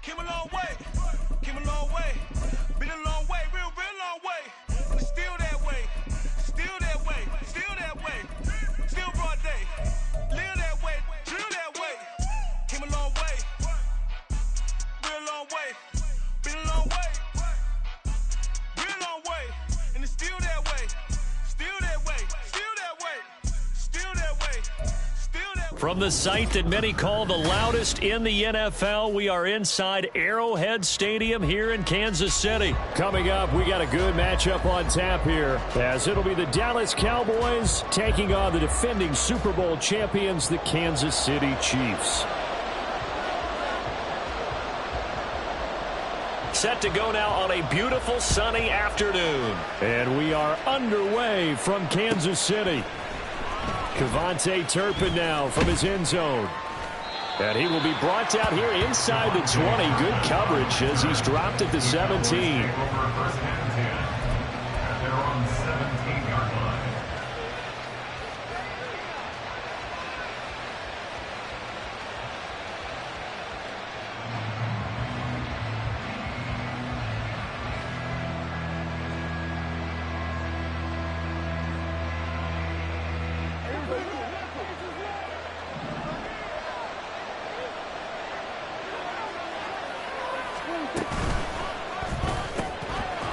Came a long way. Came a long way. Been a long way. Real long way. And it's still that way. Still that way. Still that way. Still broad day. Live that way. Drill that way. Came a long way. Real long way. Been a long way. Real long way. And it's still that way. Still that way. Still that way. Still that way. Still that way. From the site that many call the loudest in the NFL, we are inside Arrowhead Stadium here in Kansas City. Coming up, we got a good matchup on tap here, as it'll be the Dallas Cowboys taking on the defending Super Bowl champions, the Kansas City Chiefs. Set to go now on a beautiful sunny afternoon. And we are underway from Kansas City. Kevontae Turpin now from his end zone. And he will be brought out here inside the 20. Good coverage as he's dropped at the 17.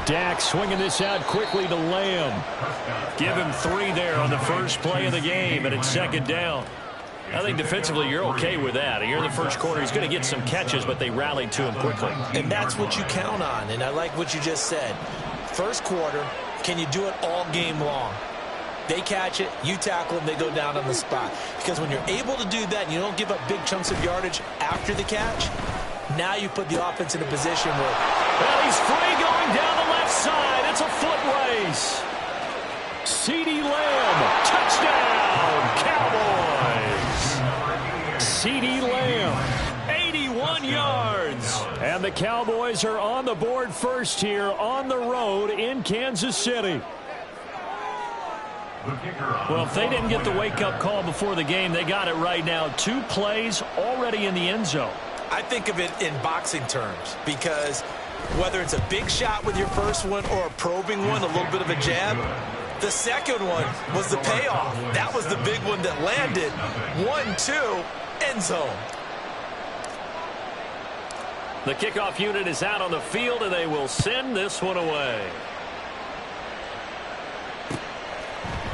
Dak swinging this out quickly to Lamb. Give him 3 there on the first play of the game, and it's second down. I think defensively you're okay with that. Here in the first quarter, he's going to get some catches, but they rallied to him quickly. And that's what you count on, and I like what you just said. First quarter, can you do it all game long? They catch it, you tackle them, they go down on the spot. Because when you're able to do that and you don't give up big chunks of yardage after the catch, now you put the offense in a position where... Well, he's free going down the left side. It's a foot race. CeeDee Lamb, touchdown, Cowboys. CeeDee Lamb, 81 yards. And the Cowboys are on the board first here on the road in Kansas City. Well, if they didn't get the wake-up call before the game, they got it right now. 2 plays already in the end zone. I think of it in boxing terms, because whether it's a big shot with your first one or a probing one, a little bit of a jab, the second one was the payoff. That was the big one that landed. 1-2, end zone. The kickoff unit is out on the field, and they will send this one away.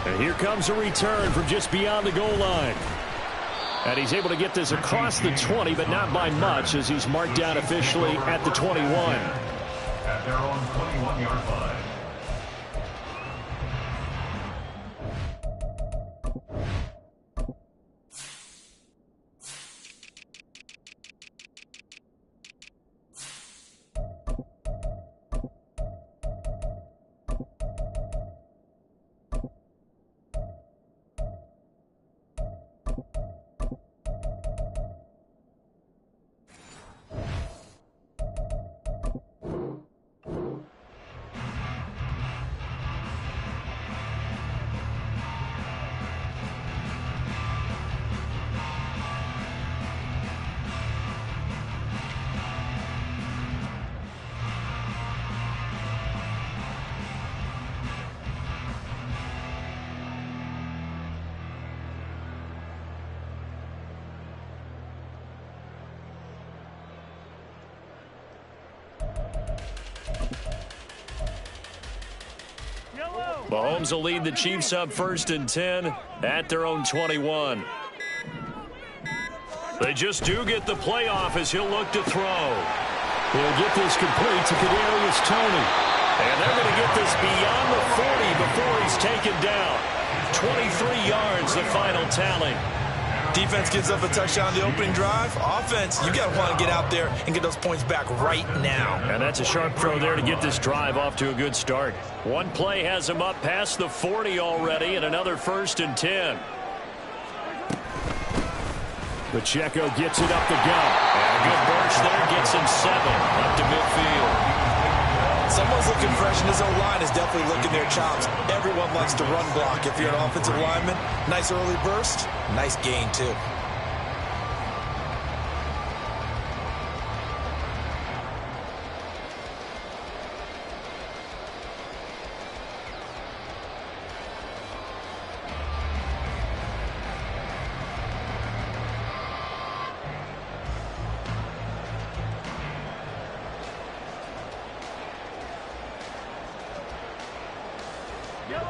And here comes a return from just beyond the goal line. And he's able to get this across the 20, but not by much, as he's marked down officially at the 21. At their own 21-yard line. Mahomes will lead the Chiefs up 1st and 10 at their own 21. They just do get the playoff as he'll look to throw. He'll get this complete to Kadarius Toney. And they're going to get this beyond the 40 before he's taken down. 23 yards, the final tally. Defense gives up a touchdown the opening drive. Offense, you got to want to get out there and get those points back right now. And that's a sharp throw there to get this drive off to a good start. One play has him up past the 40 already, and another 1st and 10. Pacheco gets it up the gut. And a good burst there gets him 7 up to midfield. Someone's looking fresh, and his O-line is definitely licking their chops. Everyone likes to run block. If you're an offensive lineman, nice early burst, nice gain too.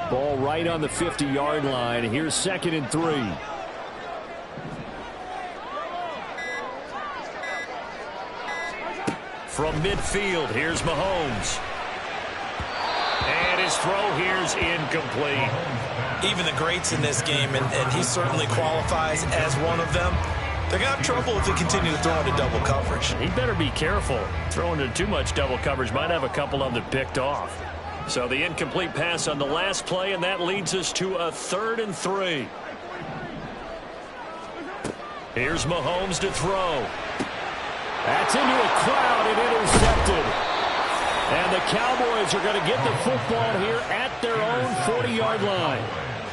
Ball right on the 50-yard line. Here's 2nd and 3. From midfield, here's Mahomes. And his throw here's incomplete. Even the greats in this game, and he certainly qualifies as one of them, they're going to have trouble if they continue to throw into double coverage. He better be careful. Throwing into too much double coverage might have a couple of them picked off. So the incomplete pass on the last play, and that leads us to a 3rd and 3. Here's Mahomes to throw. That's into a crowd and intercepted. And the Cowboys are going to get the football here at their own 40-yard line.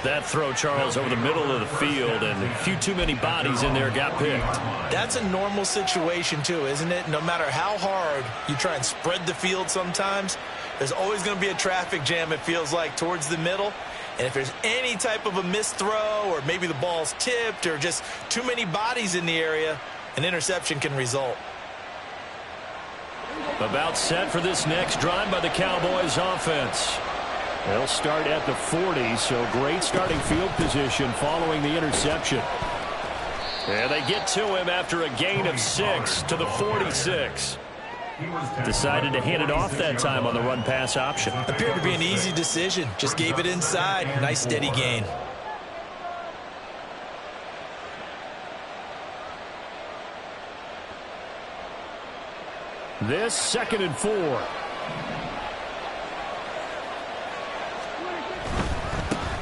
That throw, Charles, over the middle of the field, and a few too many bodies in there got picked. That's a normal situation, too, isn't it? No matter how hard you try and spread the field sometimes, there's always going to be a traffic jam, it feels like, towards the middle. And if there's any type of a missed throw, or maybe the ball's tipped, or just too many bodies in the area, an interception can result. About set for this next drive by the Cowboys offense. They'll start at the 40, so great starting field position following the interception. And they get to him after a gain of 6 to the 46. Decided to hand it off that time on the run-pass option. Appeared to be an easy decision. Just gave it inside. Nice steady gain. This 2nd and 4.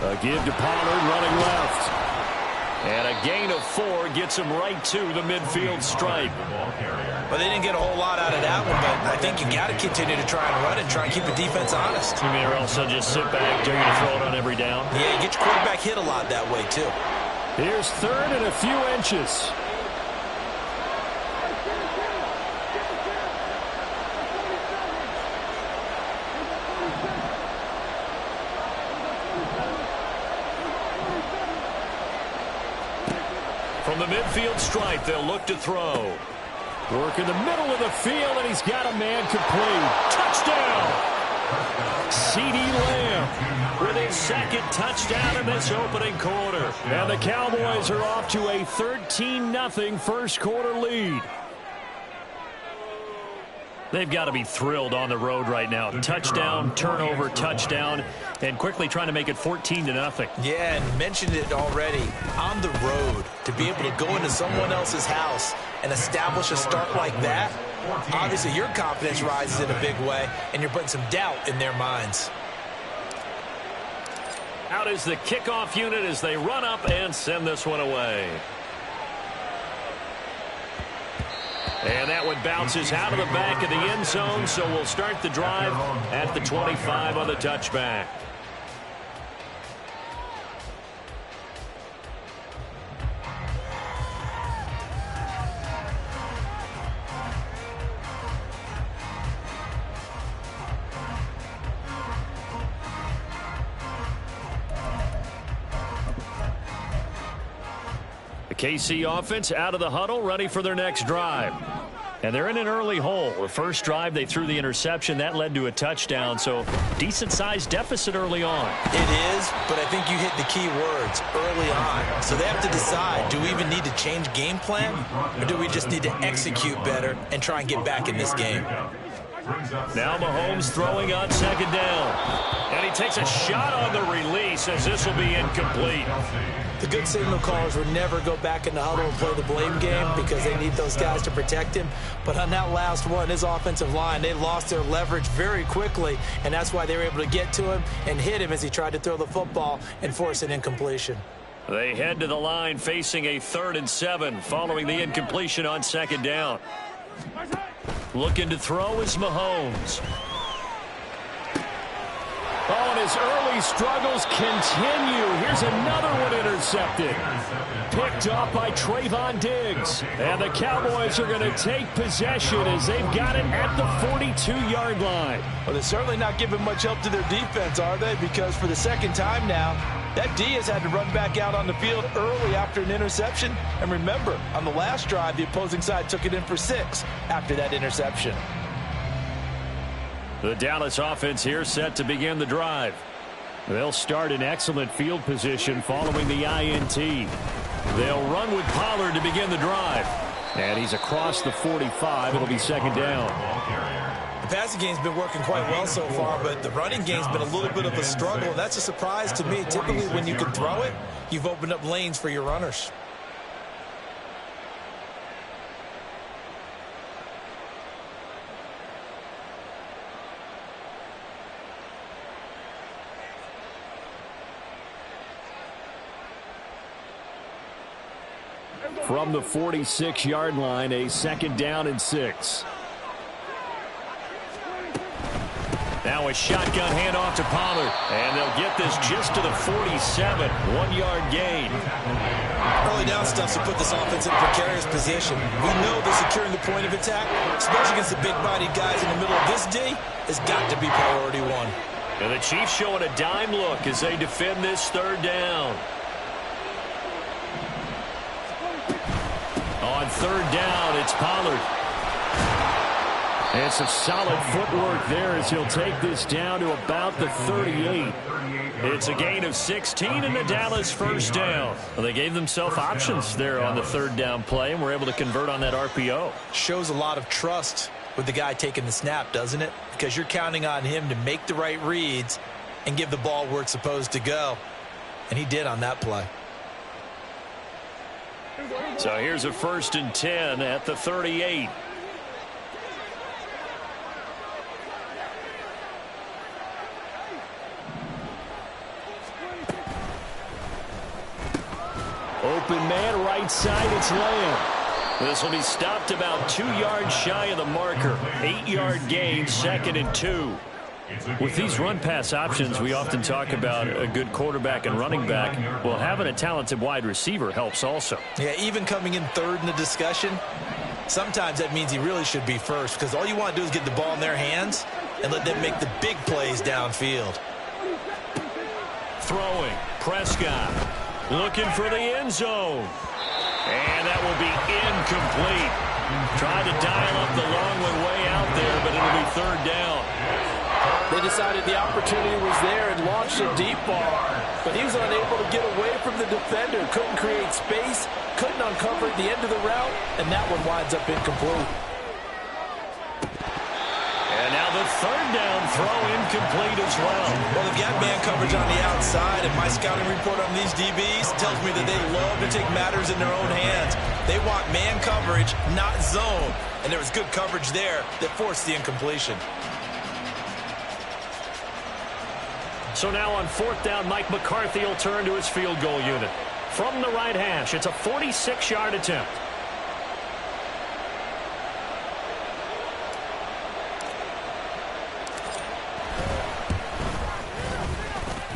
A give to Pollard running left. And a gain of 4 gets him right to the midfield stripe. Well, they didn't get a whole lot out of that one, but I think you got to continue to try and run it, try and keep the defense honest. You mean, or else they'll just sit back, dare you to throw it on every down? Yeah, you get your quarterback hit a lot that way, too. Here's 3rd and a few inches. From the midfield stripe, they'll look to throw. Work in the middle of the field, and he's got a man complete. Touchdown! CeeDee Lamb with his 2nd touchdown in this opening quarter. And the Cowboys are off to a 13-0 first quarter lead. They've got to be thrilled on the road right now. Touchdown, turnover, touchdown, and quickly trying to make it 14-0. Yeah, and mentioned it already. On the road, to be able to go into someone else's house and establish a start like that, obviously your confidence rises in a big way, and you're putting some doubt in their minds. Out is the kickoff unit as they run up and send this one away. And that one bounces out of the back of the end zone, so we'll start the drive at the 25 on the touchback. The KC offense out of the huddle, ready for their next drive. And they're in an early hole. The first drive, they threw the interception. That led to a touchdown, so decent-sized deficit early on. It is, but I think you hit the key words early on. So they have to decide, do we even need to change game plan, or do we just need to execute better and try and get back in this game? Now Mahomes throwing on 2nd down. And he takes a shot on the release as this will be incomplete. The good signal callers would never go back in the huddle and play the blame game because they need those guys to protect him. But on that last one, his offensive line, they lost their leverage very quickly, and that's why they were able to get to him and hit him as he tried to throw the football and force an incompletion. They head to the line facing a 3rd and 7 following the incompletion on 2nd down. Looking to throw is Mahomes. Oh, and his early struggles continue. Here's another one intercepted. Picked off by Trayvon Diggs. And the Cowboys are going to take possession as they've got it at the 42-yard line. Well, they're certainly not giving much help to their defense, are they? Because for the 2nd time now, that D has had to run back out on the field early after an interception. And remember, on the last drive, the opposing side took it in for 6 after that interception. The Dallas offense here set to begin the drive. They'll start in excellent field position following the INT. They'll run with Pollard to begin the drive. And he's across the 45. It'll be second down. The passing game's been working quite well so far, but the running game's been a little bit of a struggle. That's a surprise to me. Typically, when you can throw it, you've opened up lanes for your runners. From the 46-yard line, a second down and 6. Now a shotgun handoff to Pollard. And they'll get this just to the 47. 1-yard gain. Early down stuff to put this offense in a precarious position. We know that securing the point of attack, especially against the big-bodied guys in the middle of this D, has got to be priority one. And the Chiefs showing a dime look as they defend this third down. On third down, it's Pollard. And some solid footwork there as he'll take this down to about the 38. It's a gain of 16 in the Dallas first down. Well, they gave themselves options there on the third down play and were able to convert on that RPO. Shows a lot of trust with the guy taking the snap, doesn't it? Because you're counting on him to make the right reads and give the ball where it's supposed to go. And he did on that play. So here's a 1st and 10 at the 38. Open man, right side, it's Lamb. This will be stopped about 2 yards shy of the marker. 8-yard gain, 2nd and 2. With these run-pass options, we often talk about a good quarterback and running back. Well, having a talented wide receiver helps also. Yeah, even coming in third in the discussion, sometimes that means he really should be first, because all you want to do is get the ball in their hands and let them make the big plays downfield. Throwing, Prescott looking for the end zone. And that will be incomplete. Trying to dial up the long one way out there, but it'll be third down. They decided the opportunity was there and launched a deep ball, but he was unable to get away from the defender. Couldn't create space, couldn't uncover the end of the route, and that one winds up incomplete. And now the third down throw incomplete as well. Well, they've got man coverage on the outside, and my scouting report on these DBs tells me that they love to take matters in their own hands. They want man coverage, not zone. And there was good coverage there that forced the incompletion. So now on 4th down, Mike McCarthy will turn to his field goal unit. From the right hash, it's a 46-yard attempt.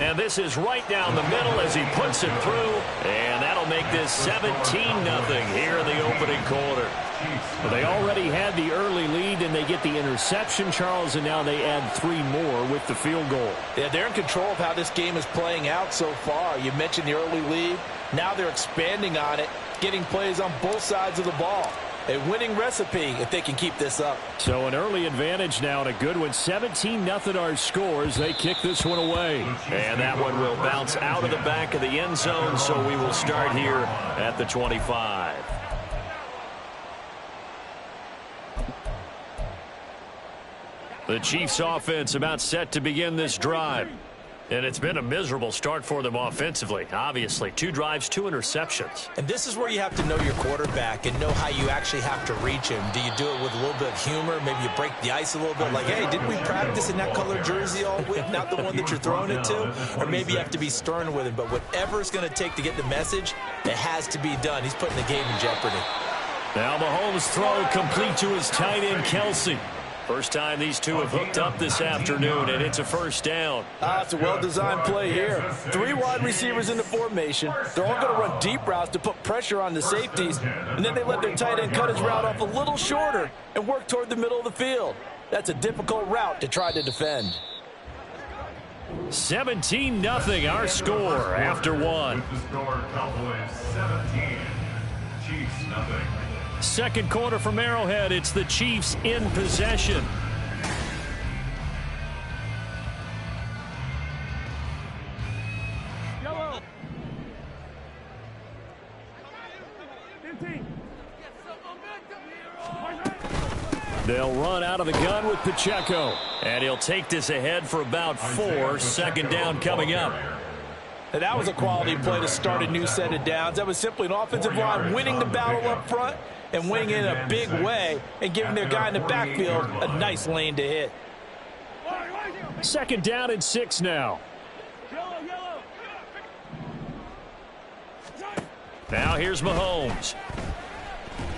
And this is right down the middle as he puts it through. And that'll make this 17-0 here in the opening quarter. Well, they already had the early lead, and they get the interception, Charles, and now they add 3 more with the field goal. Yeah, they're in control of how this game is playing out so far. You mentioned the early lead. Now they're expanding on it, getting plays on both sides of the ball. A winning recipe if they can keep this up. So an early advantage now and a good one. 17-0 our scores. They kick this one away. And that one will bounce out of the back of the end zone, so we will start here at the 25. The Chiefs offense about set to begin this drive. And it's been a miserable start for them offensively. Obviously, 2 drives, 2 interceptions. And this is where you have to know your quarterback and know how you actually have to reach him. Do you do it with a little bit of humor? Maybe you break the ice a little bit like, hey, didn't we practice in that color jersey all week? Not the one that you're throwing it to? Or maybe you have to be stern with him. But whatever it's going to take to get the message, it has to be done. He's putting the game in jeopardy. Now Mahomes' throw complete to his tight end, Kelsey. First time these two have hooked up this afternoon, and it's a first down. It's a well-designed play here. 3 wide receivers in the formation. They're all going to run deep routes to put pressure on the safeties, and then they let their tight end cut his route off a little shorter and work toward the middle of the field. That's a difficult route to try to defend. 17-0 our score after 1. The score, Cowboys 17, Chiefs nothing. Second quarter from Arrowhead. It's the Chiefs in possession. They'll run out of the gun with Pacheco. And he'll take this ahead for about 4. Second down coming up. And that was a quality play to start a new set of downs. That was simply an offensive line winning the battle up front and winning it in a big way and giving their guy in the backfield a nice lane to hit. Second down and 6 now. Now here's Mahomes.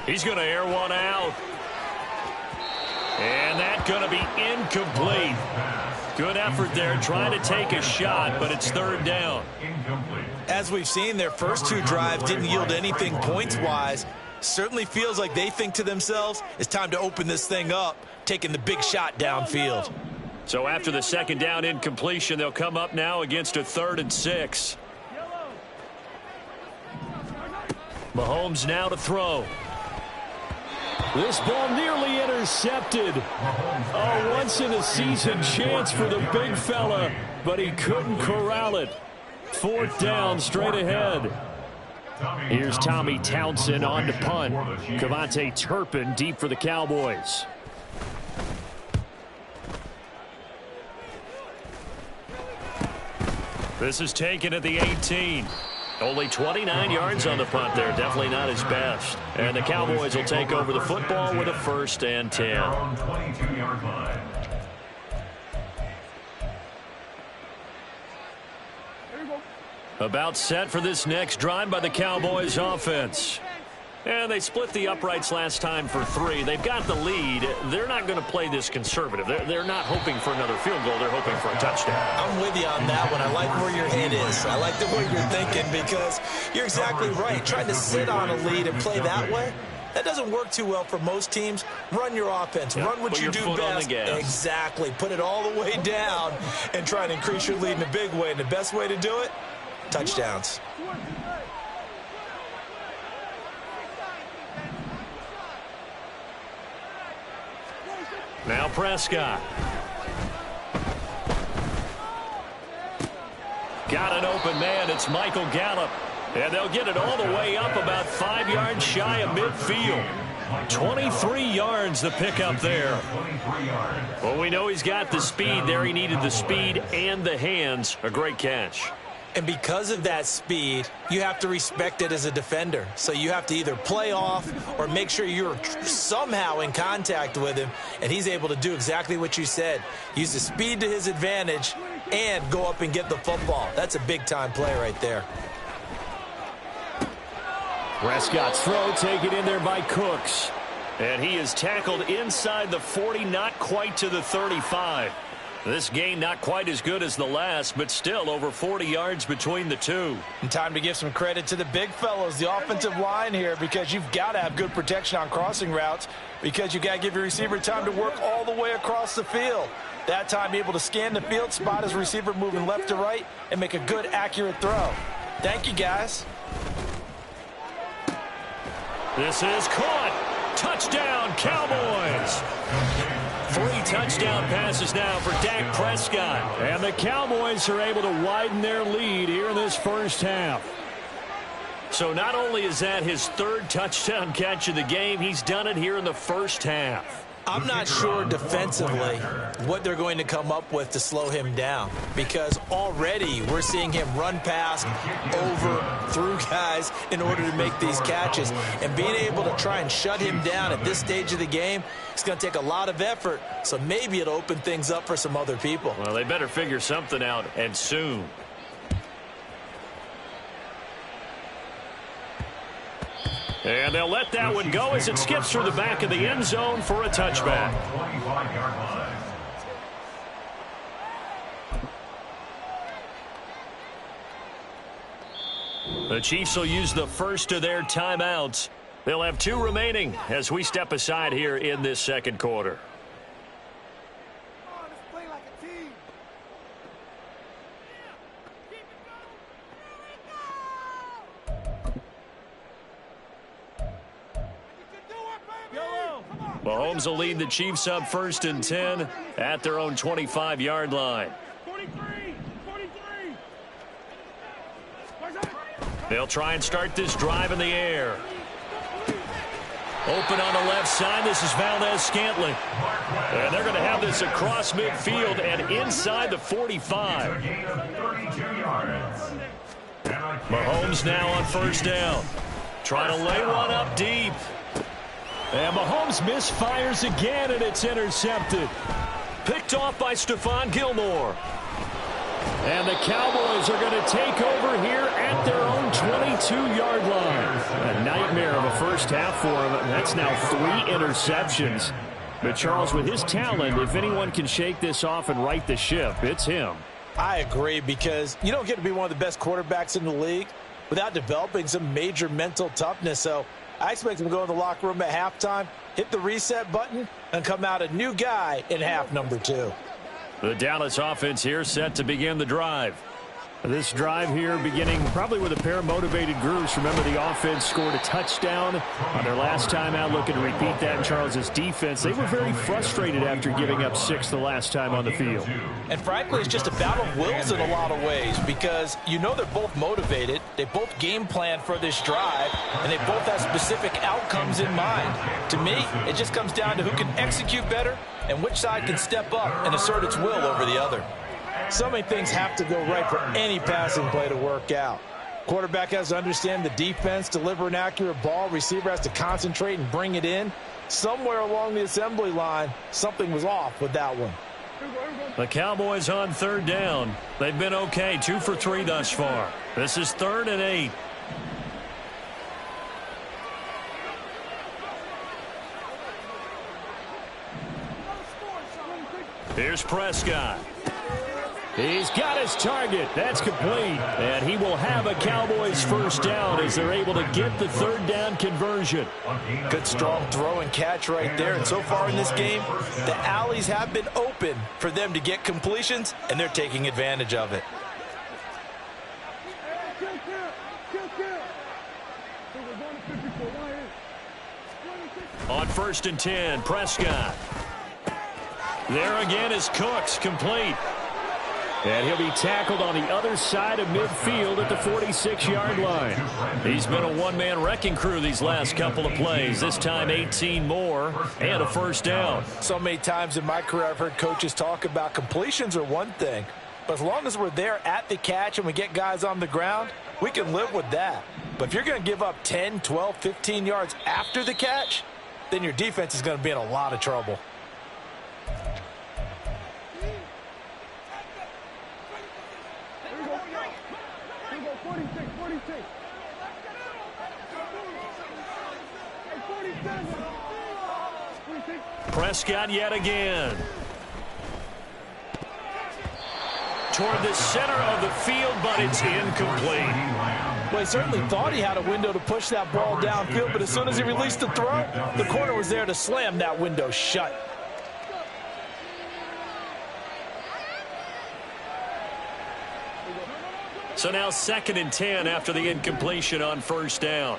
He's going to air one out. And that's going to be incomplete. Good effort there trying to take a shot, but it's third down. As we've seen, their first 2 drives didn't yield anything points-wise. Certainly feels like they think to themselves, it's time to open this thing up, taking the big shot downfield. So after the second down incompletion, they'll come up now against a 3rd and 6. Mahomes now to throw. This ball nearly intercepted. A once-in-a-season chance for the big fella, but he couldn't corral it. 4th down, straight ahead. Here's Tommy Townsend on to punt. Cavante Turpin deep for the Cowboys. This is taken at the 18. Only 29 yards on the punt there. Definitely not his best. And the Cowboys will take over the football with a 1st and 10. About set for this next drive by the Cowboys offense. And they split the uprights last time for 3. They've got the lead. They're not going to play this conservative. They're not hoping for another field goal. They're hoping for a touchdown. I'm with you on that one. I like where your head is. I like the way you're thinking because you're exactly right. Trying to sit on a lead and play that way, that doesn't work too well for most teams. Run your offense. Run what you do best. Exactly. Put it all the way down and try and increase your lead in a big way. And the best way to do it, touchdowns. Now Prescott. Got an open man. It's Michael Gallup. And they'll get it all the way up about 5 yards shy of midfield. 23 yards the pickup there. Well, we know he's got the speed there. He needed the speed and the hands. A great catch. And because of that speed, you have to respect it as a defender. So you have to either play off or make sure you're somehow in contact with him. And he's able to do exactly what you said. Use the speed to his advantage and go up and get the football. That's a big-time play right there. Prescott's throw taken in there by Cooks. And he is tackled inside the 40, not quite to the 35. This game not quite as good as the last, but still over 40 yards between the two. And time to give some credit to the big fellows, the offensive line here, because you've got to have good protection on crossing routes because you got to give your receiver time to work all the way across the field. That time, be able to scan the field, spot his receiver moving left to right, and make a good, accurate throw. Thank you, guys. This is caught. Touchdown, Cowboys. 3 touchdown passes now for Dak Prescott. And the Cowboys are able to widen their lead here in this first half. So not only is that his 3rd touchdown catch of the game, he's done it here in the first half. I'm not sure defensively what they're going to come up with to slow him down because already we're seeing him run past, over, through guys in order to make these catches. And being able to try and shut him down at this stage of the game, it's going to take a lot of effort. So maybe it'll open things up for some other people. Well, they better figure something out, and soon. And they'll let that one go as it skips through the back of the end zone for a touchback. The Chiefs will use the first of their timeouts. They'll have 2 remaining as we step aside here in this second quarter. Mahomes will lead the Chiefs up 1st and 10 at their own 25-yard line. They'll try and start this drive in the air. Open on the left side. This is Valdez-Scantling. And they're going to have this across midfield and inside the 45. Mahomes now on first down. Trying to lay one up deep. And Mahomes misfires again, and it's intercepted. Picked off by Stephon Gilmore. And the Cowboys are going to take over here at their own 22-yard line. A nightmare of a first half for him. That's now 3 interceptions. But Charles, with his talent, if anyone can shake this off and right the ship, it's him. I agree, because you don't get to be one of the best quarterbacks in the league without developing some major mental toughness. So I expect him to go in the locker room at halftime, hit the reset button, and come out a new guy in half number 2. The Dallas offense here set to begin the drive. This drive here beginning probably with a pair of motivated groups. Remember, the offense scored a touchdown on their last time out, looking to repeat that in Charles's defense. They were very frustrated after giving up 6 the last time on the field. And frankly, it's just a battle of wills in a lot of ways, because you know they're both motivated. They both game plan for this drive, and they both have specific outcomes in mind. To me, it just comes down to who can execute better and which side can step up and assert its will over the other. So many things have to go right for any passing play to work out. Quarterback has to understand the defense, deliver an accurate ball. Receiver has to concentrate and bring it in. Somewhere along the assembly line, something was off with that one. The Cowboys on third down. They've been okay, 2 for 3 thus far. This is 3rd and 8. Here's Prescott. He's got his target. That's complete. And he will have a Cowboys first down as they're able to get the 3rd down conversion. Good strong throw and catch right there. And so far in this game, the alleys have been open for them to get completions, and they're taking advantage of it. On 1st and 10, Prescott. There again is Cooks, complete. And he'll be tackled on the other side of midfield at the 46-yard line. He's been a one-man wrecking crew these last couple of plays. This time 18 more and a first down. So many times in my career I've heard coaches talk about completions are one thing, but as long as we're there at the catch and we get guys on the ground, we can live with that. But if you're going to give up 10, 12, 15 yards after the catch, then your defense is going to be in a lot of trouble. Prescott yet again. Toward the center of the field, but it's incomplete. Well, he certainly thought he had a window to push that ball downfield, but as soon as he released the throw, the corner was there to slam that window shut. So now 2nd and 10 after the incompletion on first down.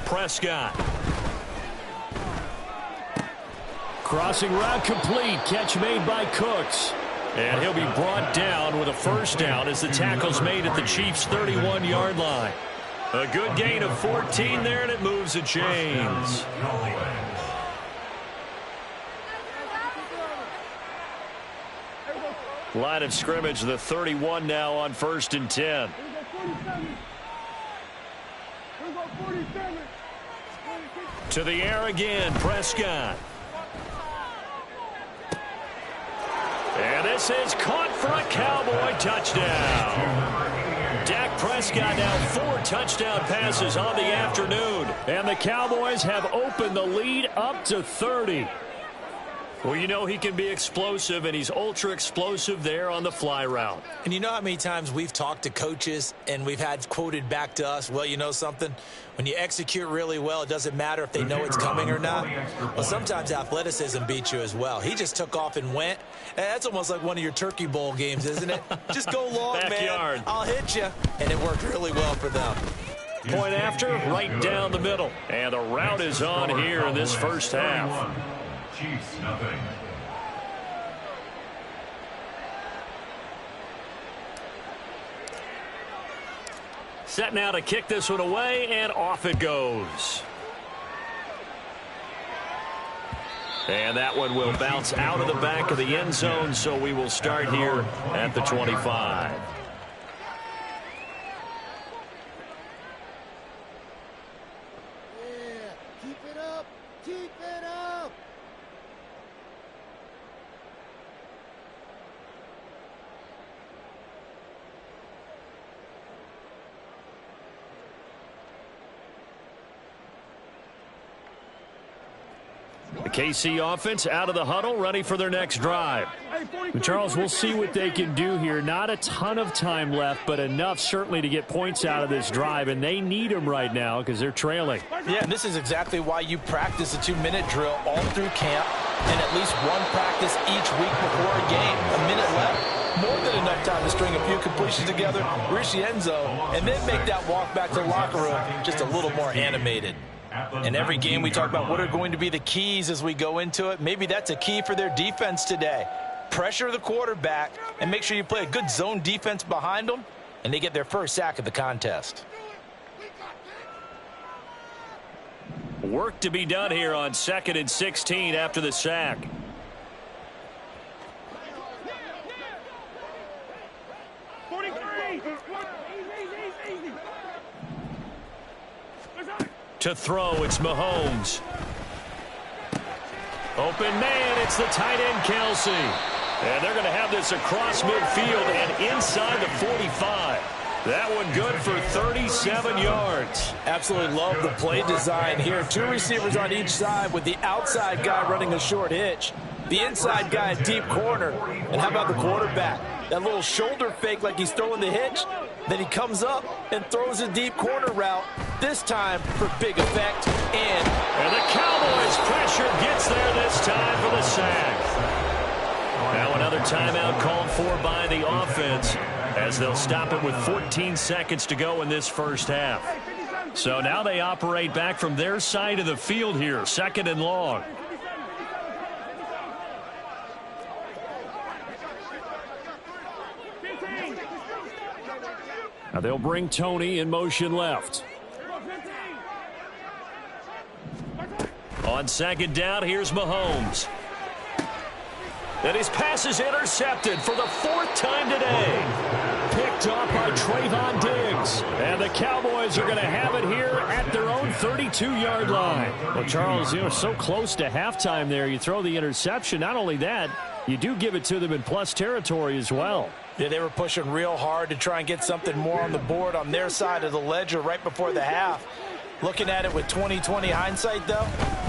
Prescott. Crossing route complete. Catch made by Cooks. And he'll be brought down with a first down as the tackle's made at the Chiefs' 31-yard line. A good gain of 14 there, and it moves the chains. Line of scrimmage, the 31 now on 1st and 10. To the air again, Prescott. And this is caught for a Cowboy touchdown. Dak Prescott now 4 touchdown passes on the afternoon. And the Cowboys have opened the lead up to 30. Well, you know he can be explosive, and he's ultra explosive there on the fly route. And you know how many times we've talked to coaches and we've had quoted back to us, well, you know something? When you execute really well, it doesn't matter if they know it's coming or not. Well, sometimes athleticism beats you as well. He just took off and went. And that's almost like one of your Turkey Bowl games, isn't it? Just go long, Backyard. man. I'll hit you. And it worked really well for them. Point after, right down the middle. And the route is on here in this first half. Chiefs nothing. Set now to kick this one away, and off it goes. And that one will bounce out of the back of the end zone, so we will start here at the 25. The KC offense out of the huddle, ready for their next drive. Charles, we'll see what they can do here. Not a ton of time left, but enough certainly to get points out of this drive, and they need them right now because they're trailing. Yeah, and this is exactly why you practice a 2-minute drill all through camp and at least one practice each week before a game. A minute left, more than enough time to string a few completions together, reach the end zone, and then make that walk back to the locker room just a little more animated. In every game, we talk about what are going to be the keys as we go into it. Maybe that's a key for their defense today. Pressure the quarterback and make sure you play a good zone defense behind them, and they get their first sack of the contest. Work to be done here on 2nd and 16 after the sack. To throw, it's Mahomes. Open man, it's the tight end, Kelsey. And they're going to have this across midfield and inside the 45. That one good for 37 yards. Absolutely love the play design here. 2 receivers on each side with the outside guy running a short hitch. The inside guy a deep corner. And how about the quarterback? That little shoulder fake like he's throwing the hitch. Then he comes up and throws a deep corner route, this time for big effect. And the Cowboys pressure gets there this time for the sack. Now another timeout called for by the offense as they'll stop it with 14 seconds to go in this first half. So now they operate back from their side of the field here, 2nd and long. Now they'll bring Tony in motion left. On 2nd down, here's Mahomes. And his pass is intercepted for the 4th time today. Picked off by Trayvon Diggs. And the Cowboys are going to have it here at their own 32-yard line. Well, Charles, you know, so close to halftime there. You throw the interception. Not only that, you do give it to them in plus territory as well. Yeah, they were pushing real hard to try and get something more on the board on their side of the ledger right before the half. Looking at it with 20/20 hindsight, though,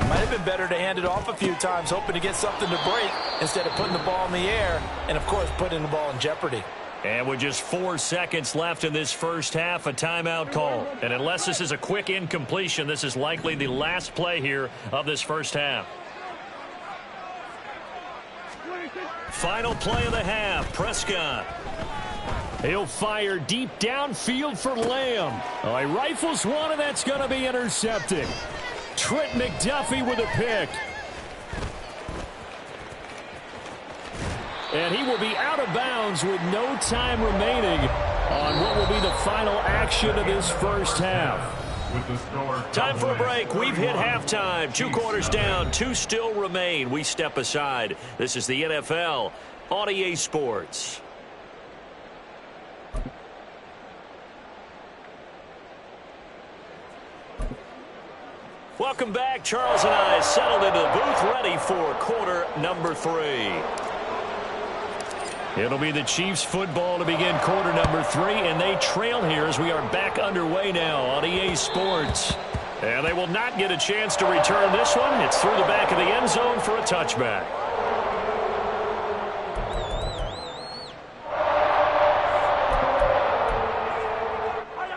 might have been better to hand it off a few times, hoping to get something to break instead of putting the ball in the air and, of course, putting the ball in jeopardy. And with just 4 seconds left in this first half, a timeout call. And unless this is a quick incompletion, this is likely the last play here of this first half. Final play of the half, Prescott. He'll fire deep downfield for Lamb. Oh, he rifles one, and that's going to be intercepted. Trent McDuffie with a pick. And he will be out of bounds with no time remaining on what will be the final action of this first half. Time for a break. We've hit halftime. 2 quarters down, 2 still remain. We step aside. This is the NFL on EA Sports. Welcome back. Charles and I settled into the booth, ready for quarter number 3. It'll be the Chiefs football to begin quarter number 3, and they trail here as we are back underway now on EA Sports. And they will not get a chance to return this one. It's through the back of the end zone for a touchback.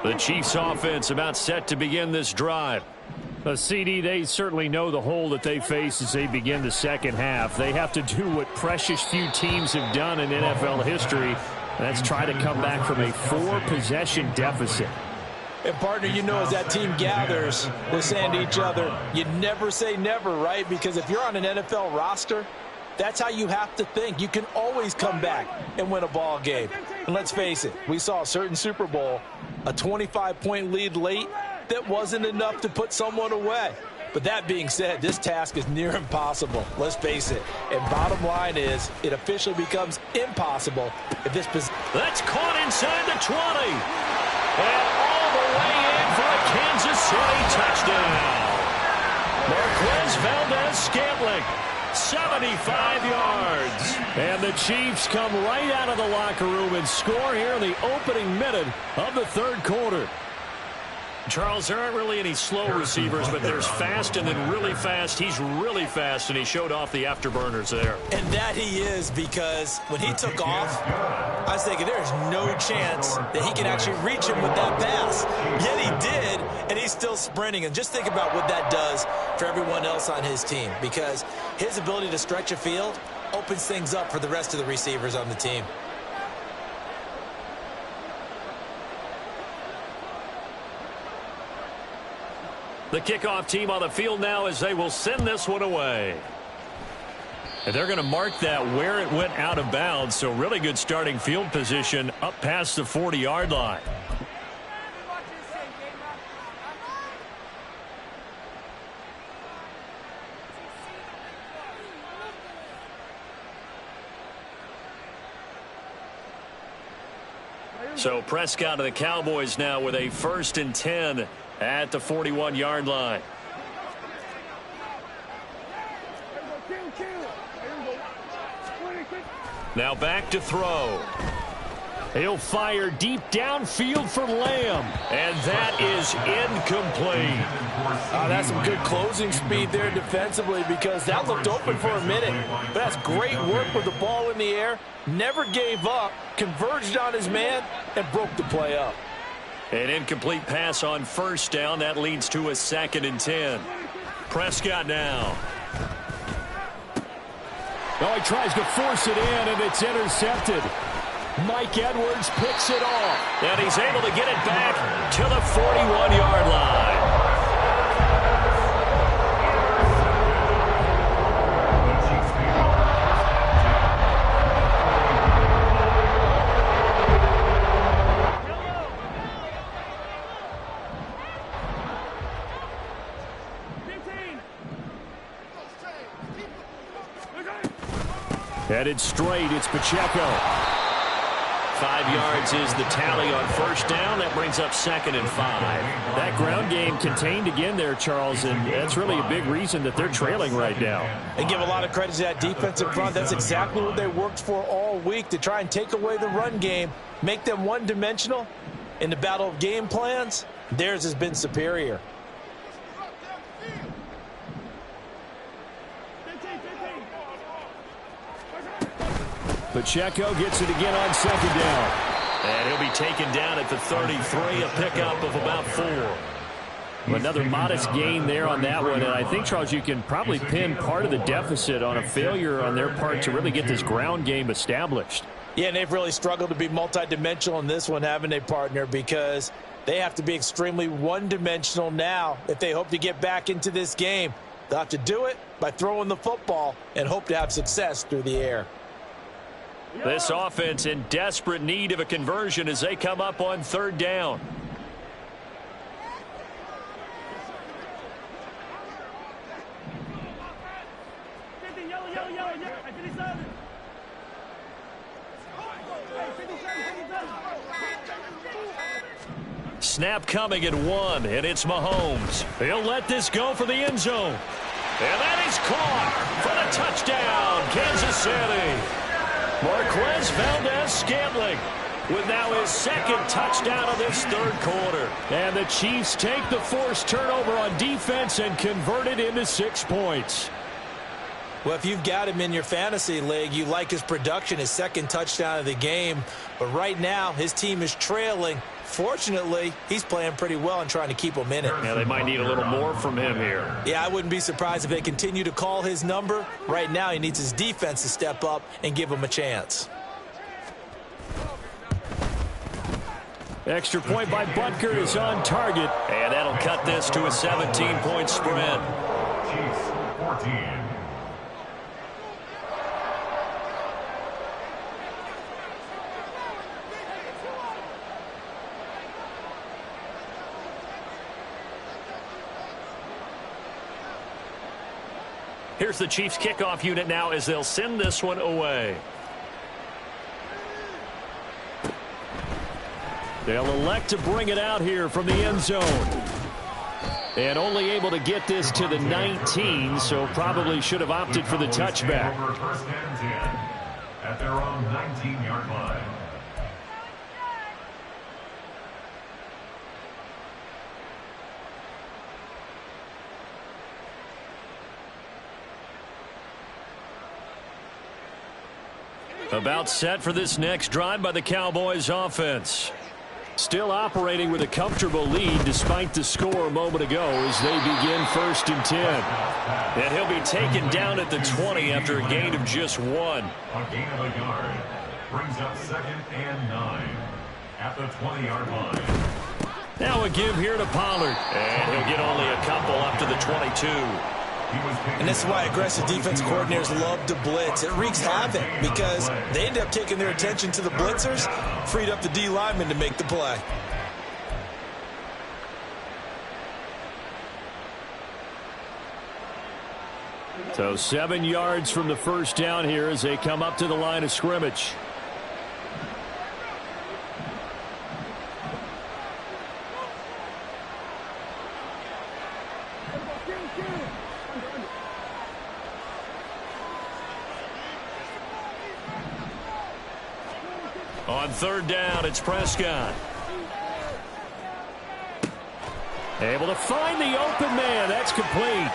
The Chiefs offense about set to begin this drive. CD, they certainly know the hole that they face as they begin the second half. They have to do what precious few teams have done in NFL history, and that's try to come back from a 4-possession deficit. And, partner, you know, as that team gathers, they're saying to each other, you never say never, right? Because if you're on an NFL roster, that's how you have to think. You can always come back and win a ball game. And let's face it, we saw a certain Super Bowl A 25-point lead late that wasn't enough to put someone away. But that being said, this task is near impossible. Let's face it. And bottom line is, it officially becomes impossible if this position. That's caught inside the 20. And all the way in for a Kansas City touchdown. Marquez Valdez-Scantling, 75 yards. And the Chiefs come right out of the locker room and score here in the opening minute of the third quarter. Charles, there aren't really any slow receivers, but there's fast and then really fast. He's really fast, and he showed off the afterburners there. And that he is, because when he took off, I was thinking there's no chance that he can actually reach him with that pass. Yet he did, and he's still sprinting. And just think about what that does for everyone else on his team, because his ability to stretch a field opens things up for the rest of the receivers on the team. The kickoff team on the field now as they will send this one away. And they're going to mark that where it went out of bounds, so really good starting field position up past the 40-yard line. So Prescott of the Cowboys now with a 1st and 10 at the 41-yard line. Now back to throw. He'll fire deep downfield for Lamb. And that is incomplete. That's some good closing speed there defensively, because that looked open for a minute. But that's great work with the ball in the air. Never gave up, converged on his man, and broke the play up. An incomplete pass on 1st down. That leads to a 2nd and 10. Prescott now. Oh, he tries to force it in, and it's intercepted. Mike Edwards picks it off. And he's able to get it back to the 41-yard line. Headed straight, it's Pacheco. 5 yards is the tally on 1st down. That brings up 2nd and 5. That ground game contained again there, Charles, and that's really a big reason that they're trailing right now. And give a lot of credit to that defensive front. That's exactly what they worked for all week, to try and take away the run game, make them one-dimensional. In the battle of game plans, theirs has been superior. Pacheco gets it again on 2nd down. And he'll be taken down at the 33, a pickup of about 4. Another modest gain there on that one, and I think, Charles, you can probably pin part of the deficit on a failure on their part to really get this ground game established. Yeah, and they've really struggled to be multidimensional in this one, haven't they, partner? Because they have to be extremely one-dimensional now if they hope to get back into this game. They'll have to do it by throwing the football and hope to have success through the air. This offense in desperate need of a conversion as they come up on 3rd down. Snap coming at 1, and it's Mahomes. He'll let this go for the end zone. And that is caught for the touchdown, Kansas City. Marquez Valdez-Scantling with now his 2nd touchdown of this 3rd quarter. And the Chiefs take the forced turnover on defense and convert it into 6 points. Well, if you've got him in your fantasy league, you like his production, his 2nd touchdown of the game. But right now, his team is trailing. Fortunately, he's playing pretty well and trying to keep them in it. Yeah, they might need a little more from him here. Yeah, I wouldn't be surprised if they continue to call his number. Right now, he needs his defense to step up and give him a chance. Extra point by Butker is on target. And that'll cut this to a 17-point spread. Chiefs 14. Here's the Chiefs kickoff unit now as they'll send this one away. They'll elect to bring it out here from the end zone. And only able to get this to the 19, so probably should have opted for the touchback. First and 10 at their own 19-yard line. About set for this next drive by the Cowboys offense. Still operating with a comfortable lead despite the score a moment ago as they begin 1st and 10. And he'll be taken down at the 20 after a gain of just 1. A gain of a yard brings up 2nd and 9 at the 20-yard line. Now a give here to Pollard. And he'll get only a couple up to the 22. And this is why aggressive defense coordinators love to blitz. It wreaks havoc because they end up taking their attention to the blitzers, freed up the D lineman to make the play. So 7 yards from the first down here as they come up to the line of scrimmage. On 3rd down, it's Prescott. Able to find the open man. That's complete.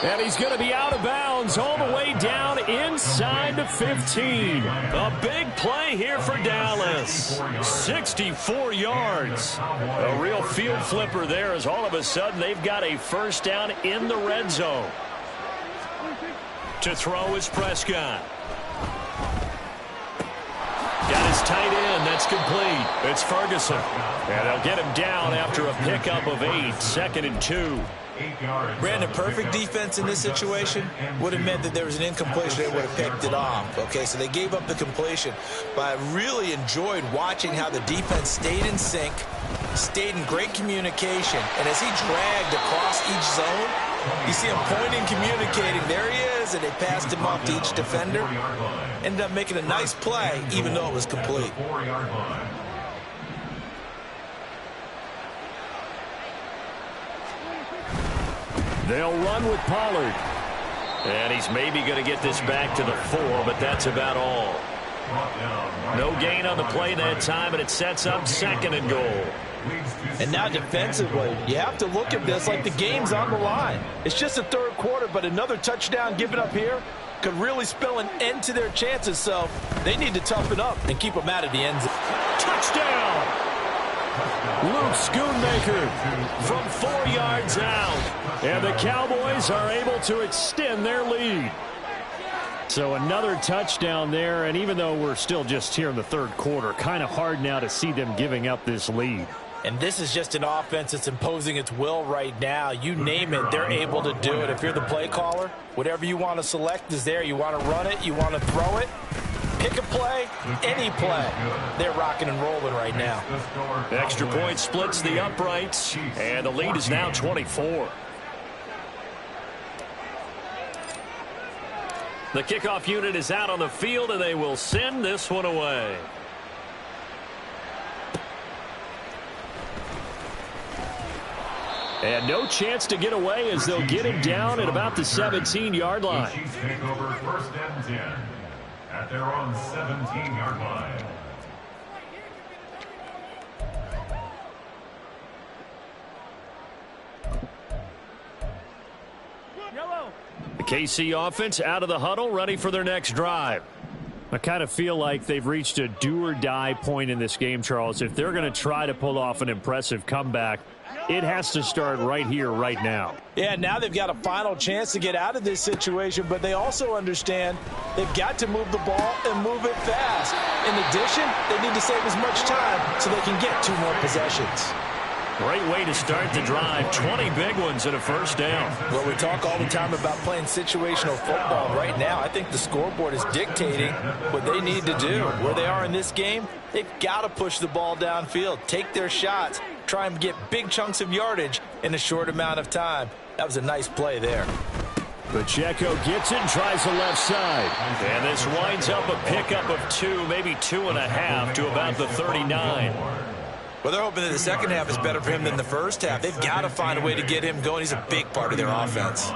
And he's going to be out of bounds all the way down inside the 15. A big play here for Dallas. 64 yards. A real field flipper there as all of a sudden they've got a first down in the red zone. To throw is Prescott. Got his tight end. That's complete. It's Ferguson. And they'll get him down after a pickup of 8. 2nd and 2. Brandon, perfect defense in this situation would have meant that there was an incompletion. They would have picked it off. Okay, so they gave up the completion. But I really enjoyed watching how the defense stayed in sync, stayed in great communication. And as he dragged across each zone, you see him pointing, communicating. There he is, and they passed him off to each defender. Ended up making a nice play, even though it was complete. They'll run with Pollard. And he's maybe going to get this back to the 4, but that's about all. No gain on the play that time, and it sets up 2nd and goal. And now defensively, you have to look at this like the game's on the line. It's just the 3rd quarter, but another touchdown given up here could really spell an end to their chances, so they need to toughen up and keep them out of the end zone. Touchdown! Luke Schoonmaker from 4 yards out. And the Cowboys are able to extend their lead. So another touchdown there, and even though we're still just here in the 3rd quarter, kind of hard now to see them giving up this lead. And this is just an offense that's imposing its will right now. You name it, they're able to do it. If you're the play caller, whatever you want to select is there. You want to run it, you want to throw it. Pick a play, any play. They're rocking and rolling right now. Extra point splits the uprights, and the lead is now 24. The kickoff unit is out on the field, and they will send this one away. And no chance to get away as they'll get him down at about the 17-yard line. Chiefs take over 1st and 10 at their own 17-yard line. The KC offense out of the huddle, ready for their next drive. I kind of feel like they've reached a do-or-die point in this game, Charles. If they're going to try to pull off an impressive comeback, it has to start right here, right now. Yeah, now they've got a final chance to get out of this situation, but they also understand they've got to move the ball and move it fast. In addition, they need to save as much time so they can get 2 more possessions. Great way to start the drive. 20 big ones and a first down. Well, we talk all the time about playing situational football. Right now, I think the scoreboard is dictating what they need to do. Where they are in this game, they've got to push the ball downfield, take their shots, try and get big chunks of yardage in a short amount of time. That was a nice play there. Pacheco gets it and tries the left side. And this winds up a pickup of 2, maybe 2.5 to about the 39. Well, they're hoping that the second half is better for him than the first half. They've got to find a way to get him going. He's a big part of their offense.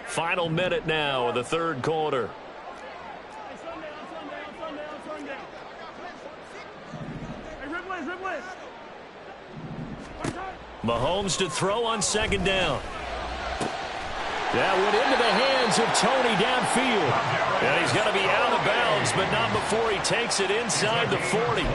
Final minute now of the third quarter. Mahomes to throw on second down. That went into the hands of Tony downfield. And he's going to be out of bounds, but not before he takes it inside the 40.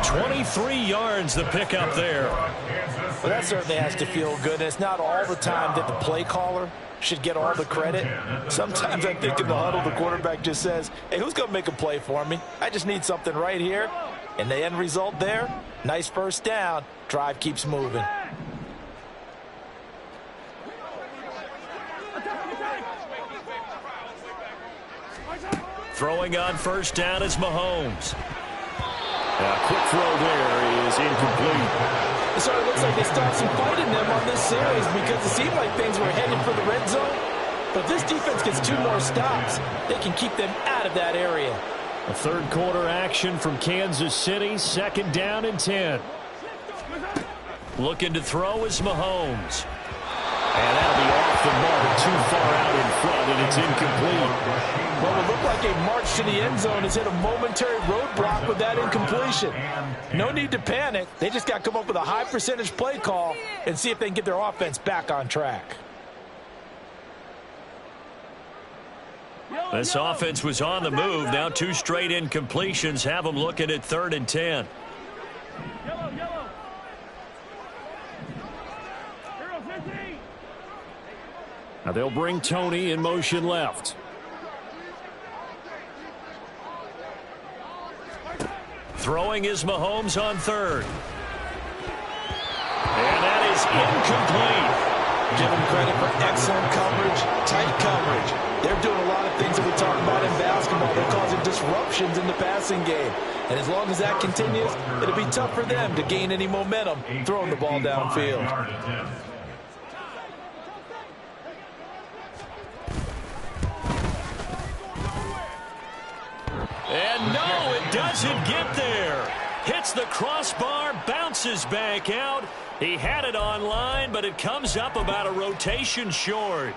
23 yards the pickup there. Well, that certainly has to feel good. And it's not all the time that the play caller should get all the credit. Sometimes I think in the huddle, the quarterback just says, hey, who's going to make a play for me? I just need something right here. And the end result there, nice first down. Drive keeps moving. Throwing on first down is Mahomes. A quick throw there is incomplete. So it looks like they still have some fight in them on this series because it seemed like things were headed for the red zone. But if this defense gets 2 more stops, they can keep them out of that area. A third quarter action from Kansas City. Second down and 10. Looking to throw is Mahomes. And that'll be off the mark, too far out in front, and it's incomplete. Well, it looked like a march to the end zone has hit a momentary roadblock with that incompletion. No need to panic. They just got to come up with a high percentage play call and see if they can get their offense back on track. This offense was on the move. Now 2 straight incompletions have them looking at 3rd and 10. Now they'll bring Tony in motion left. Throwing is Mahomes on 3rd. And that is incomplete. Give them credit for excellent coverage, tight coverage. They're doing a lot of things that we talk about in basketball. They're causing disruptions in the passing game. And as long as that continues, it'll be tough for them to gain any momentum throwing the ball downfield. And no, it doesn't get there. Hits the crossbar, bounces back out. He had it on line, but it comes up about a rotation short.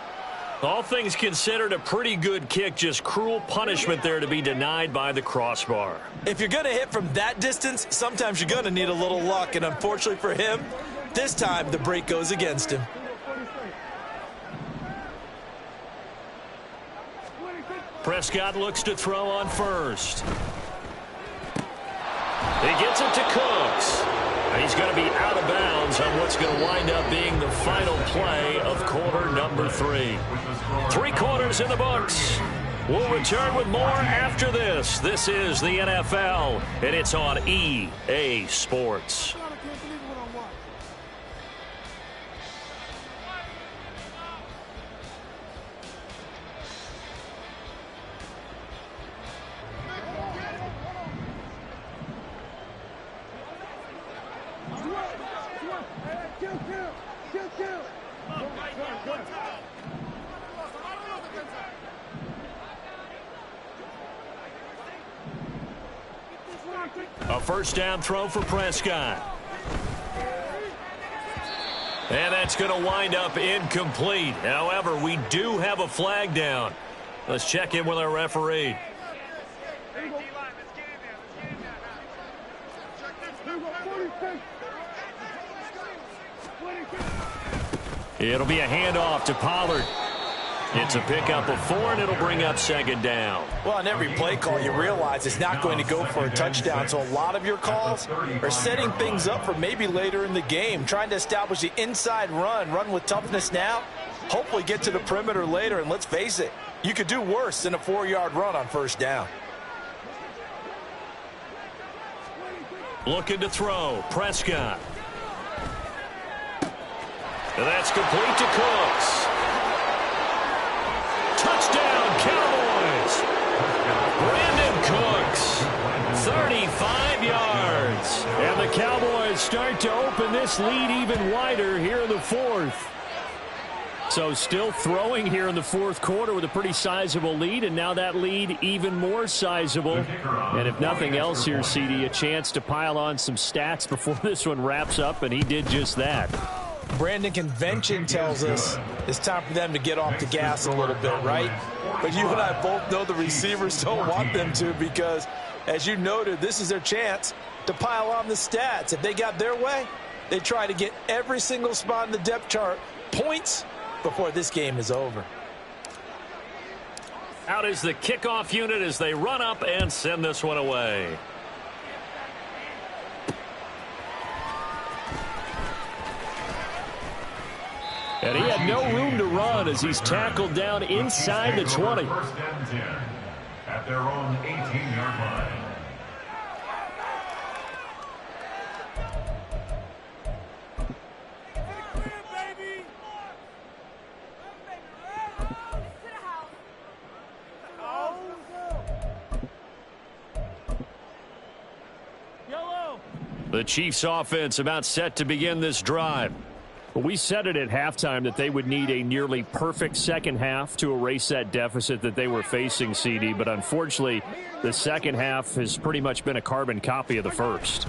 All things considered, a pretty good kick, just cruel punishment there to be denied by the crossbar. If you're going to hit from that distance, sometimes you're going to need a little luck, and unfortunately for him, this time the break goes against him. Prescott looks to throw on first. He gets it to Cooks. And he's going to be out of bounds on what's going to wind up being the final play of quarter number 3. 3 quarters in the books. We'll return with more after this. This is the NFL, and it's on EA Sports. A first down throw for Prescott. And that's going to wind up incomplete. However, we do have a flag down. Let's check in with our referee. It'll be a handoff to Pollard. It's a pickup of 4, and it'll bring up second down. Well, on every play call, you realize it's not going to go for a touchdown. So a lot of your calls are setting things up for maybe later in the game, trying to establish the inside run with toughness now, hopefully get to the perimeter later. And let's face it, you could do worse than a 4-yard run on first down. Looking to throw, Prescott. And that's complete to Cooks. Touchdown, Cowboys! Cowboys start to open this lead even wider here in the fourth. So still throwing here in the fourth quarter with a pretty sizable lead, and now that lead even more sizable. And if nothing else here, CD, a chance to pile on some stats before this one wraps up, and he did just that. Brandon, convention tells us it's time for them to get off the gas a little bit, right? But you and I both know the receivers don't want them to, because, as you noted, this is their chance to pile on the stats. If they got their way, they try to get every single spot in the depth chart points before this game is over. Out is the kickoff unit as they run up and send this one away. And he had no room to run as he's tackled down inside the 20. First and 10 at their own 18-yard line. The Chiefs offense about set to begin this drive. Well, we said it at halftime that they would need a nearly perfect second half to erase that deficit that they were facing, CD. But unfortunately, the second half has pretty much been a carbon copy of the first.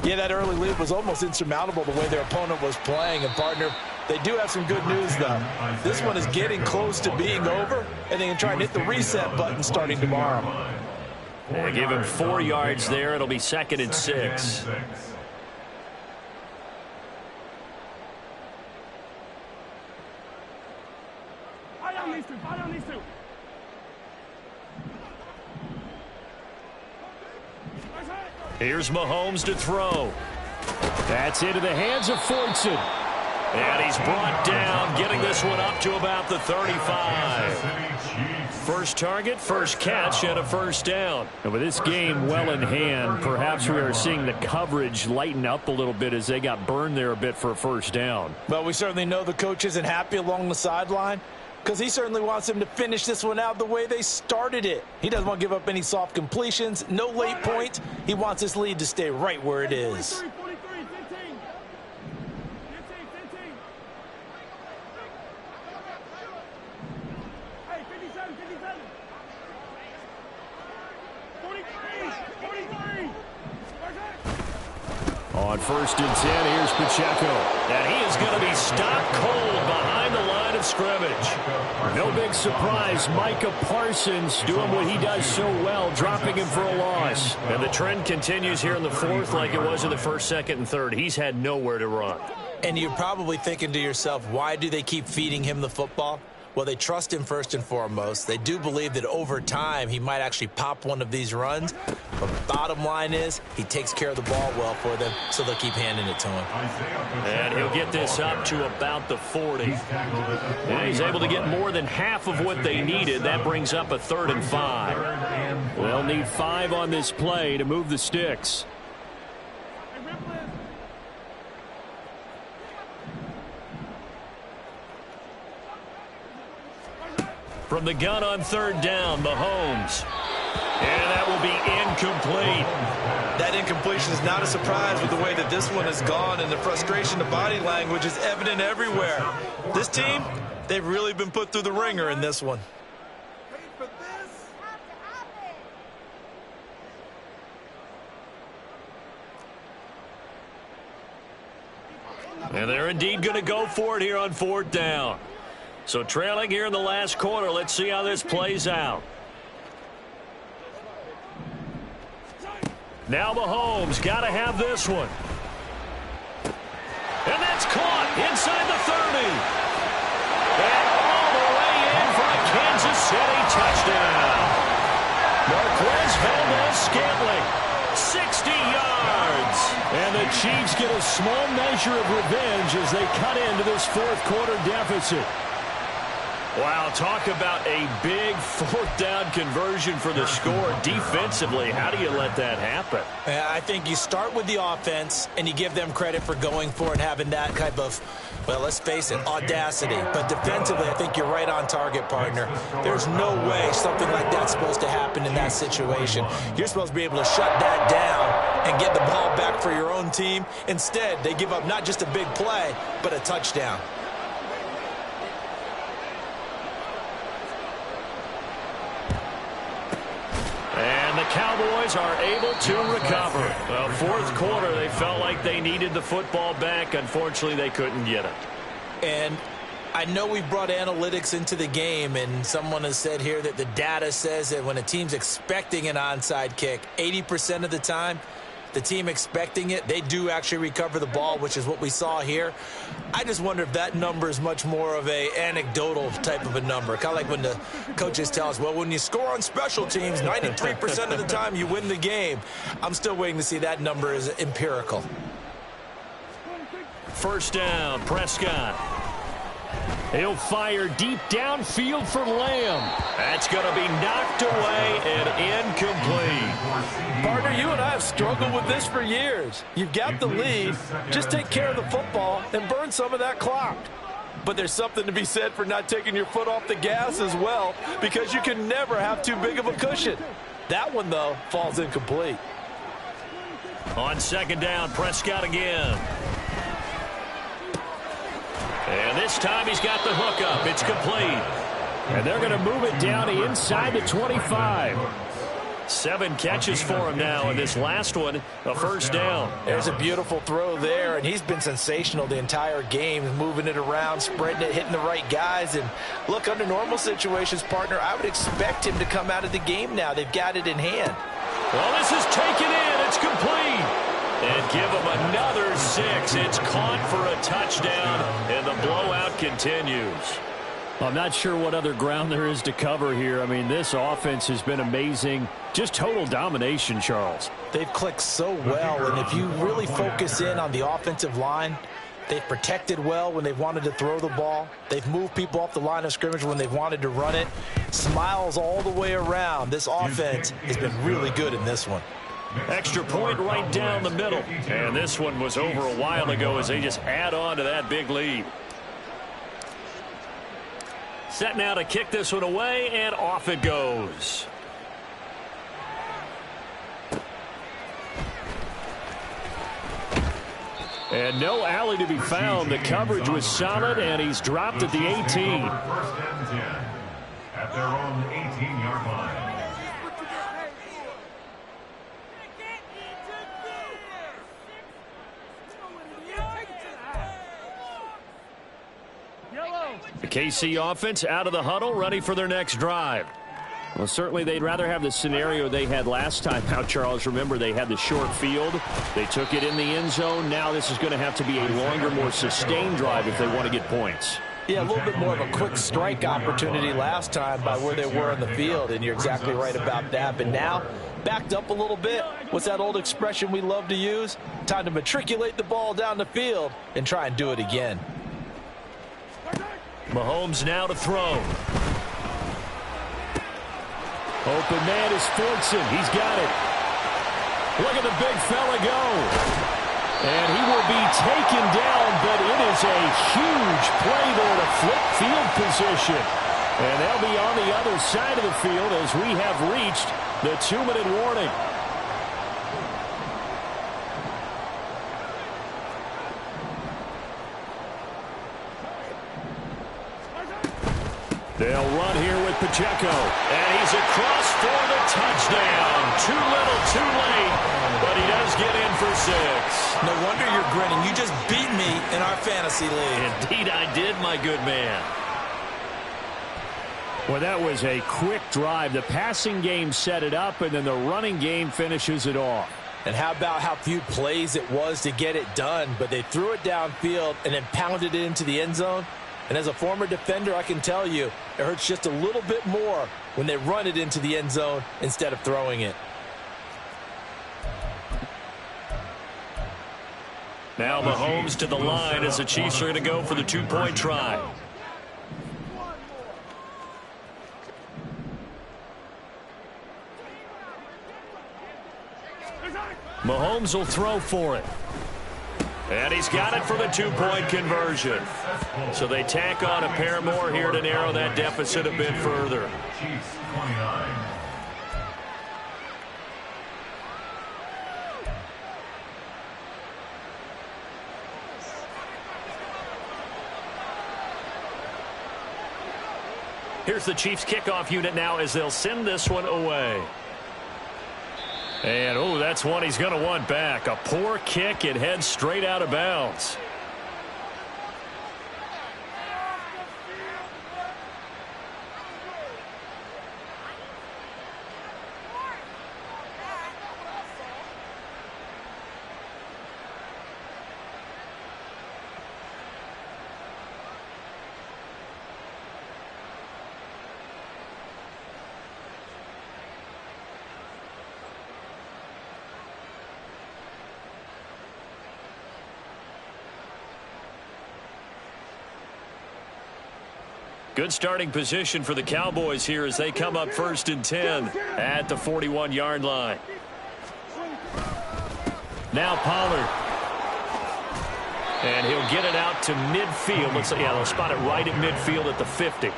Yeah, that early lead was almost insurmountable the way their opponent was playing. And, partner, they do have some good news, though. This one is getting close to being over, and they can try and hit the reset button starting tomorrow. They give him 4 yards there. It'll be 2nd and 6. Here's Mahomes to throw. That's into the hands of Fortson. And he's brought down, getting this one up to about the 35. First target, first catch, and a first down. And with this game well in hand, perhaps we are seeing the coverage lighten up a little bit as they got burned there a bit for a first down. Well, we certainly know the coach isn't happy along the sideline, because he certainly wants them to finish this one out the way they started it. He doesn't want to give up any soft completions, no late points. He wants this lead to stay right where it is. On 1st and 10, here's Pacheco. And he is going to be stopped cold behind the line of scrimmage. No big surprise, Micah Parsons doing what he does so well, dropping him for a loss. And the trend continues here in the fourth like it was in the first, second, and third. He's had nowhere to run. And you're probably thinking to yourself, why do they keep feeding him the football? Well, they trust him first and foremost. They do believe that over time he might actually pop one of these runs. But the bottom line is he takes care of the ball well for them, so they'll keep handing it to him. And he'll get this up to about the 40. And he's able to get more than half of what they needed. That brings up a 3rd and 5. They'll need 5 on this play to move the sticks. From the gun on 3rd down, Mahomes. And that will be incomplete. That incompletion is not a surprise with the way that this one has gone, and the frustration, the body language is evident everywhere. This team, they've really been put through the ringer in this one. And they're indeed going to go for it here on 4th down. So trailing here in the last quarter. Let's see how this plays out. Now Mahomes got to have this one. And that's caught inside the 30. And all the way in for a Kansas City touchdown. Marquez Valdez-Scantling, 60 yards. And the Chiefs get a small measure of revenge as they cut into this fourth quarter deficit. Wow, talk about a big 4th down conversion for the score. Defensively, how do you let that happen? I think you start with the offense, and you give them credit for going for it, having that type of, well, let's face it, audacity. But defensively, I think you're right on target, partner. There's no way something like that's supposed to happen in that situation. You're supposed to be able to shut that down and get the ball back for your own team. Instead, they give up not just a big play, but a touchdown. And the Cowboys are able to recover. Well, fourth quarter, they felt like they needed the football back. Unfortunately, they couldn't get it. And I know we brought analytics into the game, and someone has said here that the data says that when a team's expecting an onside kick, 80% of the time, the team expecting it, they do actually recover the ball, which is what we saw here. I just wonder if that number is much more of a anecdotal type of a number. Kind of like when the coaches tell us, well, when you score on special teams, 93% of the time you win the game. I'm still waiting to see that number is empirical. First down, Prescott. He'll fire deep downfield for Lamb. That's going to be knocked away and incomplete. Partner, you and I have struggled with this for years. You've got the lead. Just take care of the football and burn some of that clock. But there's something to be said for not taking your foot off the gas as well, because you can never have too big of a cushion. That one, though, falls incomplete. On second down, Prescott again. And this time he's got the hook up. It's complete. And they're going to move it down to inside the 25. 7 catches for him now, and this last one, a first down. There's a beautiful throw there, and he's been sensational the entire game, moving it around, spreading it, hitting the right guys. And look, under normal situations, partner, I would expect him to come out of the game now. They've got it in hand. Well, this is taken in. It's complete. And give him another 6. It's caught for a touchdown, and the blowout continues. I'm not sure what other ground there is to cover here. I mean, this offense has been amazing. Just total domination, Charles. They've clicked so well, and if you really focus in on the offensive line, they've protected well when they've wanted to throw the ball. They've moved people off the line of scrimmage when they've wanted to run it. Smiles all the way around. This offense has been really good in this one. Extra point right down the middle. And this one was over a while ago as they just add on to that big lead. Set now to kick this one away, and off it goes. And no alley to be found. The coverage was solid, and he's dropped at the 18. First and 10 at their own 18-yard line. The KC offense out of the huddle, ready for their next drive. Well, certainly they'd rather have the scenario they had last time out, Charles. Remember, they had the short field. They took it in the end zone. Now this is going to have to be a longer, more sustained drive if they want to get points. Yeah, a little bit more of a quick strike opportunity last time by where they were in the field, and you're exactly right about that. But now, backed up a little bit. What's that old expression we love to use? Time to matriculate the ball down the field and try and do it again. Mahomes now to throw. Open man is Fortson. He's got it. Look at the big fella go. And he will be taken down, but it is a huge play there to flip field position. And they'll be on the other side of the field as we have reached the 2-minute warning. They'll run here with Pacheco. And he's across for the touchdown. Too little, too late. But he does get in for 6. No wonder you're grinning. You just beat me in our fantasy league. Indeed I did, my good man. Well, that was a quick drive. The passing game set it up, and then the running game finishes it off. And how about how few plays it was to get it done, but they threw it downfield and then pounded it into the end zone. And as a former defender, I can tell you, it hurts just a little bit more when they run it into the end zone instead of throwing it. Now Mahomes to the line as the Chiefs are going to go for the 2-point try. Mahomes will throw for it. And he's got it for the 2-point conversion. So they tack on a pair more here to narrow that deficit a bit further. Chiefs 29. Here's the Chiefs kickoff unit now as they'll send this one away. And, oh, that's one he's going to want back. A poor kick. It heads straight out of bounds. Good starting position for the Cowboys here as they come up 1st and 10 at the 41-yard line. Now Pollard. And he'll get it out to midfield. Looks like, yeah, they'll spot it right at midfield at the 50.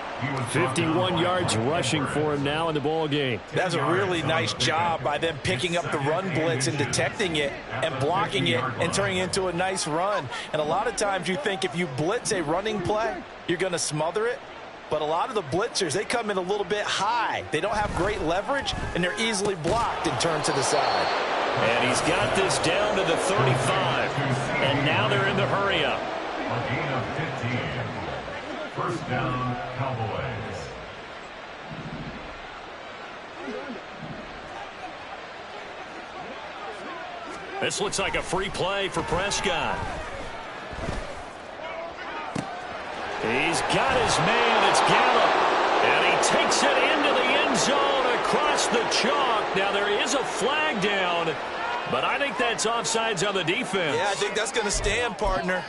51 yards rushing for him now in the ball game. That's a really nice job by them picking up the run blitz and detecting it and blocking it and turning it into a nice run. And a lot of times you think if you blitz a running play, you're going to smother it. But a lot of the blitzers, they come in a little bit high. They don't have great leverage, and they're easily blocked and turned to the side. And he's got this down to the 35. And now they're in the hurry-up. A gain of 15. 1st down, Cowboys. This looks like a free play for Prescott. He's got his man. It's Gallup. And he takes it into the end zone across the chalk. Now, there is a flag down, but I think that's offsides on the defense. Yeah, I think that's going to stand, partner.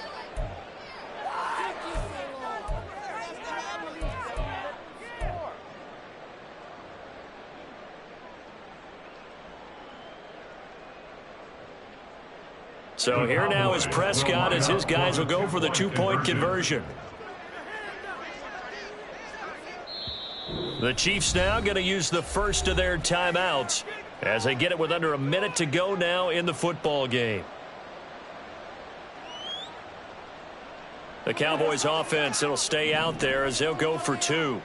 So here now is Prescott as his guys will go for the 2-point conversion. The Chiefs now going to use the first of their timeouts as they get it with under a minute to go now in the football game. The Cowboys offense, it'll stay out there as they'll go for 2.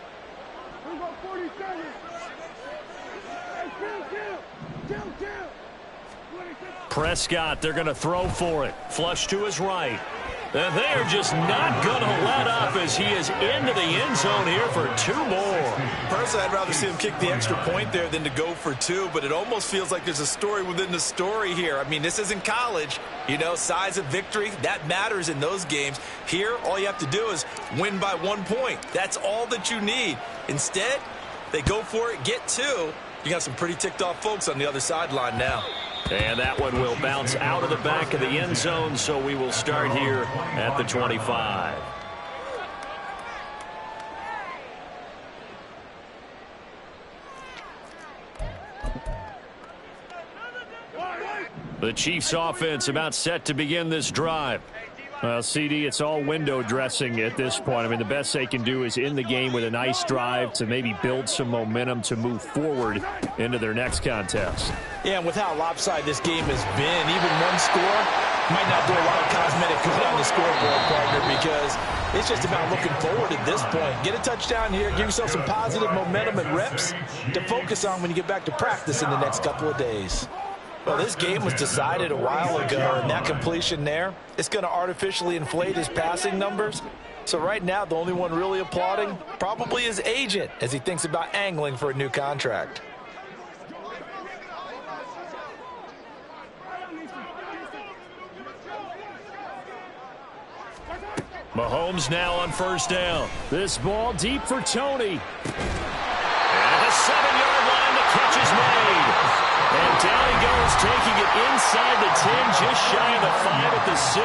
Prescott, they're going to throw for it. Flush to his right. And they're just not going to let up as he is into the end zone here for 2 more. Personally, I'd rather see him kick the extra point there than to go for 2, but it almost feels like there's a story within the story here. I mean, this isn't college. You know, size of victory, that matters in those games. Here, all you have to do is win by 1 point. That's all that you need. Instead, they go for it, get 2. You got some pretty ticked off folks on the other sideline now. And that one will bounce out of the back of the end zone, so we will start here at the 25. The Chiefs offense about set to begin this drive. Well, CD, it's all window dressing at this point. I mean, the best they can do is in the game with a nice drive to maybe build some momentum to move forward into their next contest. Yeah, and with how lopsided this game has been, even one score might not do a lot of cosmetic good on the scoreboard, partner, because it's just about looking forward at this point. Get a touchdown here, give yourself some positive momentum and reps to focus on when you get back to practice in the next couple of days. Well, this game was decided a while ago, and that completion there, it's going to artificially inflate his passing numbers. So right now, the only one really applauding probably his agent as he thinks about angling for a new contract. Mahomes now on 1st down. This ball deep for Tony. And the 7-yard line, the catch is made. And down he goes, taking it inside the 10, just shy of the 5 at the 6.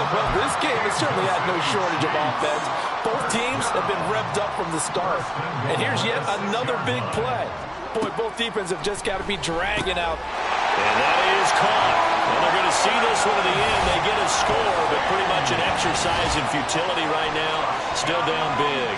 Well, this game has certainly had no shortage of offense. Both teams have been revved up from the start. And here's yet another big play. Boy, both defenses have just got to be dragging out. And that is caught. And they're going to see this one to the end. They get a score, but pretty much an exercise in futility right now. Still down big.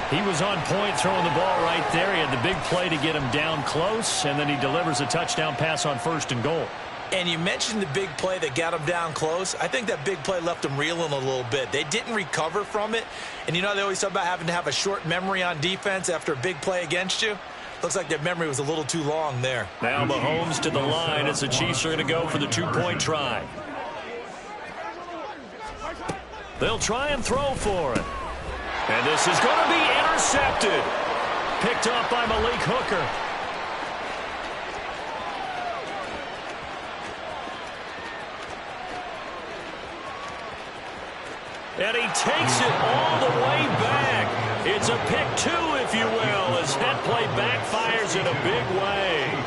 He was on point throwing the ball right there. He had the big play to get him down close, and then he delivers a touchdown pass on 1st and goal. And you mentioned the big play that got them down close. I think that big play left them reeling a little bit. They didn't recover from it. And you know they always talk about having to have a short memory on defense after a big play against you. Looks like their memory was a little too long there. Now Mahomes to the line as the Chiefs are going to go for the two-point try. They'll try and throw for it. And this is going to be intercepted. Picked up by Malik Hooker. And he takes it all the way back. It's a pick two, if you will, as that play backfires in a big way.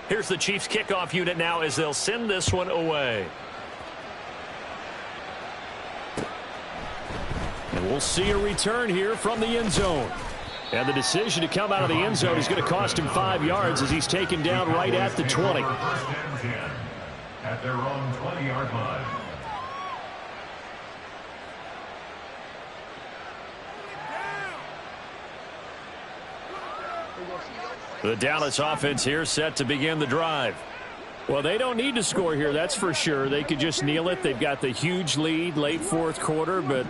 Here's the Chiefs kickoff unit now as they'll send this one away. And we'll see a return here from the end zone. And the decision to come out of the end zone is going to cost him 5 yards as he's taken down right at the 20. At their own 20-yard line. The Dallas offense here set to begin the drive. Well, they don't need to score here, that's for sure. They could just kneel it. They've got the huge lead late fourth quarter, but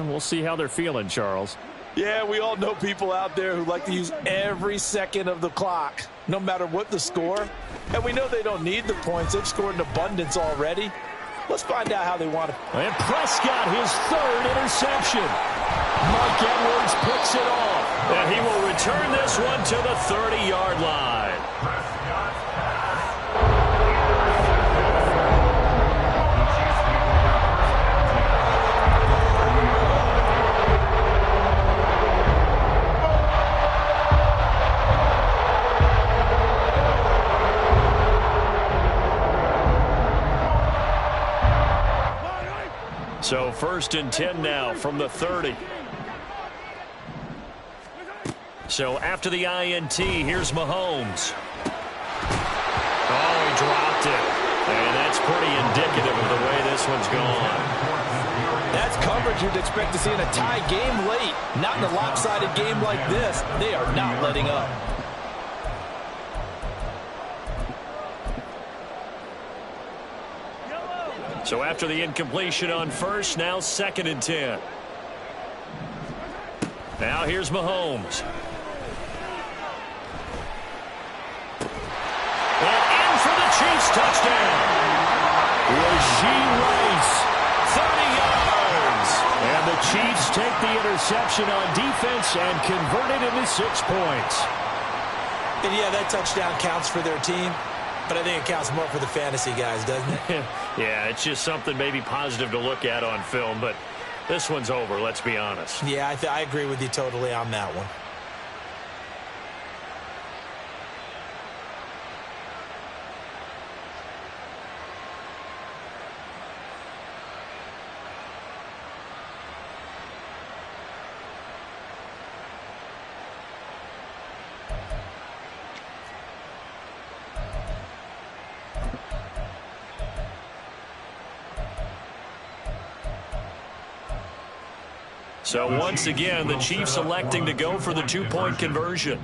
we'll see how they're feeling, Charles. Yeah, we all know people out there who like to use every second of the clock, no matter what the score. And we know they don't need the points. They've scored in abundance already. Let's find out how they want to. And Prescott, his third interception. Mike Edwards picks it off. And he will return this one to the 30-yard line. So 1st and 10 now from the 30. So after the INT, here's Mahomes. Oh, he dropped it. And that's pretty indicative of the way this one's gone. That's coverage you'd expect to see in a tie game late. Not in a lopsided game like this. They are not letting up. So after the incompletion on first, now 2nd and 10. Now here's Mahomes. And in for the Chiefs touchdown. Rashee Rice, 30 yards. And the Chiefs take the interception on defense and convert it into 6 points. And yeah, that touchdown counts for their team. But I think it counts more for the fantasy guys, doesn't it? Yeah, it's just something maybe positive to look at on film, but this one's over, let's be honest. Yeah, I agree with you totally on that one. So once again, the Chiefs electing to go for the 2-point conversion.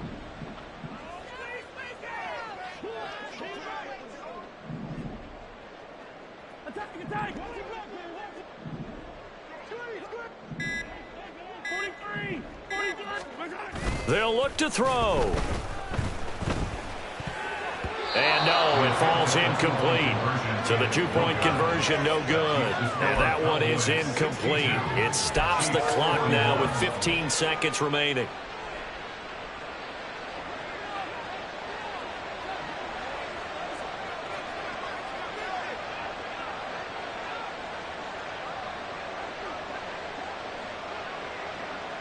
They'll look to throw. And no, it falls incomplete. So the 2-point conversion, no good. And that one is incomplete. It stops the clock now with 15 seconds remaining.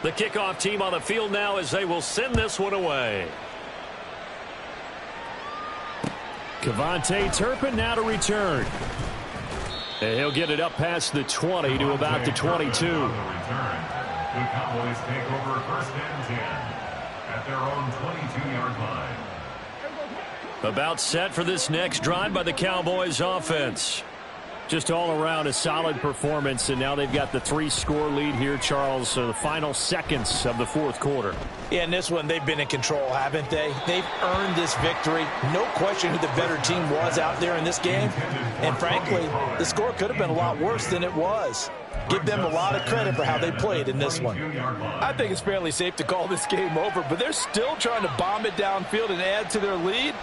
The kickoff team on the field now as they will send this one away. Kevontae Turpin now to return. And he'll get it up past the 20 to about the 22. The Cowboys take over 1st and 10 at their own 22-yard line. About set for this next drive by the Cowboys offense. Just all around a solid performance, and now they've got the 3-score lead here, Charles, the final seconds of the fourth quarter. Yeah, in this one, they've been in control, haven't they? They've earned this victory. No question who the better team was out there in this game. And frankly, the score could have been a lot worse than it was. Give them a lot of credit for how they played in this one. I think it's fairly safe to call this game over, but they're still trying to bomb it downfield and add to their lead.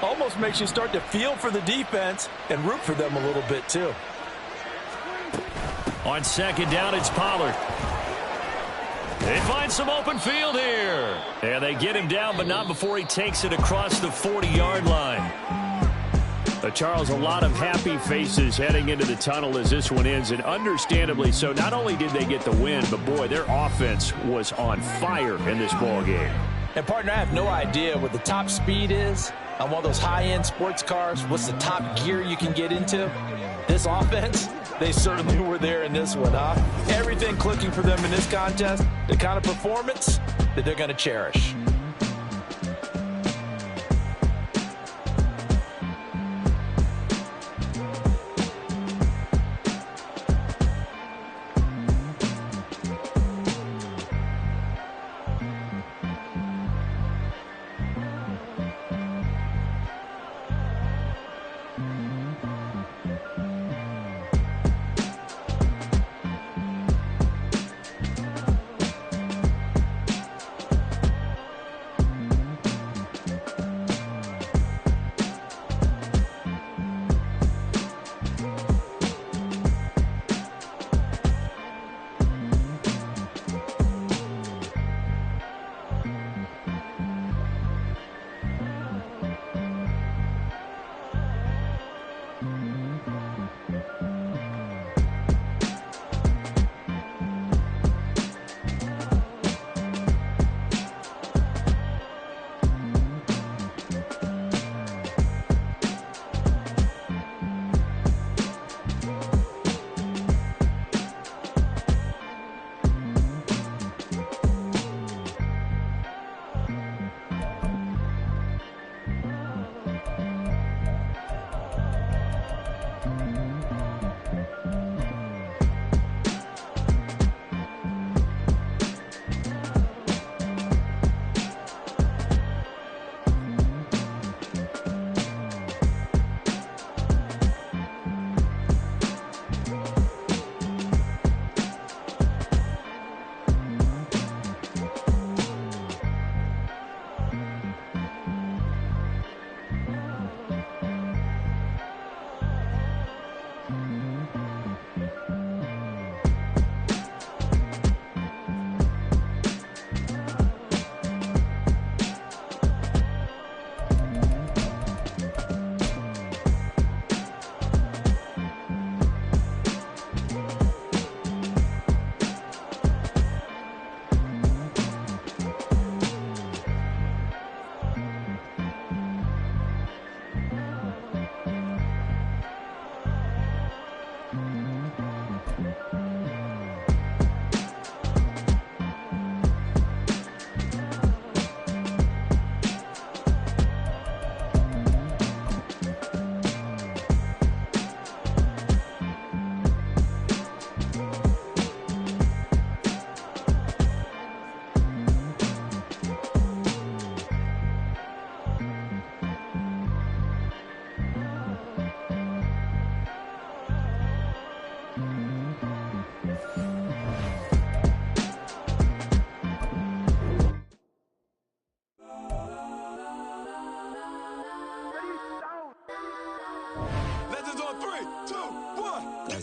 Almost makes you start to feel for the defense and root for them a little bit too. On second down, it's Pollard. They find some open field here. And they get him down, but not before he takes it across the 40-yard line. Charles, a lot of happy faces heading into the tunnel as this one ends, and understandably so. Not only did they get the win, but boy, their offense was on fire in this ball game. And partner, I have no idea what the top speed is on one of those high-end sports cars. What's the top gear you can get into? This offense, they certainly were there in this one, huh? Everything clicking for them in this contest, the kind of performance that they're going to cherish.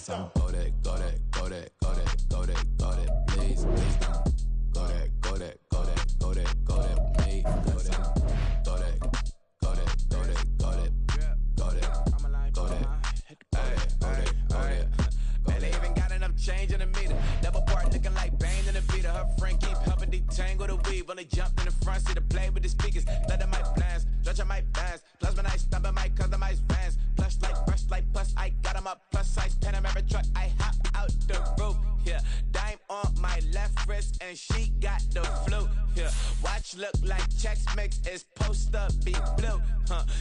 some. Go that, go that, go that, go that, go that, go that, please, please don't. Go that, go that, go that, go that, go that, please, go that, go that, go that, go that, go that, go that, go that, man, they even got enough change in the meter. Double part looking like Bane in the beater. Her friend keep helping detangle the weave. When they jumped in the front seat to play with the speakers. Let them mic blast, stretch on my bands. Plus when I stumble, my customized vans. Plush like fresh like plus, I got them up plus size. Panamera truck, I hop out the roof. Yeah, dime on my my left wrist and she got the flu. Yeah, watch look like Chex Mix is supposed to be blue.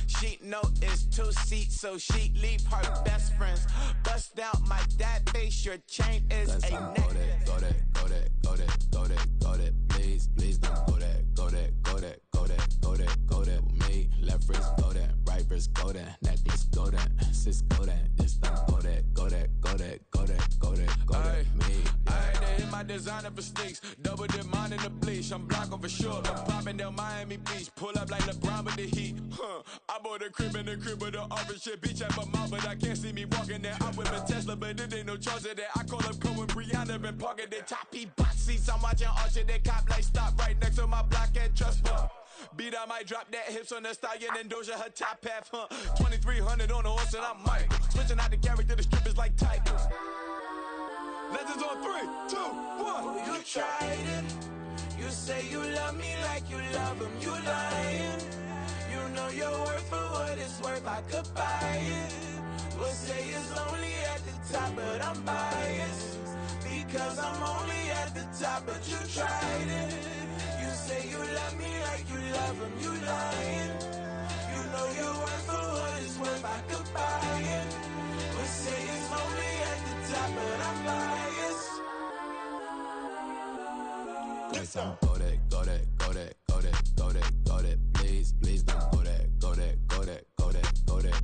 She know it's 2 seats, so she leave her best friends. Bust out my dad face, your chain is a necklace. Go that, please don't go that with me. Left wrist go that, right wrist go that, necklace go that, sis go that, this don't go that me. I had to hit my designer for sneaks, double dip mine in the bleach. I'm blocking for sure, but popping down Miami Beach, pull up like LeBron with the heat. I bought a crib in the crib with the office shit, beach at my mouth, but I can't see me walking there. I'm with a Tesla, but it ain't no charge of that. I call up Cohen, Brianna, been parking their top box seats. I'm watching Archer, they cop like stop right next to my block at Trust Bar. Beat, I might drop that hips on the stallion and Doja her top half, 2300 on the horse and I'm Mike. Switching out the character, the strippers like Tigers. Legends on 3, 2, 1. You tried it. You say you love me like you love him. You lying. You know your worth for what it's worth. I could buy it. We'll say it's only at the top, but I'm biased because I'm only at the top. But you tried it. You say you love me like you love him. You lying. You know your worth for what it's worth. I could buy it. We'll say it's only at the top, but I'm biased. Go that, please don't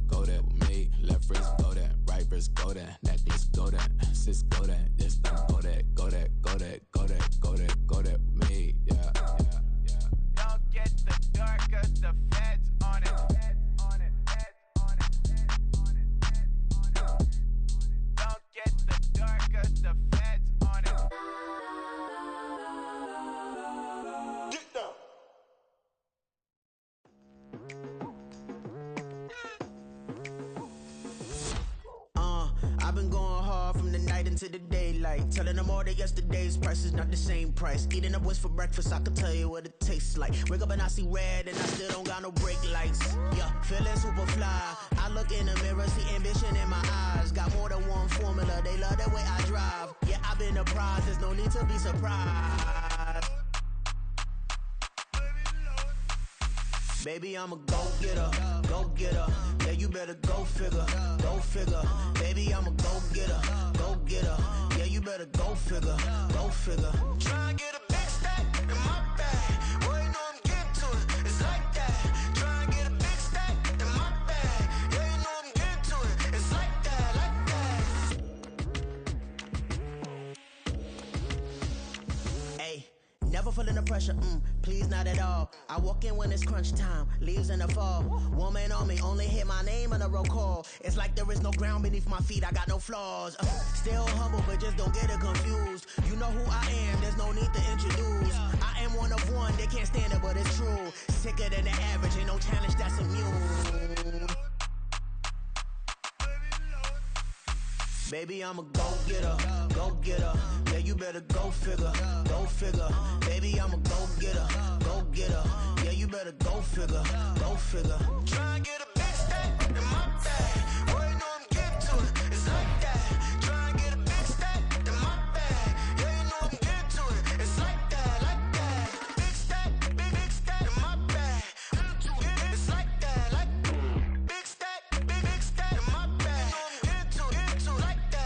go that with me. Left wrist go that, right wrist go that, necklace go that, sis go that, this don't go that with me. Yeah. Don't get the dark, cause the feds on it. Don't get the dark, cause the feds on it. Get down. I've been going hard from the night into the daylight, telling them all that yesterday's price is not the same price. Eating up what's for breakfast, I can tell you what it tastes like. Wake up and I see red and I still don't got no brake lights. Yeah, feeling super fly. I look in the mirror, see ambition in my eyes. Got more than one formula, they love the way I drive. Yeah, I've been a prize, there's no need to be surprised. Baby, I'm a go-getter. Yeah, you better go figure. Baby, I'm a go-getter. Yeah, you better go figure. Try and get a big stack in my bag. Boy, you know I'm getting to it. It's like that. Try and get a big stack in my bag. Yeah, you know I'm getting to it. It's like that. Hey, never feeling the pressure, please not at all. I walk in when it's crunch time, leaves in the fall. Woman on me, only hit my name on a roll call. It's like there is no ground beneath my feet, I got no flaws. Still humble, but just don't get it confused. You know who I am, there's no need to introduce. I am one of one, they can't stand it, but it's true. Sicker than the average, ain't no challenge that's immune. Baby, I'm a go-getter. Yeah, you better go figure. Baby, I'm a go-getter. Yeah, you better go figure. Try and get a big stack in my bag. Boy, you know I'm getting to it. It's like that. Try and get a big stack in my bag. Yeah, you know I'm getting to it. It's like that. Big stack in my bag. It's like that. Big stack in my bag. You know I'm getting to it. Like that.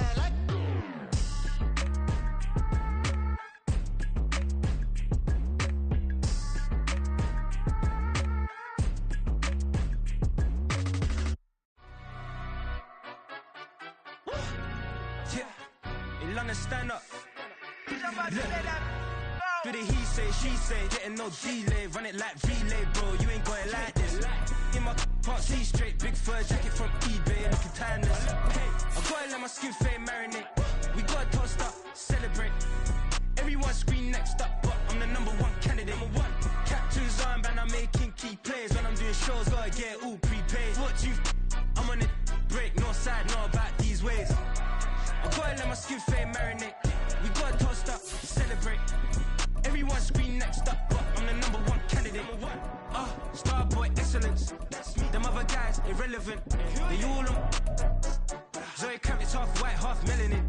Stand up. Look. Do the he say, she say, getting no delay, run it like relay, bro. You ain't got it like this. In my can't see straight, big fur jacket from eBay, looking timeless. Hey, I gotta let my skin fade marinate. We gotta toast up, celebrate. Everyone scream next up, but I'm the #1 candidate. Captain's armband, I'm making key plays. When I'm doing shows, gotta get it all prepaid. What you? I'm on it, break, no side, know about these ways. I gotta let my skin fade marinate. We gotta toast up, celebrate. Everyone scream next up, but I'm the #1 candidate. Starboy excellence. Them other guys irrelevant. They all on. Zoe Kravitz half white, half melanin.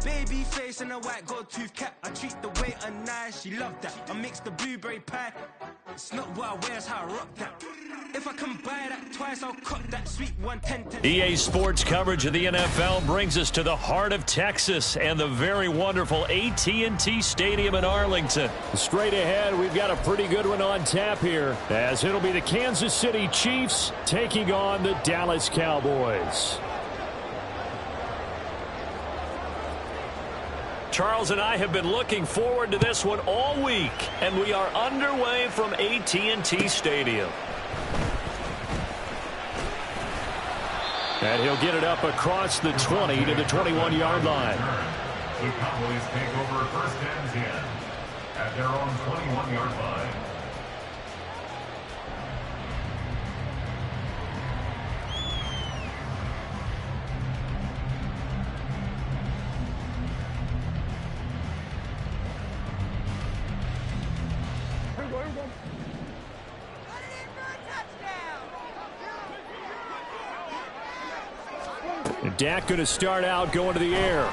Baby face and a white gold tooth cap. I treat the waiter nice, she loved that. I mix the blueberry pie. It's not what I wear, it's how I rock that. If I can buy that twice, I'll cut that sweet 110. EA Sports coverage of the NFL brings us to the heart of Texas and the very wonderful AT&T Stadium in Arlington. Straight ahead, we've got a pretty good one on tap here, as it'll be the Kansas City Chiefs taking on the Dallas Cowboys. Charles and I have been looking forward to this one all week, and we are underway from AT&T Stadium. And he'll get it up across the 20 to the 21-yard line. The Cowboys take over first and 10 at their own 21-yard line. And Dak going to start out going to the air.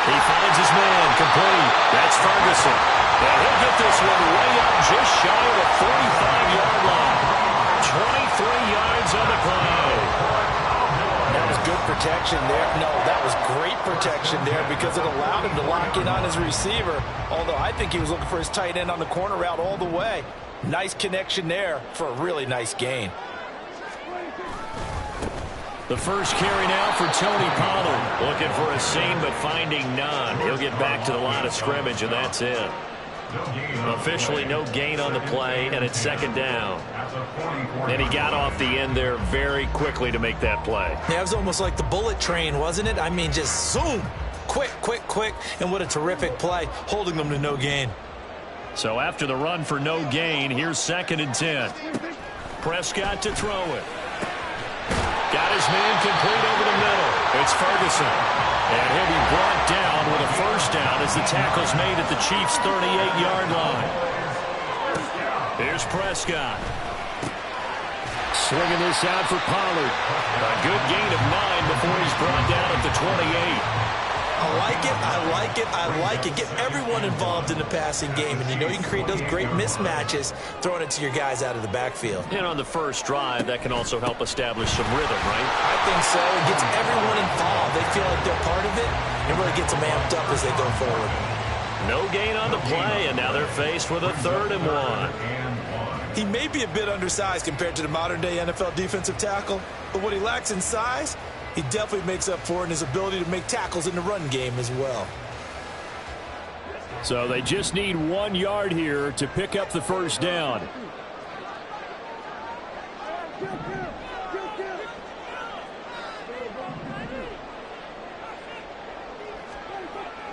He finds his man, complete. That's Ferguson. And he'll get this one way up just shy of the 45-yard line. 23 yards on the play. That was good protection there. No, that was great protection there because it allowed him to lock in on his receiver. Although I think he was looking for his tight end on the corner route all the way. Nice connection there for a really nice gain. The first carry now for Tony Pollard. Looking for a seam, but finding none. He'll get back to the line of scrimmage, and that's it. Officially no gain on the play, and it's second down. And he got off the end there very quickly to make that play. Yeah, it was almost like the bullet train, wasn't it? I mean, just zoom. Quick, quick, quick. And what a terrific play, holding them to no gain. So after the run for no gain, here's second and 10. Prescott to throw it. Got his man complete over the middle. It's Ferguson. And he'll be brought down with a first down as the tackle's made at the Chiefs' 38-yard line. Here's Prescott. Swinging this out for Pollard. A good gain of 9 before he's brought down at the 28. I like it, I like it, I like it. Get everyone involved in the passing game, and you know you can create those great mismatches throwing it to your guys out of the backfield. And on the first drive, that can also help establish some rhythm, right? I think so. It gets everyone involved. They feel like they're part of it, and really gets them amped up as they go forward. No gain on the play, and now they're faced with a 3rd and 1. He may be a bit undersized compared to the modern-day NFL defensive tackle, but what he lacks in size, he definitely makes up for it in his ability to make tackles in the run game as well. So they just need 1 yard here to pick up the first down.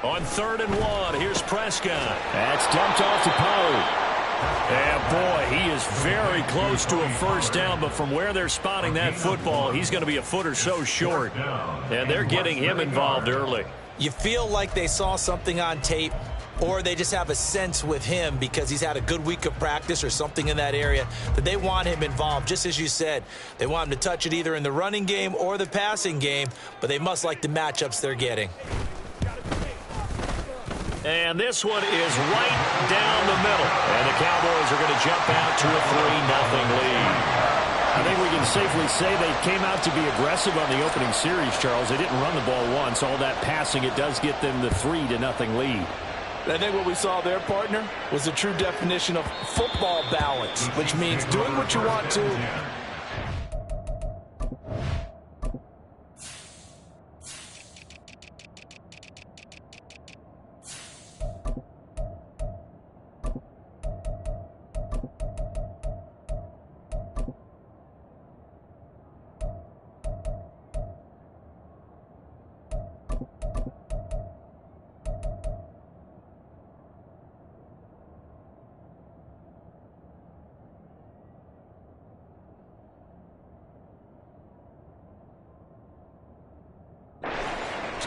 On 3rd and 1, here's Prescott. That's dumped off to Pollard. And boy, he is very close to a first down, but from where they're spotting that football, he's going to be a foot or so short. And they're getting him involved early. You feel like they saw something on tape, or they just have a sense with him because he's had a good week of practice or something in that area that they want him involved. Just as you said, they want him to touch it either in the running game or the passing game, but they must like the matchups they're getting. And this one is right down the middle. And the Cowboys are going to jump out to a 3-0 lead. I think we can safely say they came out to be aggressive on the opening series, Charles. They didn't run the ball once. All that passing, it does get them the 3-0 lead. I think what we saw there, partner, was the true definition of football balance, which means doing what you want to.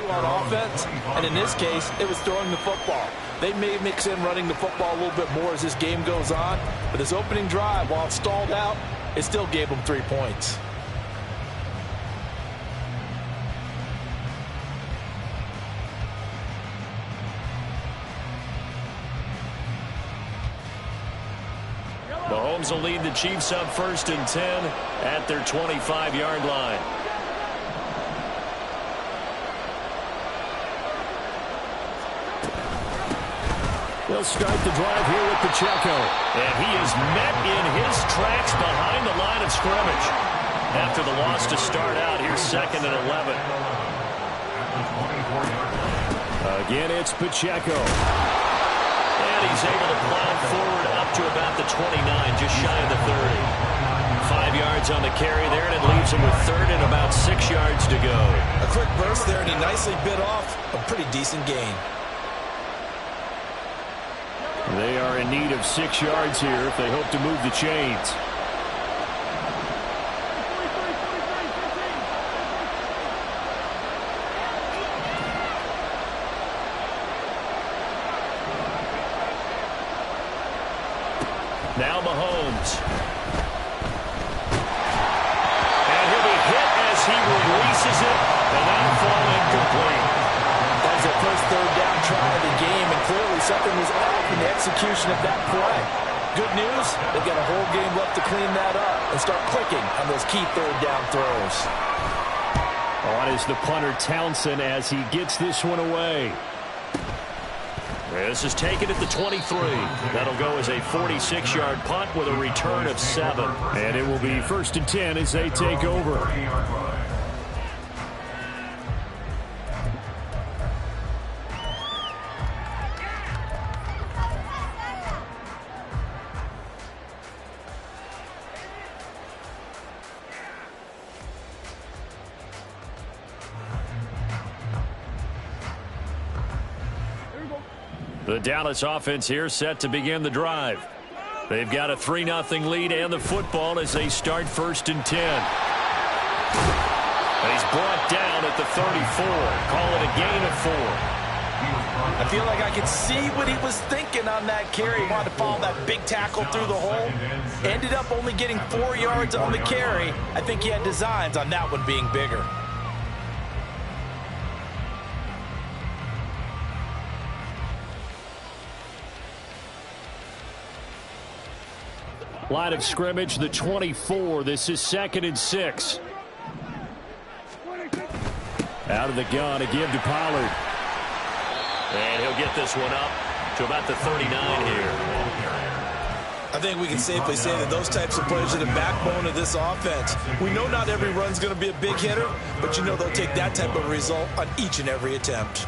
On offense, and in this case, it was throwing the football. They may mix in running the football a little bit more as this game goes on, but this opening drive, while it stalled out, it still gave them 3 points. Mahomes will lead the Chiefs up 1st and 10 at their 25-yard line. They'll start the drive here with Pacheco. And he is met in his tracks behind the line of scrimmage. After the loss to start out, here's 2nd and 11. Again, it's Pacheco. And he's able to plow forward up to about the 29, just shy of the 30. 5 yards on the carry there, and it leaves him with 3rd and about 6 yards to go. A quick burst there, and he nicely bit off a pretty decent gain. They are in need of 6 yards here if they hope to move the chains. Now Mahomes. And he'll be hit as he releases it, and that'll fall incomplete. That was their first 3rd down try of the game, and clearly something was off in the execution of that play. Good news, they've got a whole game left to clean that up and start clicking on those key 3rd down throws. On is the punter Townsend as he gets this one away. This is taken at the 23. That'll go as a 46-yard punt with a return of 7. And it will be 1st and 10 as they take over. The Dallas offense here set to begin the drive. They've got a 3-0 lead and the football as they start 1st and 10. And he's brought down at the 34. Call it a gain of 4. I feel like I could see what he was thinking on that carry. He wanted to follow that big tackle through the hole. Ended up only getting 4 yards on the carry. I think he had designs on that one being bigger. Line of scrimmage, the 24. This is 2nd and 6. Out of the gun, a give to Pollard. And he'll get this one up to about the 39 here. I think we can safely say that those types of plays are the backbone of this offense. We know not every run's going to be a big hitter, but you know they'll take that type of result on each and every attempt.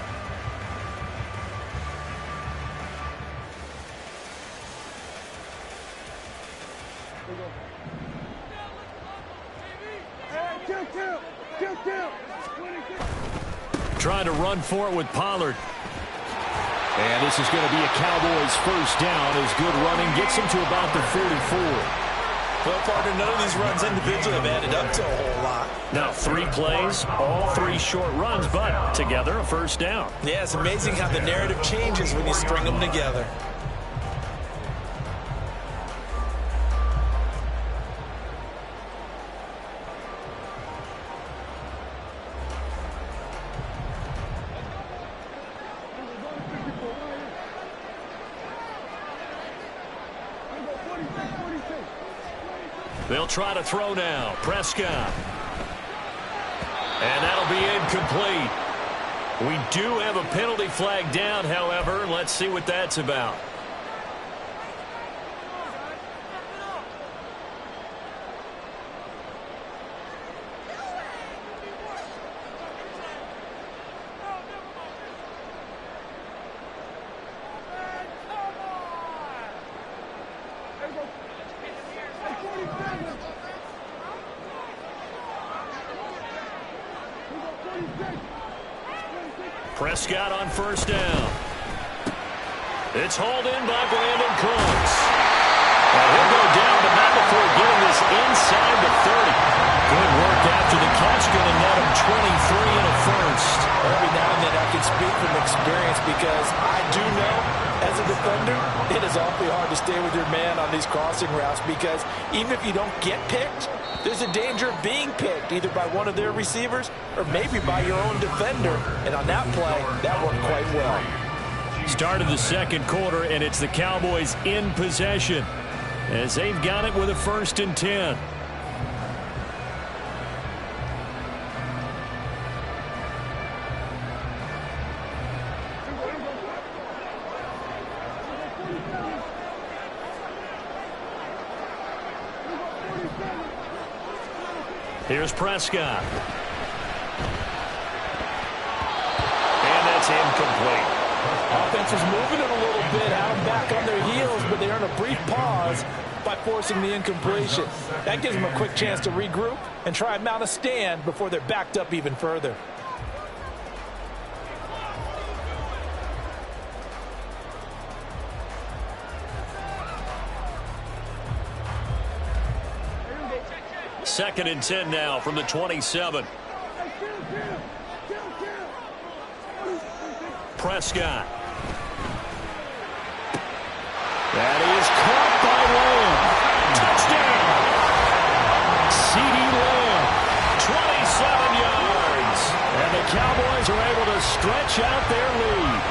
Trying to run for it with Pollard. And this is going to be a Cowboys 1st down as good running gets him to about the 44. Well, partner, none of these runs individually have added up to a whole lot. Now 3 plays, all 3 short runs, but together a 1st down. Yeah, it's amazing how the narrative changes when you string them together. They'll try to throw now. Prescott. And that'll be incomplete. We do have a penalty flag down, however. Let's see what that's about. Prescott on 1st down. It's hauled in by Brandon Cooks. And he'll go down, but not before getting this inside the 30. Good work after the catch, going to net him 23 and a 1st. Every now and then I can speak from experience because I do know, as a defender, it is awfully hard to stay with your man on these crossing routes because even if you don't get picked, there's a danger of being picked either by one of their receivers or maybe by your own defender. And on that play, that worked quite well. Start of the 2nd quarter, and it's the Cowboys in possession. as they've got it with a 1st and 10. Here's Prescott. And that's incomplete. Offense was moving it a little bit, had them back on their heels, but they earned a brief pause by forcing the incompletion. That gives them a quick chance to regroup and try and mount a stand before they're backed up even further. Second and 10 now from the 27. Prescott. That is caught by Lamb. Touchdown! CeeDee Lamb. 27 yards. And the Cowboys are able to stretch out their lead.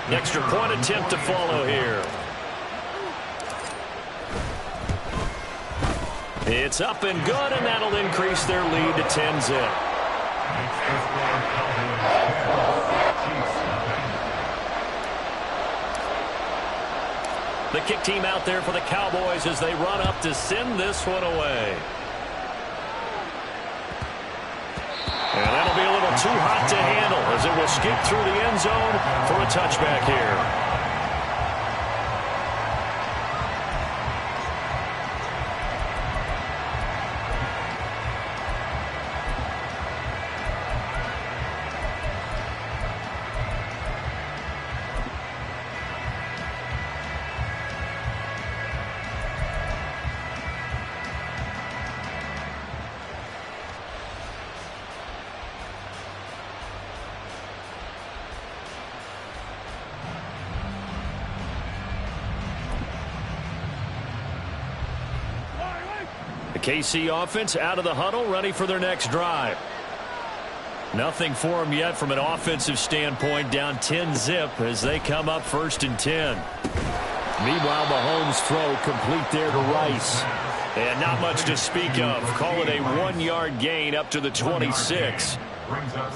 Extra point attempt to follow here. It's up and good, and that'll increase their lead to 10-zip. The kick team out there for the Cowboys as they run up to send this one away. And that'll be a little too hot to handle as it will skip through the end zone for a touchback here. The KC offense out of the huddle, ready for their next drive. Nothing for them yet from an offensive standpoint, down 10-zip as they come up 1st and 10. Meanwhile, Mahomes' throw complete there to Rice. And not much to speak of. Call it a 1-yard gain up to the 26.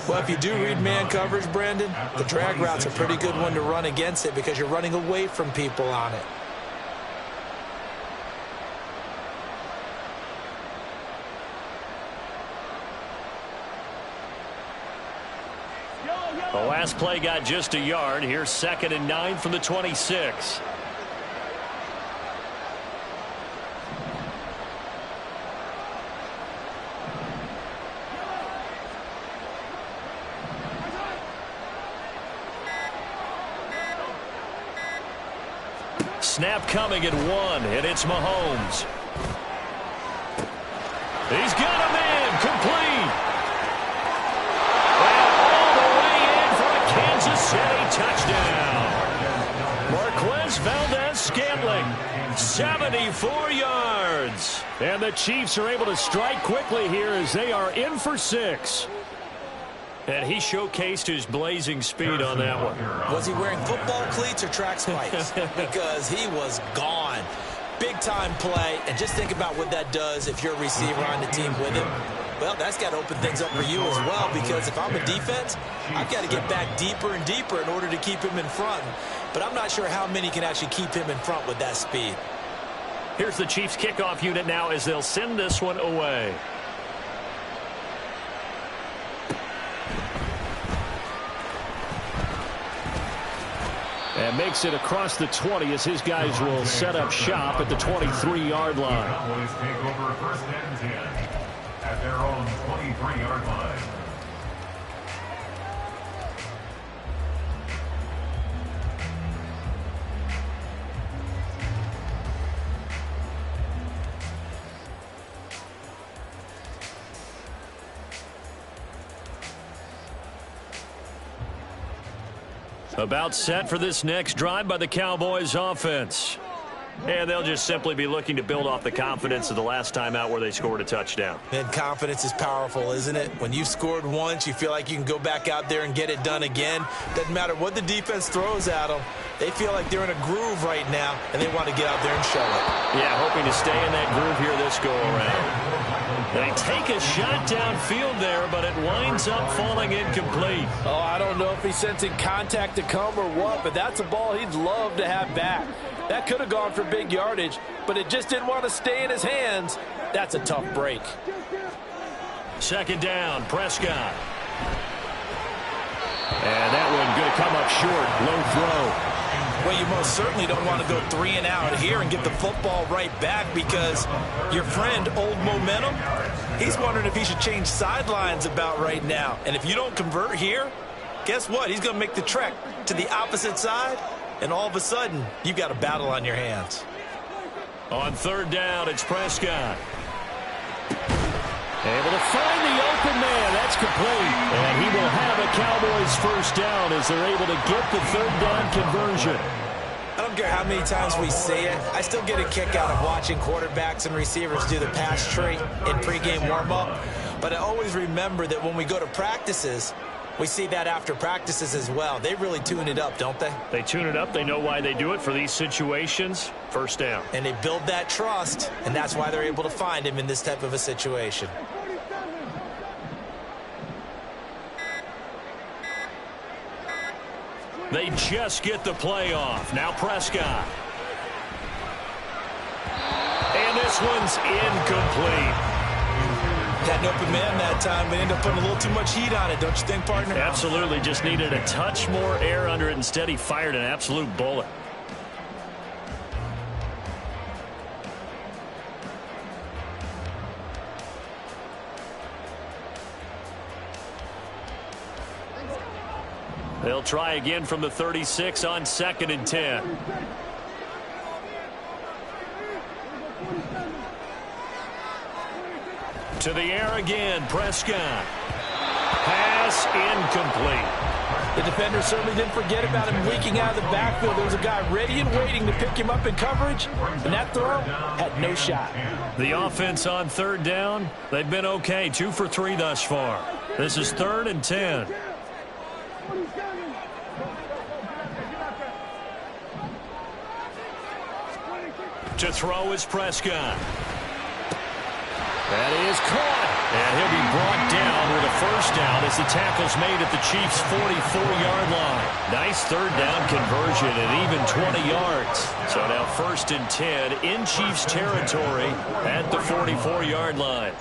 Well, if you do read man coverage, Brandon, the drag route's a pretty good one to run against it because you're running away from people on it. The last play got just a yard. Here's 2nd and 9 from the 26. Snap coming at 1, and it's Mahomes. He's got him in, complete. Kansas City touchdown. Marquez Valdez-Scantling, 74 yards. And the Chiefs are able to strike quickly here as they are in for 6. And he showcased his blazing speed on that one. Was he wearing football cleats or track spikes? Because he was gone. Big-time play, and just think about what that does if you're a receiver on the team with him. Well, that's got to open things up for you as well, because if I'm a defense, I've got to get back deeper and deeper in order to keep him in front. But I'm not sure how many can actually keep him in front with that speed. Here's the Chiefs kickoff unit now as they'll send this one away. And makes it across the 20 as his guys will set up shop at the 23-yard line. Cowboys take over 1st and 10 at their own 23-yard line. About set for this next drive by the Cowboys offense. And they'll just simply be looking to build off the confidence of the last time out where they scored a touchdown. And confidence is powerful, isn't it? When you've scored once, you feel like you can go back out there and get it done again. Doesn't matter what the defense throws at them. They feel like they're in a groove right now, and they want to get out there and show it. Yeah, hoping to stay in that groove here this go-around. They take a shot downfield there, but it winds up falling incomplete. Oh, I don't know if he's sensing contact to come or what, but that's a ball he'd love to have back. That could have gone for big yardage, but it just didn't want to stay in his hands. That's a tough break. Second down, Prescott. And that one going to come up short, low throw. Well, you most certainly don't want to go 3 and out here and get the football right back because your friend, Old Momentum, he's wondering if he should change sidelines about right now. And if you don't convert here, guess what? He's going to make the trek to the opposite side, and all of a sudden, you've got a battle on your hands. On third down, it's Prescott. Able to find the open man. That's complete. And he will have a Cowboys first down as they're able to get the third down conversion. I don't care how many times we say it. I still get a kick out of watching quarterbacks and receivers do the pass tree in pregame warm-up. But I always remember that when we go to practices, we see that after practices as well. They really tune it up, don't they? They tune it up. They know why they do it for these situations. First down. And they build that trust, and that's why they're able to find him in this type of a situation. They just get the play off. Now Prescott. And this one's incomplete. Had an open man that time, but ended up putting a little too much heat on it, don't you think, partner? Absolutely. Just needed a touch more air under it. Instead, he fired an absolute bullet. They'll try again from the 36 on 2nd and 10. To the air again, Prescott. Pass incomplete. The defender certainly didn't forget about him leaking out of the backfield. There was a guy ready and waiting to pick him up in coverage, and that throw had no shot. The offense on third down, they've been okay. 2 for 3 thus far. This is 3rd and 10. To throw is Prescott. That is caught. And he'll be brought down with a first down as the tackle's made at the Chiefs' 44-yard line. Nice third down conversion and even 20 yards. So now 1st and 10 in Chiefs territory at the 44-yard line.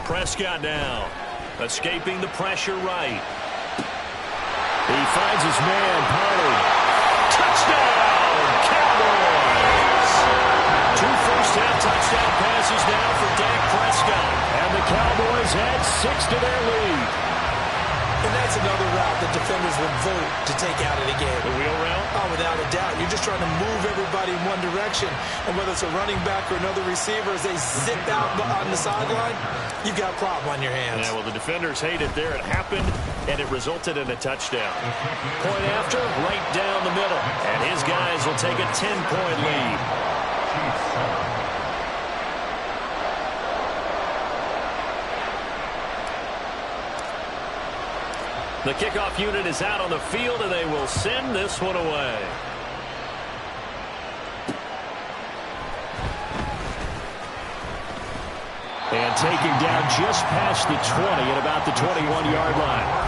Prescott now escaping the pressure right. He finds his man, Pollard. Touchdown, Cowboys! 2 first-half touchdown passes now for Dak Prescott. And the Cowboys add 6 to their lead. And that's another route that defenders would vote to take out of the game. The wheel route? Oh, without a doubt. You're just trying to move everybody in one direction. And whether it's a running back or another receiver, as they zip out on the sideline, you've got a problem on your hands. Yeah, well, the defenders hate it there. It happened, and it resulted in a touchdown. Point after, right down the middle. And his guys will take a 10-point lead. The kickoff unit is out on the field, and they will send this one away. And taking down just past the 20 at about the 21-yard line.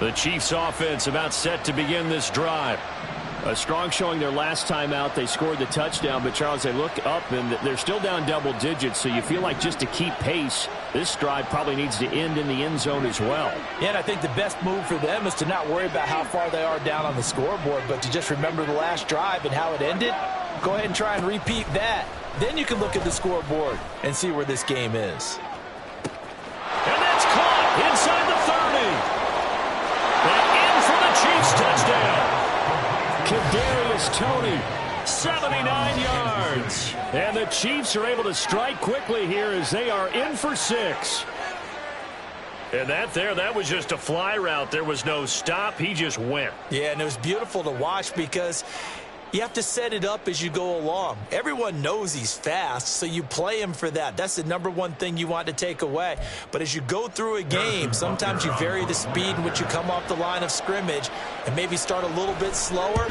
The Chiefs offense about set to begin this drive. A strong showing their last time out. They scored the touchdown, but Charles, they look up and they're still down double digits, so you feel like just to keep pace, this drive probably needs to end in the end zone as well. Yeah, and I think the best move for them is to not worry about how far they are down on the scoreboard, but to just remember the last drive and how it ended. Go ahead and try and repeat that. Then you can look at the scoreboard and see where this game is. And that's caught inside the 30. And in for the Chiefs touchdown. Kadarius Tony. 79 yards. And the Chiefs are able to strike quickly here as they are in for 6. And that was just a fly route. There was no stop. He just went. Yeah, and it was beautiful to watch because you have to set it up as you go along. Everyone knows he's fast, so you play him for that. That's the number one thing you want to take away. But as you go through a game, sometimes you vary the speed in which you come off the line of scrimmage and maybe start a little bit slower,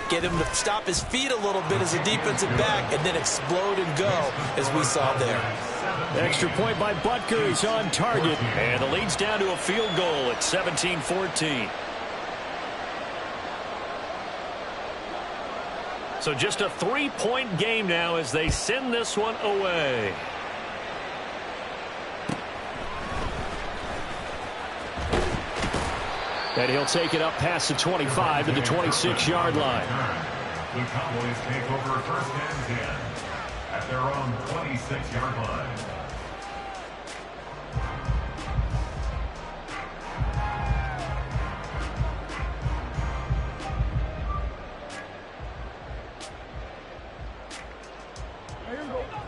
get him to stop his feet a little bit as a defensive back, and then explode and go, as we saw there. Extra point by Butker is on target. And the lead's down to a field goal at 17-14. So just a 3-point game now as they send this one away. And he'll take it up past the 25 to the 26-yard line. The Cowboys take over first and 10 at their own 26-yard line.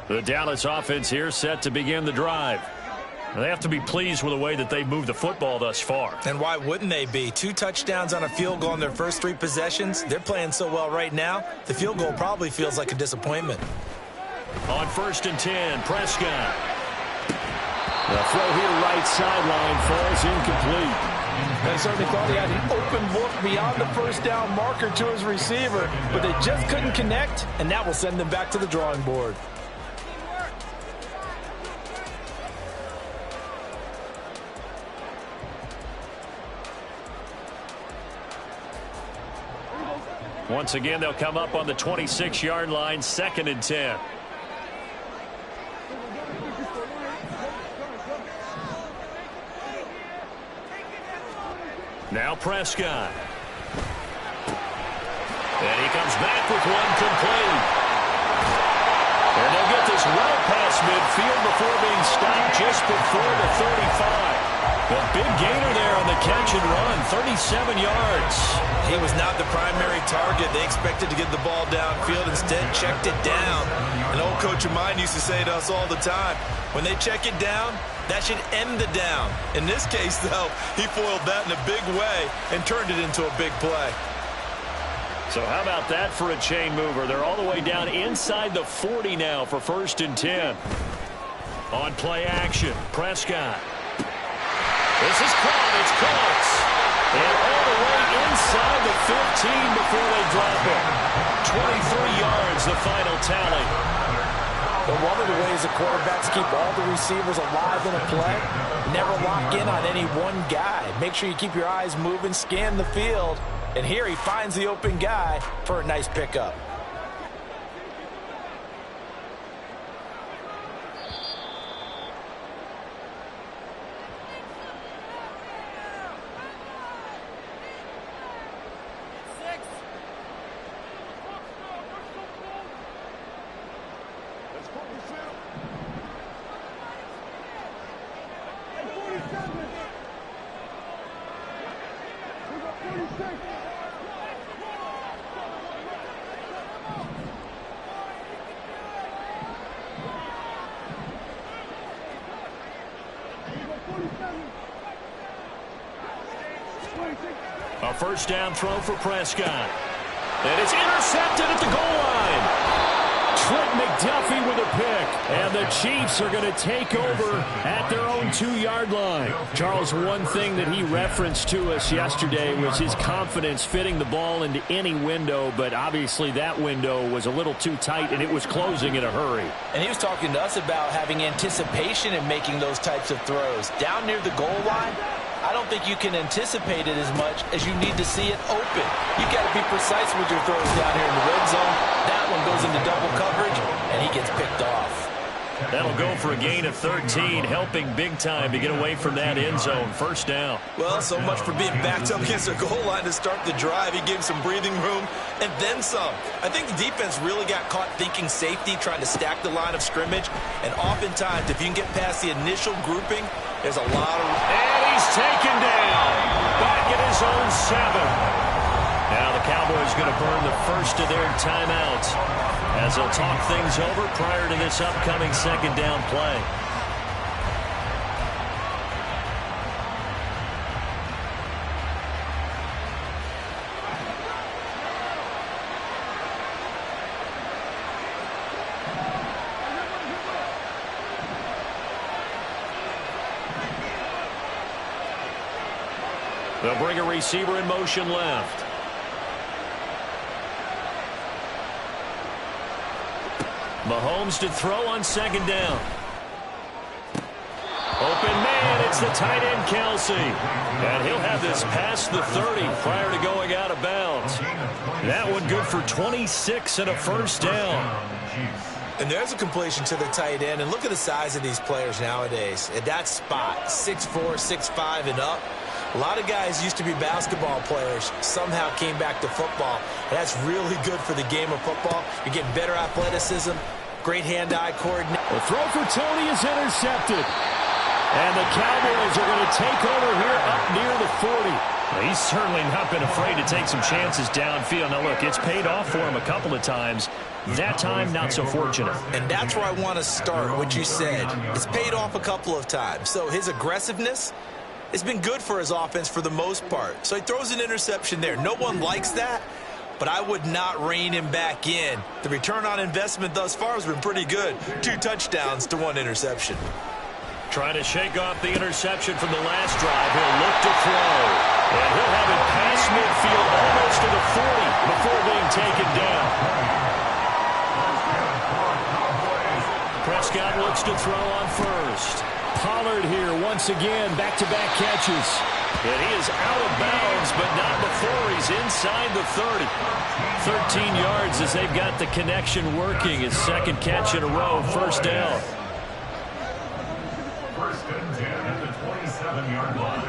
The Dallas offense here set to begin the drive. They have to be pleased with the way that they've moved the football thus far. And why wouldn't they be? 2 touchdowns on a field goal in their first 3 possessions. They're playing so well right now, the field goal probably feels like a disappointment. On 1st and 10, Prescott. The throw here right sideline falls incomplete. They certainly thought he had an open look beyond the first down marker to his receiver, but they just couldn't connect, and that will send them back to the drawing board. Once again, they'll come up on the 26-yard line, 2nd and 10. Now Prescott. And he comes back with one complete. And they'll get this well past midfield before being stopped just before the 35. A big gainer there on the catch and run, 37 yards. He was not the primary target. They expected to get the ball downfield. Instead, checked it down. An old coach of mine used to say to us all the time, when they check it down, that should end the down. In this case, though, he foiled that in a big way and turned it into a big play. So how about that for a chain mover? They're all the way down inside the 40 now for 1st and 10. On play action, Prescott. This is caught. It's close. And all the way inside the 15 before they drop it. 23 yards, the final tally. But one of the ways the quarterbacks keep all the receivers alive in a play, never lock in on any one guy. Make sure you keep your eyes moving, scan the field. And here he finds the open guy for a nice pickup. A first down throw for Prescott. And it's intercepted at the goal line. Trent McDuffie with a pick. And the Chiefs are going to take over at their own 2-yard line. Charles, one thing that he referenced to us yesterday was his confidence fitting the ball into any window, but obviously that window was a little too tight, and it was closing in a hurry. And he was talking to us about having anticipation in making those types of throws. Down near the goal line, I don't think you can anticipate it as much as you need to see it open. You've got to be precise with your throws down here in the red zone. That one goes into double coverage, and he gets picked off. That'll go for a gain of 13, helping big time to get away from that end zone. First down. Well, so much for being backed up against the goal line to start the drive. He gave some breathing room and then some. I think the defense really got caught thinking safety, trying to stack the line of scrimmage. And oftentimes, if you can get past the initial grouping, there's a lot of... And he's taken down. Back at his own 7. Now the Cowboys going to burn the first of their timeouts as they'll talk things over prior to this upcoming second down play. They'll bring a receiver in motion left. Mahomes to throw on second down. Open man, it's the tight end Kelsey. And he'll have this past the 30 prior to going out of bounds. That one good for 26 and a first down. And there's a completion to the tight end. And look at the size of these players nowadays. At that spot, 6'4", 6'5", and up. A lot of guys used to be basketball players, somehow came back to football. And that's really good for the game of football. You're getting better athleticism, great hand-eye coordination. The throw for Tony is intercepted. And the Cowboys are going to take over here up near the 40. Well, he's certainly not been afraid to take some chances downfield. Now, look, it's paid off for him a couple of times. That time, not so fortunate. And that's where I want to start, what you said. It's paid off a couple of times. So his aggressiveness, it's been good for his offense for the most part. So he throws an interception there. No one likes that, but I would not rein him back in. The return on investment thus far has been pretty good. 2 touchdowns to 1 interception. Trying to shake off the interception from the last drive. He'll look to throw. And he'll have it past midfield almost to the 40 before being taken down. Prescott looks to throw on first. Pollard here once again, back-to-back catches. And he is out of bounds, but not before he's inside the 30. 13 yards as they've got the connection working. His second catch in a row, first down. First and 10 at the 27-yard line.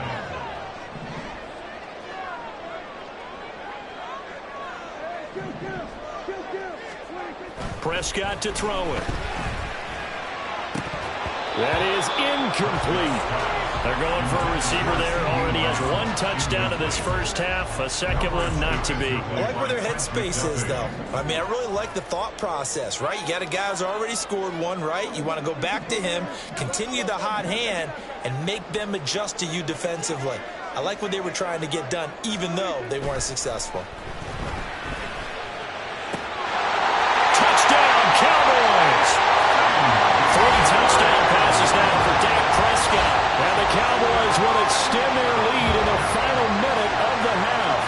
Prescott to throw it. That is incomplete. They're going for a receiver there. Already has 1 touchdown in this first half. A second one not to be. I like where their headspace is, though. I mean, I really like the thought process, right? You got a guy who's already scored 1, right? You want to go back to him, continue the hot hand, and make them adjust to you defensively. I like what they were trying to get done, even though they weren't successful. Touchdown, Cowboys! 3 touchdown passes now for Dak Prescott. And the Cowboys will extend their lead in the final minute of the half.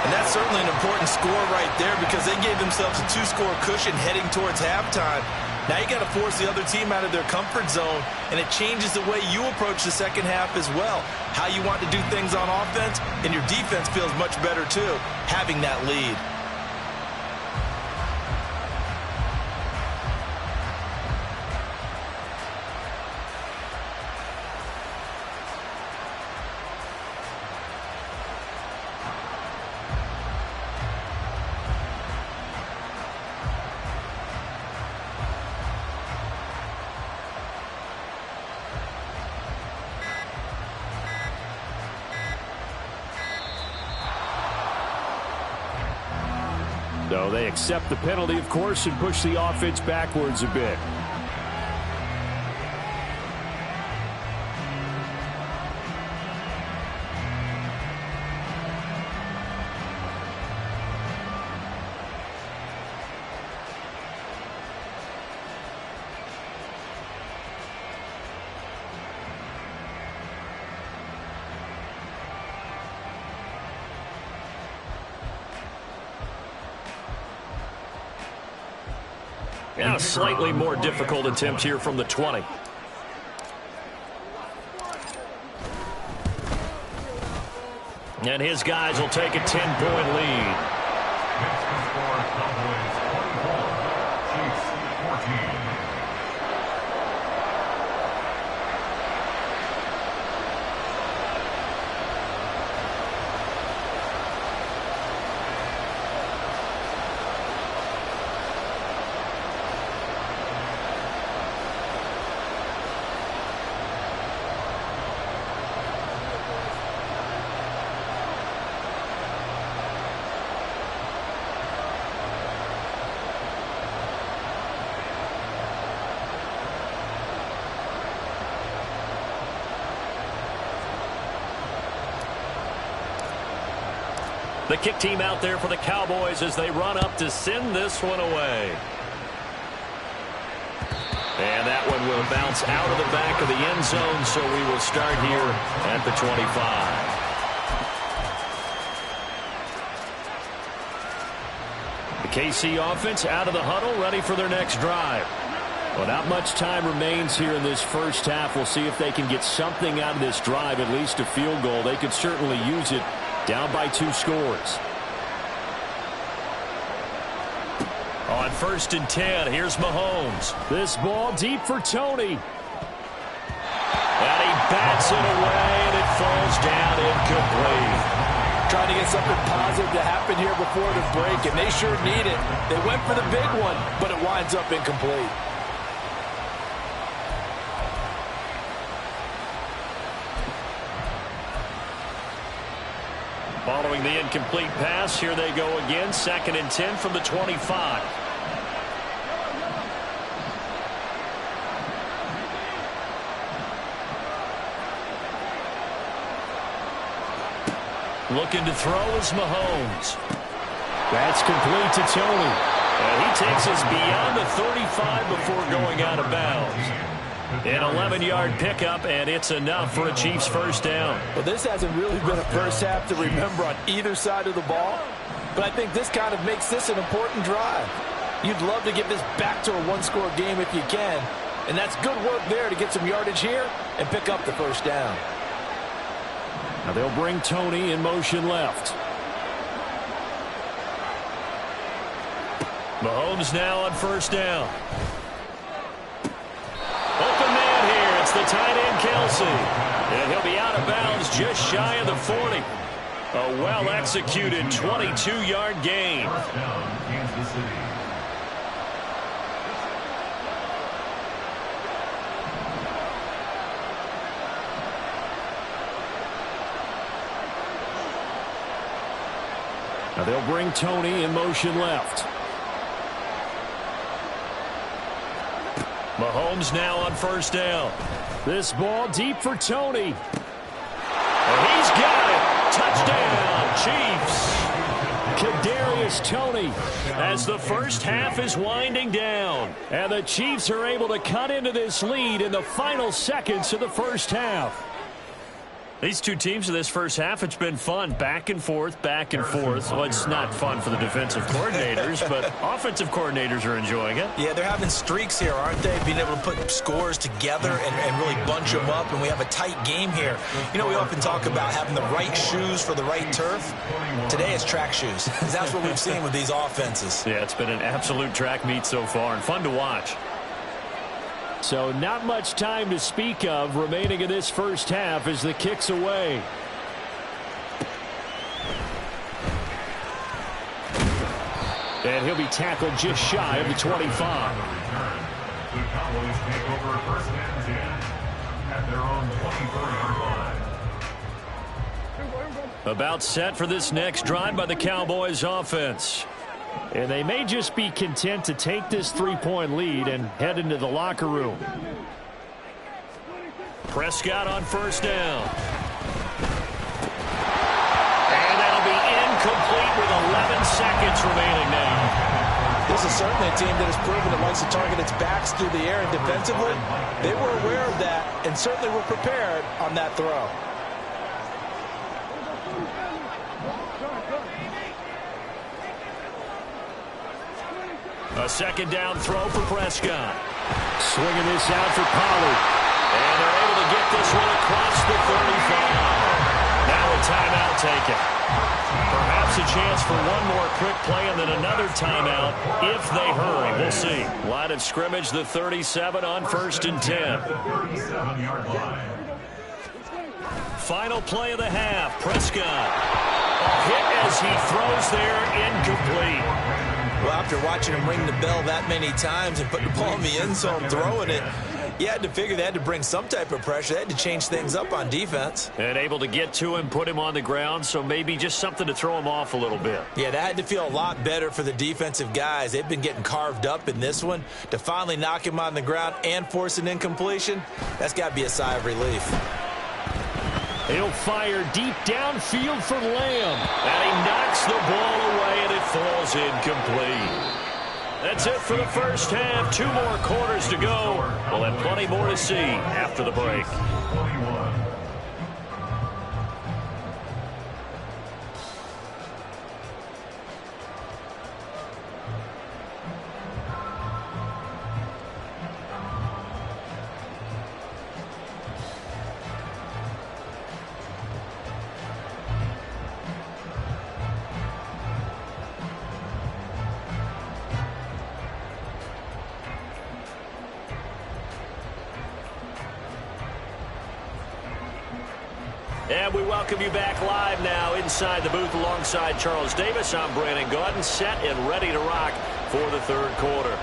And that's certainly an important score right there because they gave themselves a 2-score cushion heading towards halftime. Now you got to force the other team out of their comfort zone, and it changes the way you approach the second half as well. How you want to do things on offense, and your defense feels much better too, having that lead. So they accept the penalty, of course, and push the offense backwards a bit. Now a slightly more difficult attempt here from the 20. And his guys will take a 10-point lead. Next to score, Cowboys 24, Chiefs 14. The kick team out there for the Cowboys as they run up to send this one away. And that one will bounce out of the back of the end zone, so we will start here at the 25. The KC offense out of the huddle, ready for their next drive. Well, not much time remains here in this first half. We'll see if they can get something out of this drive, at least a field goal. They could certainly use it, down by 2 scores. On 1st and 10, here's Mahomes. This ball deep for Tony. And he bats it away, and it falls down incomplete. Trying to get something positive to happen here before the break, and they sure need it. They went for the big one, but it winds up incomplete. Following the incomplete pass, here they go again. 2nd and 10 from the 25. Looking to throw is Mahomes. That's complete to Tony. And he takes us beyond the 35 before going out of bounds. An 11-yard pickup, and it's enough for a Chiefs first down. Well, this hasn't really been a first half to remember on either side of the ball, but I think this kind of makes this an important drive. You'd love to get this back to a one-score game if you can, and that's good work there to get some yardage here and pick up the first down. Now they'll bring Tony in motion left. Mahomes now on first down. Open man here. It's the tight end, Kelsey. And he'll be out of bounds just shy of the 40. A well-executed 22-yard gain. First down, Kansas City. Now they'll bring Tony in motion left. Mahomes now on first down. This ball deep for Tony. And he's got it. Touchdown, Chiefs. Kadarius Toney. As the first half is winding down. And the Chiefs are able to cut into this lead in the final seconds of the first half. These two teams in this first half, it's been fun. Back and forth, back and forth. Well, it's not fun for the defensive coordinators, but offensive coordinators are enjoying it. Yeah, they're having streaks here, aren't they? Being able to put scores together and really bunch them up, and we have a tight game here. You know, we often talk about having the right shoes for the right turf. Today it's track shoes. That's what we've seen with these offenses. Yeah, it's been an absolute track meet so far, and fun to watch. So not much time to speak of remaining in this first half as the kick's away. And he'll be tackled just shy of the 25. The Cowboys take over 1st and 10 at their own 24-yard line. About set for this next drive by the Cowboys offense. And they may just be content to take this 3-point lead and head into the locker room. Prescott on first down. And that'll be incomplete with 11 seconds remaining now. This is certainly a team that has proven it likes to target its backs through the air, and defensively, they were aware of that and certainly were prepared on that throw. A second down throw for Prescott. Swinging this out for Pollard. And they're able to get this one across the 35. Now a timeout taken. Perhaps a chance for one more quick play and then another timeout if they hurry. We'll see. Line of scrimmage, the 37 on 1st and 10. 37-yard line. Final play of the half. Prescott. A hit as he throws there, incomplete. Well, after watching him ring the bell that many times and putting the ball in the end zone, throwing it, you had to figure they had to bring some type of pressure. They had to change things up on defense. And able to get to him, put him on the ground, so maybe just something to throw him off a little bit. Yeah, that had to feel a lot better for the defensive guys. They've been getting carved up in this one. To finally knock him on the ground and force an incompletion, that's got to be a sigh of relief. He'll fire deep downfield for Lamb. And he knocks the ball away, and it falls incomplete. That's it for the first half. 2 more quarters to go. We'll have plenty more to see after the break. And we welcome you back live now inside the booth alongside Charles Davis. I'm Brandon Gaudin, set and ready to rock for the third quarter.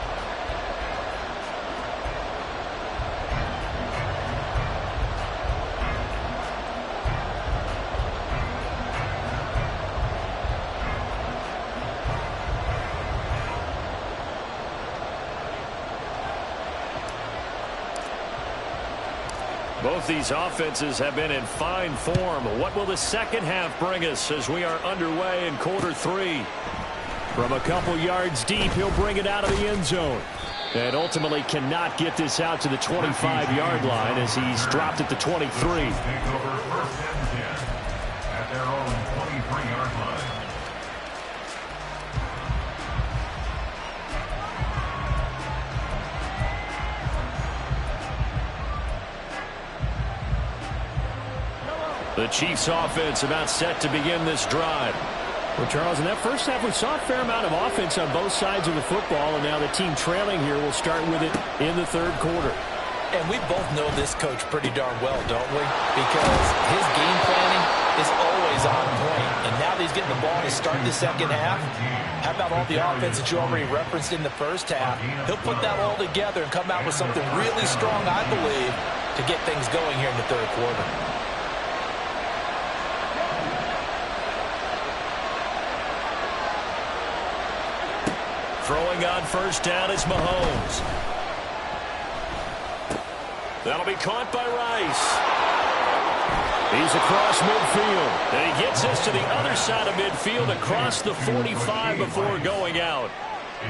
Both these offenses have been in fine form. What will the second half bring us as we are underway in quarter 3? From a couple yards deep, he'll bring it out of the end zone. And ultimately cannot get this out to the 25-yard line as he's dropped at the 23. Take over first and 10 at their own 23-yard line. The Chiefs offense about set to begin this drive. Well, Charles, in that first half, we saw a fair amount of offense on both sides of the football, and now the team trailing here will start with it in the third quarter. And we both know this coach pretty darn well, don't we? Because his game planning is always on point. And now that he's getting the ball to start the second half, how about all the offense that you already referenced in the first half? He'll put that all together and come out with something really strong, I believe, to get things going here in the third quarter. Throwing on first down is Mahomes. That'll be caught by Rice. He's across midfield. And he gets us to the other side of midfield across the 45 before going out.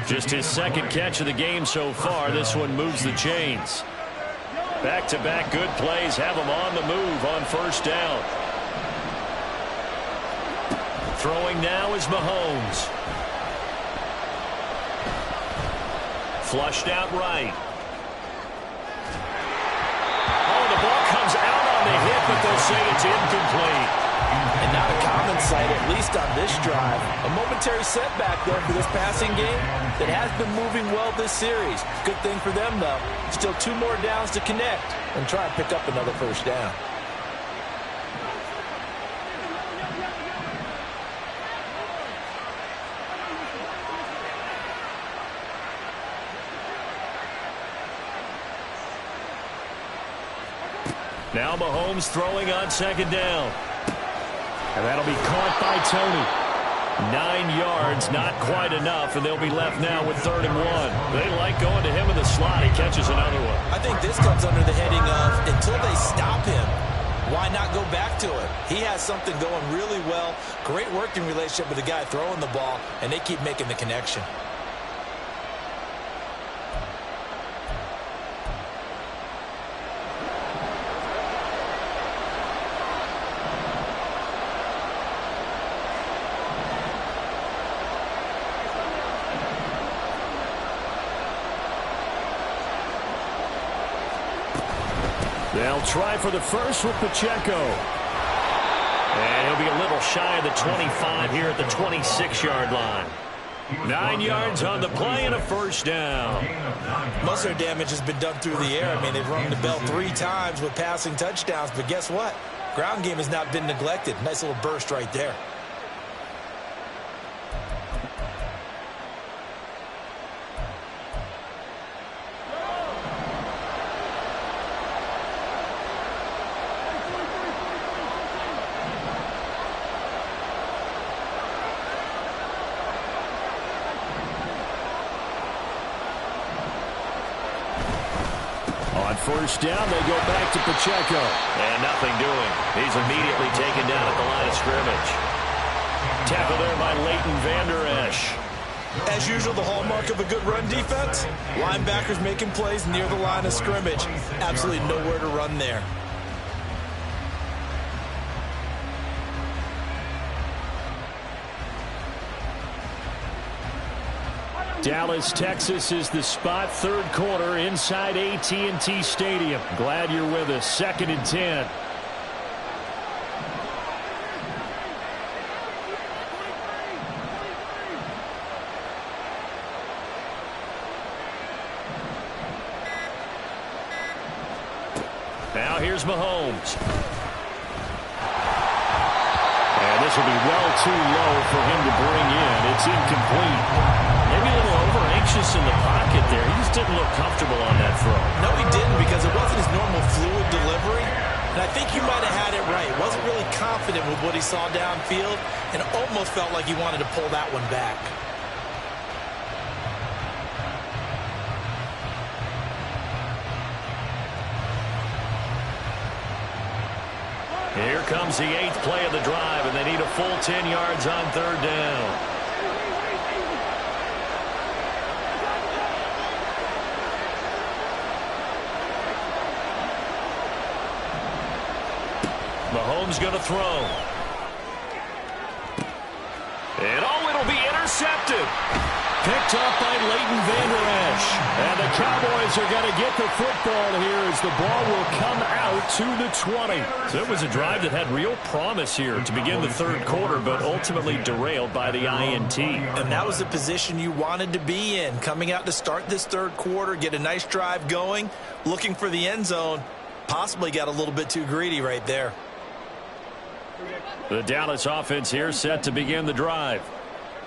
Just his second catch of the game so far. This one moves the chains. Back-to-back good plays have him on the move on first down. Throwing now is Mahomes. Flushed out right. Oh, the ball comes out on the hit, but they'll say it's incomplete. And not a common sight, at least on this drive. A momentary setback, though, for this passing game that has been moving well this series. Good thing for them, though. Still 2 more downs to connect and try and pick up another first down. Now Mahomes throwing on second down. And that'll be caught by Tony. 9 yards, not quite enough, and they'll be left now with 3rd and 1. They like going to him in the slot. He catches another one. I think this comes under the heading of until they stop him, why not go back to it? He has something going really well. Great working relationship with the guy throwing the ball, and they keep making the connection. They'll try for the first with Pacheco. And he'll be a little shy of the 25 here at the 26-yard line. 9 yards on the play and a first down. Most of their damage has been done through the air. I mean, they've rung the bell 3 times with passing touchdowns. But guess what? Ground game has not been neglected. Nice little burst right there. first down. They go back to Pacheco. And nothing doing. He's immediately taken down at the line of scrimmage. Tackle there by Leighton Vander Esch. As usual, the hallmark of a good run defense, linebackers making plays near the line of scrimmage. Absolutely nowhere to run there. Dallas, Texas is the spot. Third quarter inside AT&T Stadium. Glad you're with us. 2nd and 10. Now here's Mahomes. And this will be well too low for him to bring in. It's incomplete. Maybe a little over-anxious in the pocket there. He just didn't look comfortable on that throw. No, he didn't, because it wasn't his normal fluid delivery. And I think you might have had it right. Wasn't really confident with what he saw downfield and almost felt like he wanted to pull that one back. Here comes the 8th play of the drive, and they need a full 10 yards on 3rd down. Mahomes going to throw. And it'll be intercepted. Picked up by Leighton Vander Esch. And the Cowboys are going to get the football here as the ball will come out to the 20. So it was a drive that had real promise here to begin the 3rd quarter, but ultimately derailed by the INT. And that was the position you wanted to be in. Coming out to start this 3rd quarter, get a nice drive going, looking for the end zone. Possibly got a little bit too greedy right there. The Dallas offense here set to begin the drive.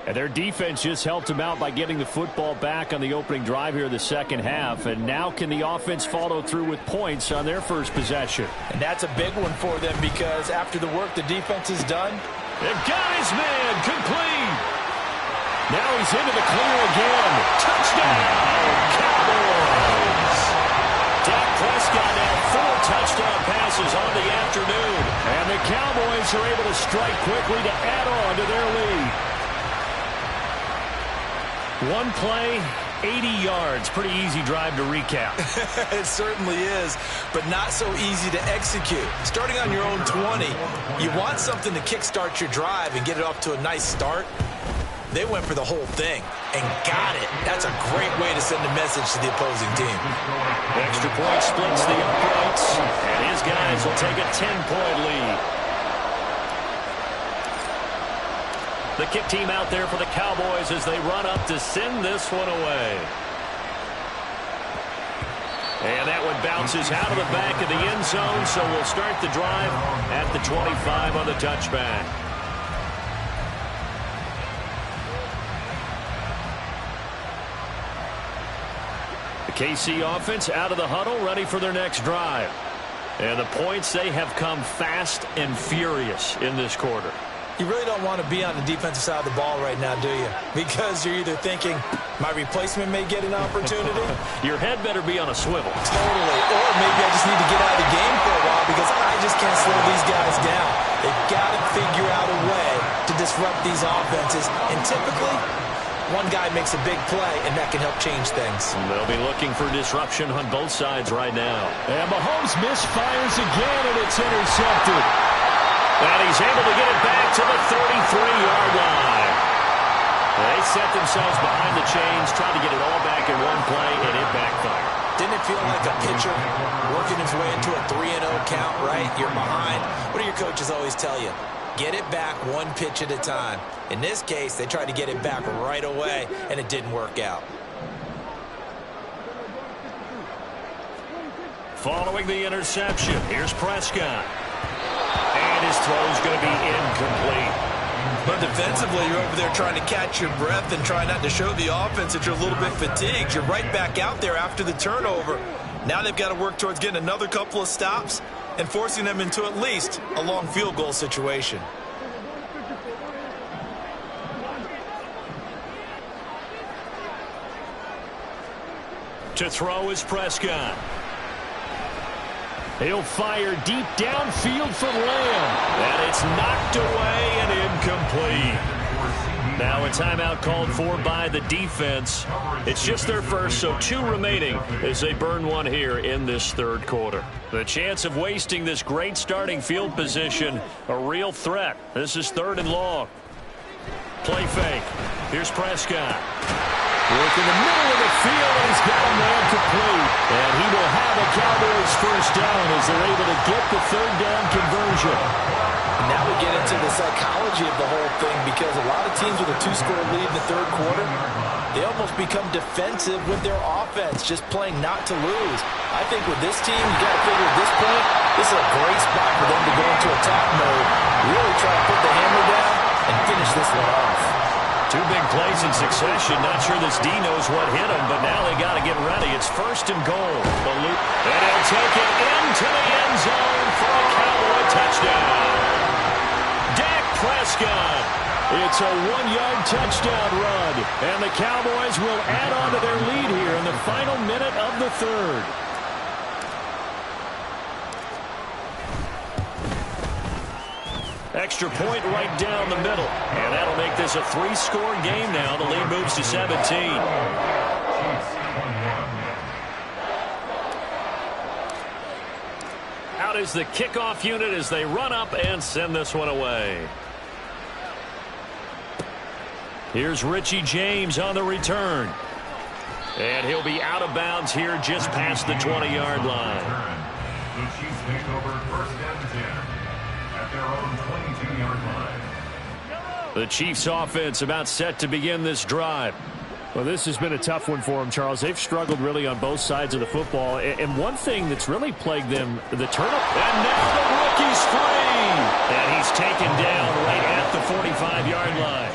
And their defense just helped them out by getting the football back on the opening drive here in the 2nd half. And now can the offense follow through with points on their first possession? And that's a big one for them, because after the work the defense has done, they've got his man complete. Now he's into the clear again. Touchdown, Cowboys. Dak Prescott now 4 touchdown passes on the afternoon. And the Cowboys are able to strike quickly to add on to their lead. One play, 80 yards. Pretty easy drive to recap. It certainly is, but not so easy to execute. Starting on your own 20, you want something to kickstart your drive and get it off to a nice start. They went for the whole thing and got it. That's a great way to send a message to the opposing team. Extra point splits the uprights, and his guys will take a 10-point lead. The kick team out there for the Cowboys as they run up to send this one away. And that one bounces out of the back of the end zone, so we'll start the drive at the 25 on the touchback. The KC offense out of the huddle, ready for their next drive. And the points, they have come fast and furious in this quarter. You really don't want to be on the defensive side of the ball right now, do you? Because you're either thinking, my replacement may get an opportunity. Your head better be on a swivel. Totally. Or maybe I just need to get out of the game for a while because I just can't slow these guys down. They've got to figure out a way to disrupt these offenses. And typically, one guy makes a big play, and that can help change things. They'll be looking for disruption on both sides right now. And Mahomes misfires again, and it's intercepted. And he's able to get it back to the 33-yard line. They set themselves behind the chains, trying to get it all back in one play, and it backfired. Didn't it feel like a pitcher working his way into a 3-0 count, right? You're behind. What do your coaches always tell you? Get it back one pitch at a time. In this case, they tried to get it back right away, and it didn't work out. Following the interception, here's Prescott. And his throw's going to be incomplete. But defensively, you're over there trying to catch your breath and try not to show the offense that you're a little bit fatigued. You're right back out there after the turnover. Now they've got to work towards getting another couple of stops and forcing them into at least a long field goal situation. To throw is Prescott. He'll fire deep downfield for Lamb. And it's knocked away and incomplete. Now a timeout called for by the defense. It's just their first, so 2 remaining as they burn one here in this third quarter. The chance of wasting this great starting field position, a real threat. This is 3rd and long. Play fake. Here's Prescott. Work in the middle of the field, and he's got a man complete. And he will have a Cowboys first down as they're able to get the 3rd down conversion. And now we get into the psychology of the whole thing, because a lot of teams with a 2-score lead in the third quarter, they almost become defensive with their offense, just playing not to lose. I think with this team, you got to figure at this point, this is a great spot for them to go into attack mode, really try to put the hammer down and finish this one off. 2 big plays in succession. Not sure this D knows what hit him, but now they got to get ready. It's 1st and goal. And he'll take it into the end zone for a Cowboy touchdown. Dak Prescott. It's a 1-yard touchdown run, and the Cowboys will add on to their lead here in the final minute of the 3rd. Extra point right down the middle. And that'll make this a 3-score game now. The lead moves to 17. Out is the kickoff unit as they run up and send this one away. Here's Richie James on the return. And he'll be out of bounds here just past the 20-yard line. The Chiefs take over 1st and 10 at their own 22-yard line. The Chiefs offense about set to begin this drive. Well, this has been a tough one for them, Charles. They've struggled really on both sides of the football. And one thing that's really plagued them, the turnover. And now the rookie's free. And he's taken down right at the 45-yard line.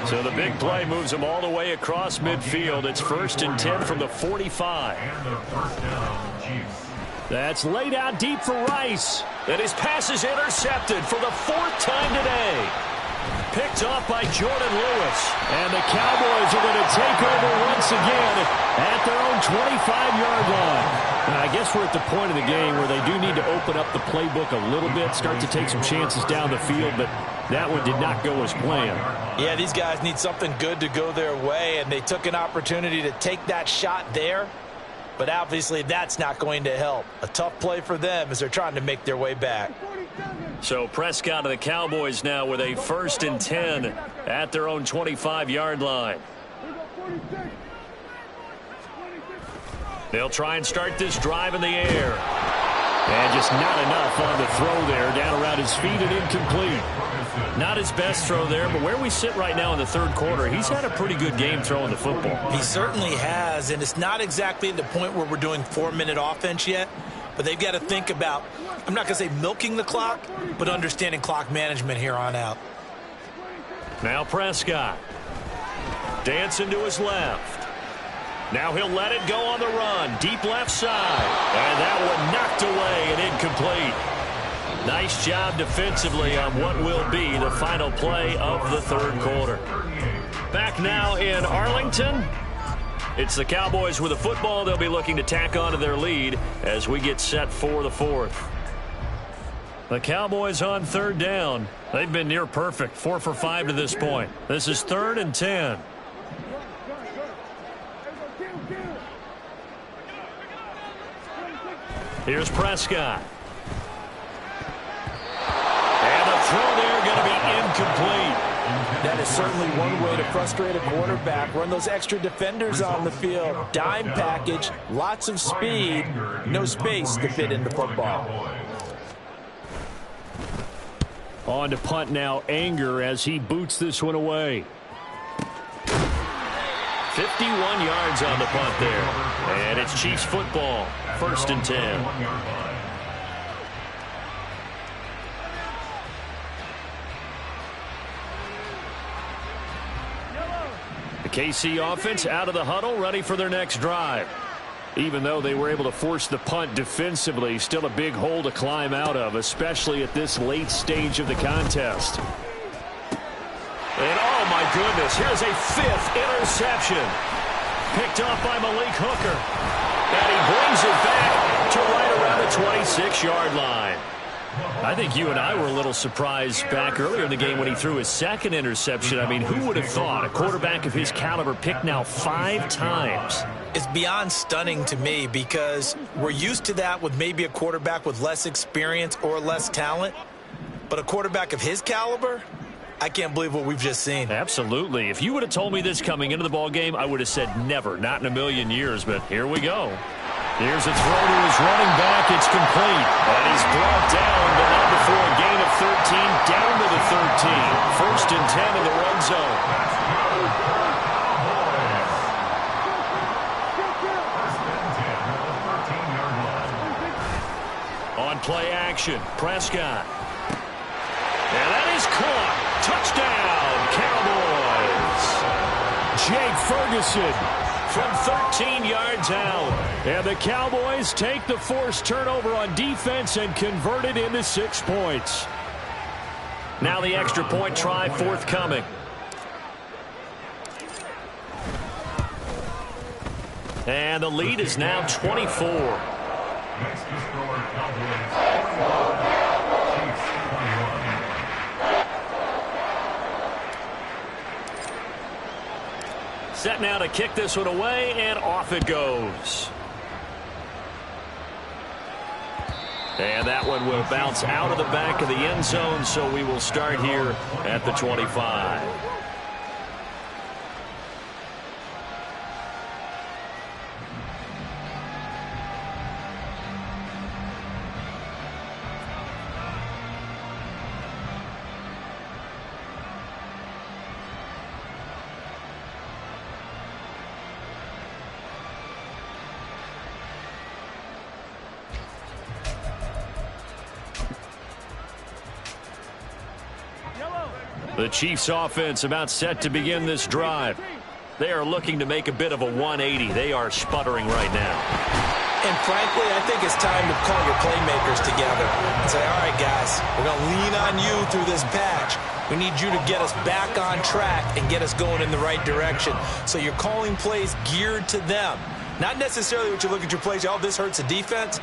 So the big play moves him all the way across midfield. It's 1st and 10 from the 45. And the first down, Chiefs. That's laid out deep for Rice. And his pass is intercepted for the 4th time today. Picked off by Jordan Lewis. And the Cowboys are going to take over once again at their own 25-yard line. And I guess we're at the point of the game where they do need to open up the playbook a little bit, start to take some chances down the field, but that one did not go as planned. Yeah, these guys need something good to go their way, and they took an opportunity to take that shot there, but obviously that's not going to help. A tough play for them as they're trying to make their way back. So Prescott and the Cowboys now with a 1st and 10 at their own 25-yard line. They'll try and start this drive in the air. And just not enough on the throw there, down around his feet and incomplete. Not his best throw there, but where we sit right now in the 3rd quarter, he's had a pretty good game throwing the football. He certainly has, and it's not exactly the point where we're doing 4-minute offense yet, but they've got to think about, I'm not going to say milking the clock, but understanding clock management here on out. Now Prescott. Dancing to his left. Now he'll let it go on the run. Deep left side. And that one knocked away and incomplete. Nice job defensively on what will be the final play of the 3rd quarter. Back now in Arlington. It's the Cowboys with the football. They'll be looking to tack on to their lead as we get set for the 4th. The Cowboys on 3rd down. They've been near perfect. 4 for 5 to this point. This is 3rd and 10. Here's Prescott. And the throw there going to be incomplete. That is certainly one way to frustrate a quarterback. Run those extra defenders on the field. Dime package, lots of speed, no space to fit in the football. On to punt now, Anger as he boots this one away. 51 yards on the punt there. And it's Chiefs football. 1st and 10. The KC offense out of the huddle, ready for their next drive. Even though they were able to force the punt defensively, still a big hole to climb out of, especially at this late stage of the contest. And oh my goodness, here's a 5th interception. Picked off by Malik Hooker. And he brings it back to right around the 26-yard line. I think you and I were a little surprised back earlier in the game when he threw his second interception. I mean, who would have thought a quarterback of his caliber picked now 5 times? It's beyond stunning to me because we're used to that with maybe a quarterback with less experience or less talent. But a quarterback of his caliber, I can't believe what we've just seen. Absolutely. If you would have told me this coming into the ball game, I would have said never, not in a million years. But here we go. Here's a throw to his running back. It's complete. And he's brought down, but not before a gain of 13, down to the 13. 1st and 10 in the red zone. On play action, Prescott. And that is caught. Touchdown, Cowboys. Jake Ferguson from 13 yards out. And the Cowboys take the forced turnover on defense and convert it into 6 points. Now the extra point try forthcoming. And the lead is now 24. Next to score, Cowboys. Chiefs 21. Set now to kick this one away, and off it goes. And that one will bounce out of the back of the end zone, so we will start here at the 25. The Chiefs offense about set to begin this drive. They are looking to make a bit of a 180. They are sputtering right now. And frankly, I think it's time to call your playmakers together and say, all right, guys, we're going to lean on you through this patch. We need you to get us back on track and get us going in the right direction. So you're calling plays geared to them. Not necessarily what you look at your plays, oh, this hurts the defense.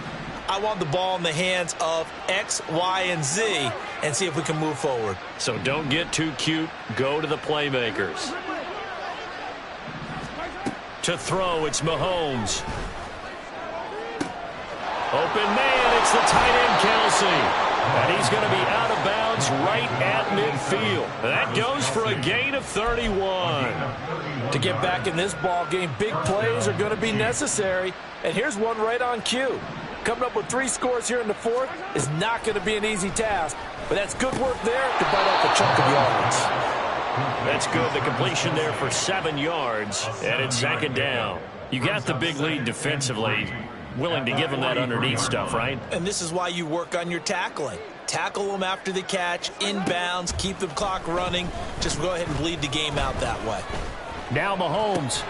I want the ball in the hands of X, Y, and Z and see if we can move forward. So don't get too cute. Go to the playmakers. To throw, it's Mahomes. Open man, it's the tight end, Kelsey. And he's going to be out of bounds right at midfield. That goes for a gain of 31. To get back in this ball game, big plays are going to be necessary. And here's one right on cue. Coming up with 3 scores here in the 4th is not going to be an easy task, but that's good work there to bite off a chunk of yards. That's good. The completion there for 7 yards, and it's 2nd down. You got the big lead defensively. Willing to give them that underneath stuff, right? And this is why you work on your tackling. Tackle them after the catch, inbounds, keep the clock running. Just go ahead and bleed the game out that way. Now Mahomes.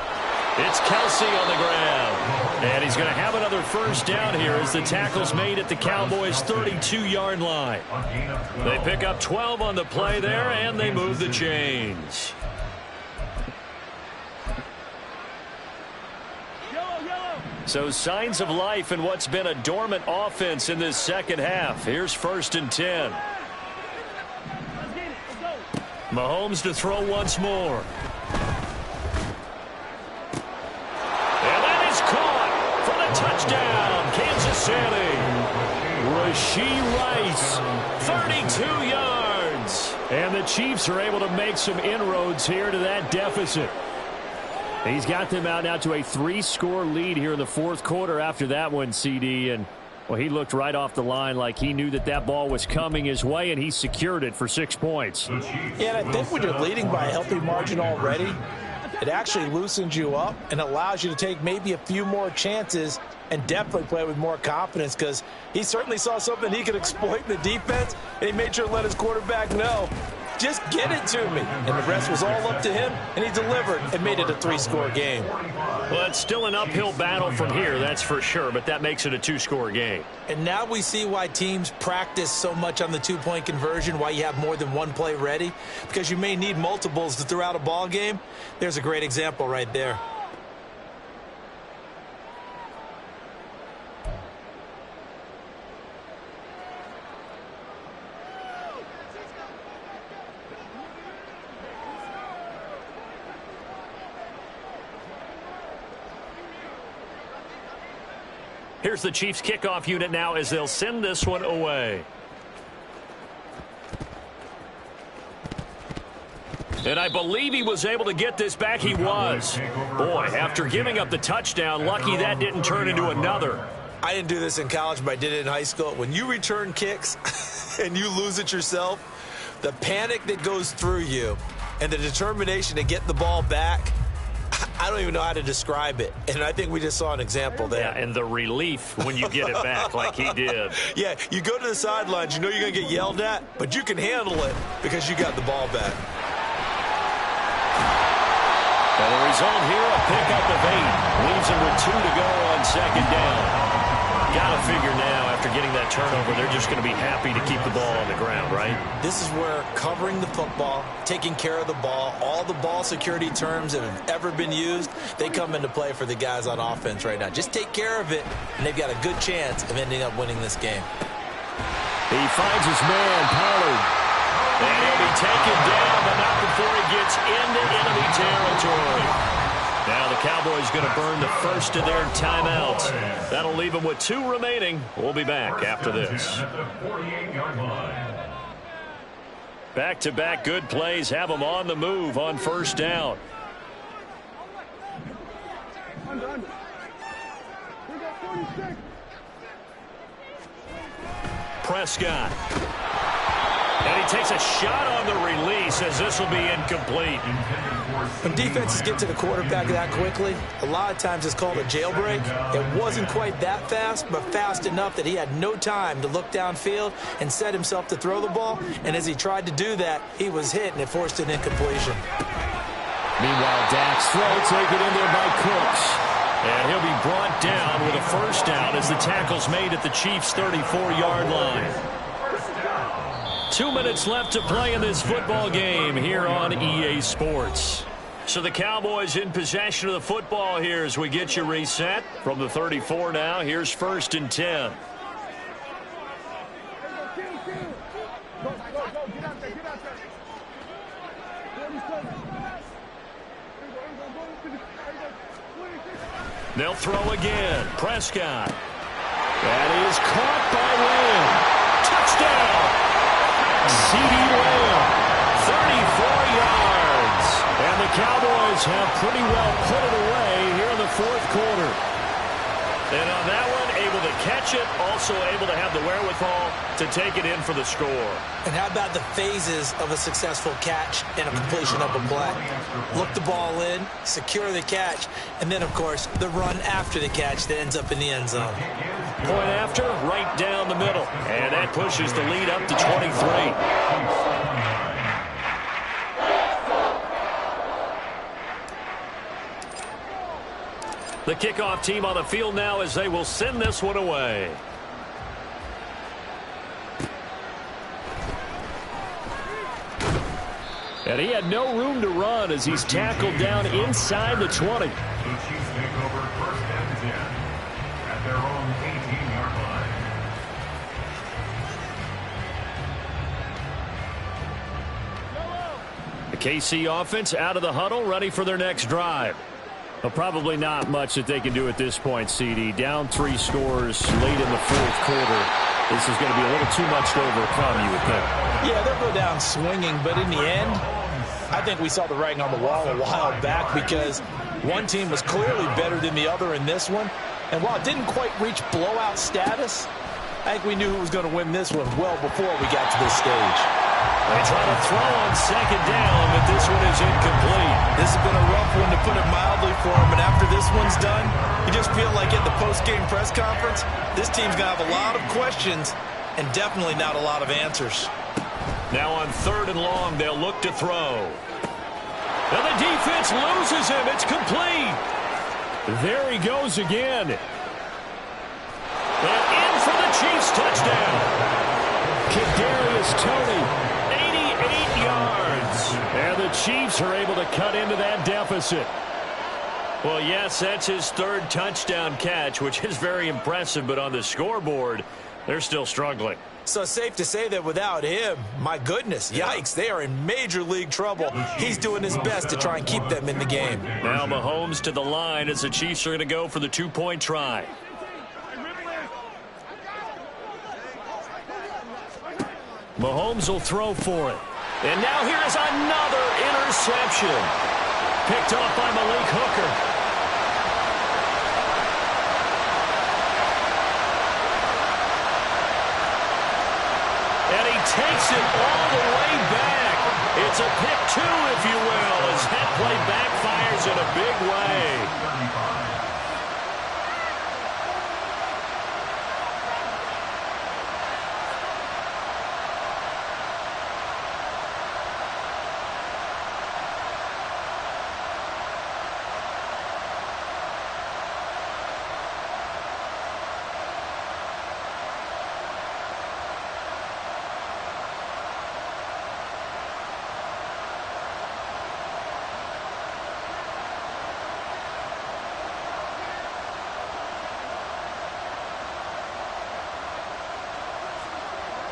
It's Kelsey on the ground. And he's going to have another 1st down here as the tackle's made at the Cowboys' 32-yard line. They pick up 12 on the play there, and they move the chains. So signs of life in what's been a dormant offense in this 2nd half. Here's 1st and 10. Mahomes to throw once more. And that is caught for the touchdown, Kansas City. Rashee Rice, 32 yards. And the Chiefs are able to make some inroads here to that deficit. He's got them out now to a 3-score lead here in the 4th quarter after that one, CD. And, well, he looked right off the line like he knew that that ball was coming his way, and he secured it for 6 points. Yeah, and I think when you're leading by a healthy margin already, it actually loosens you up and allows you to take maybe a few more chances and definitely play with more confidence, because he certainly saw something he could exploit in the defense, and he made sure to let his quarterback know, just get it to me. And the rest was all up to him, and he delivered and made it a 3-score game. Well, it's still an uphill battle from here, that's for sure, but that makes it a 2-score game. And now we see why teams practice so much on the 2-point conversion, why you have more than one play ready, because you may need multiples to throw out a ball game. There's a great example right there. Here's the Chiefs kickoff unit now as they'll send this one away. And I believe he was able to get this back. He was. Boy, after giving up the touchdown, lucky that didn't turn into another. I didn't do this in college, but I did it in high school. When you return kicks and you lose it yourself, the panic that goes through you and the determination to get the ball back, I don't even know how to describe it. And I think we just saw an example there. Yeah, and the relief when you get it back like he did. Yeah, you go to the sidelines, you know you're going to get yelled at, but you can handle it because you got the ball back. And the result here, a pickup of 8. Leaves him with 2 to go on second down. Got to figure now, after getting that turnover, they're just going to be happy to keep the ball on the ground, right? This is where covering the football, taking care of the ball, all the ball security terms that have ever been used, they come into play for the guys on offense right now. Just take care of it, and they've got a good chance of ending up winning this game. He finds his man, Pollard. And he'll be taken down, but not before he gets into enemy territory. Now the Cowboys going to burn the first of their timeouts. That'll leave them with 2 remaining. We'll be back after this. Back-to-back good plays have them on the move on first down. Prescott. And he takes a shot on the release as this will be incomplete. When defenses get to the quarterback that quickly, a lot of times it's called a jailbreak. It wasn't quite that fast, but fast enough that he had no time to look downfield and set himself to throw the ball. And as he tried to do that, he was hit, and it forced an incompletion. Meanwhile, Dak's throw taken in there by Cooks. And he'll be brought down with a first down as the tackle's made at the Chiefs' 34-yard line. 2 minutes left to play in this football game here on EA Sports. So the Cowboys in possession of the football here as we get you reset. From the 34 now, here's 1st and 10. They'll throw again. Prescott. That is caught by Lamb. Touchdown! C.D. Lamb, 34 yards. And the Cowboys have pretty well put it away here in the 4th quarter. And on that one, able to catch it, also able to have the wherewithal to take it in for the score. And how about the phases of a successful catch and a completion of a play? Look the ball in, secure the catch, and then, of course, the run after the catch that ends up in the end zone. Point after, right down the middle. And that pushes the lead up to 23. The kickoff team on the field now as they will send this one away. And he had no room to run as he's tackled down inside the 20. The Chiefs take over 1st and 10 at their own 18-yard line. The KC offense out of the huddle, ready for their next drive. Well, probably not much that they can do at this point, CD. Down 3 scores late in the 4th quarter. This is going to be a little too much to overcome, you would think. Yeah, they'll go down swinging, but in the end, I think we saw the writing on the wall a while back because one team was clearly better than the other in this one. And while it didn't quite reach blowout status, I think we knew who was going to win this one well before we got to this stage. They try to throw on second down, but this one is incomplete. This has been a rough one, to put it mildly, for him. But after this one's done, you just feel like at the post-game press conference, this team's going to have a lot of questions and definitely not a lot of answers. Now on 3rd and long, they'll look to throw. And the defense loses him. It's complete. There he goes again. And in for the Chiefs touchdown. Kadarius Toney. 88 yards. And the Chiefs are able to cut into that deficit. Well, yes, that's his 3rd touchdown catch, which is very impressive, but on the scoreboard, they're still struggling. So it's safe to say that without him, my goodness, yikes, they are in major league trouble. He's doing his best to try and keep them in the game. Now Mahomes to the line as the Chiefs are going to go for the 2-point try. Mahomes will throw for it. And now here is another interception. Picked off by Malik Hooker. And he takes it all the way back. It's a pick two, if you will, as that play backfires in a big way.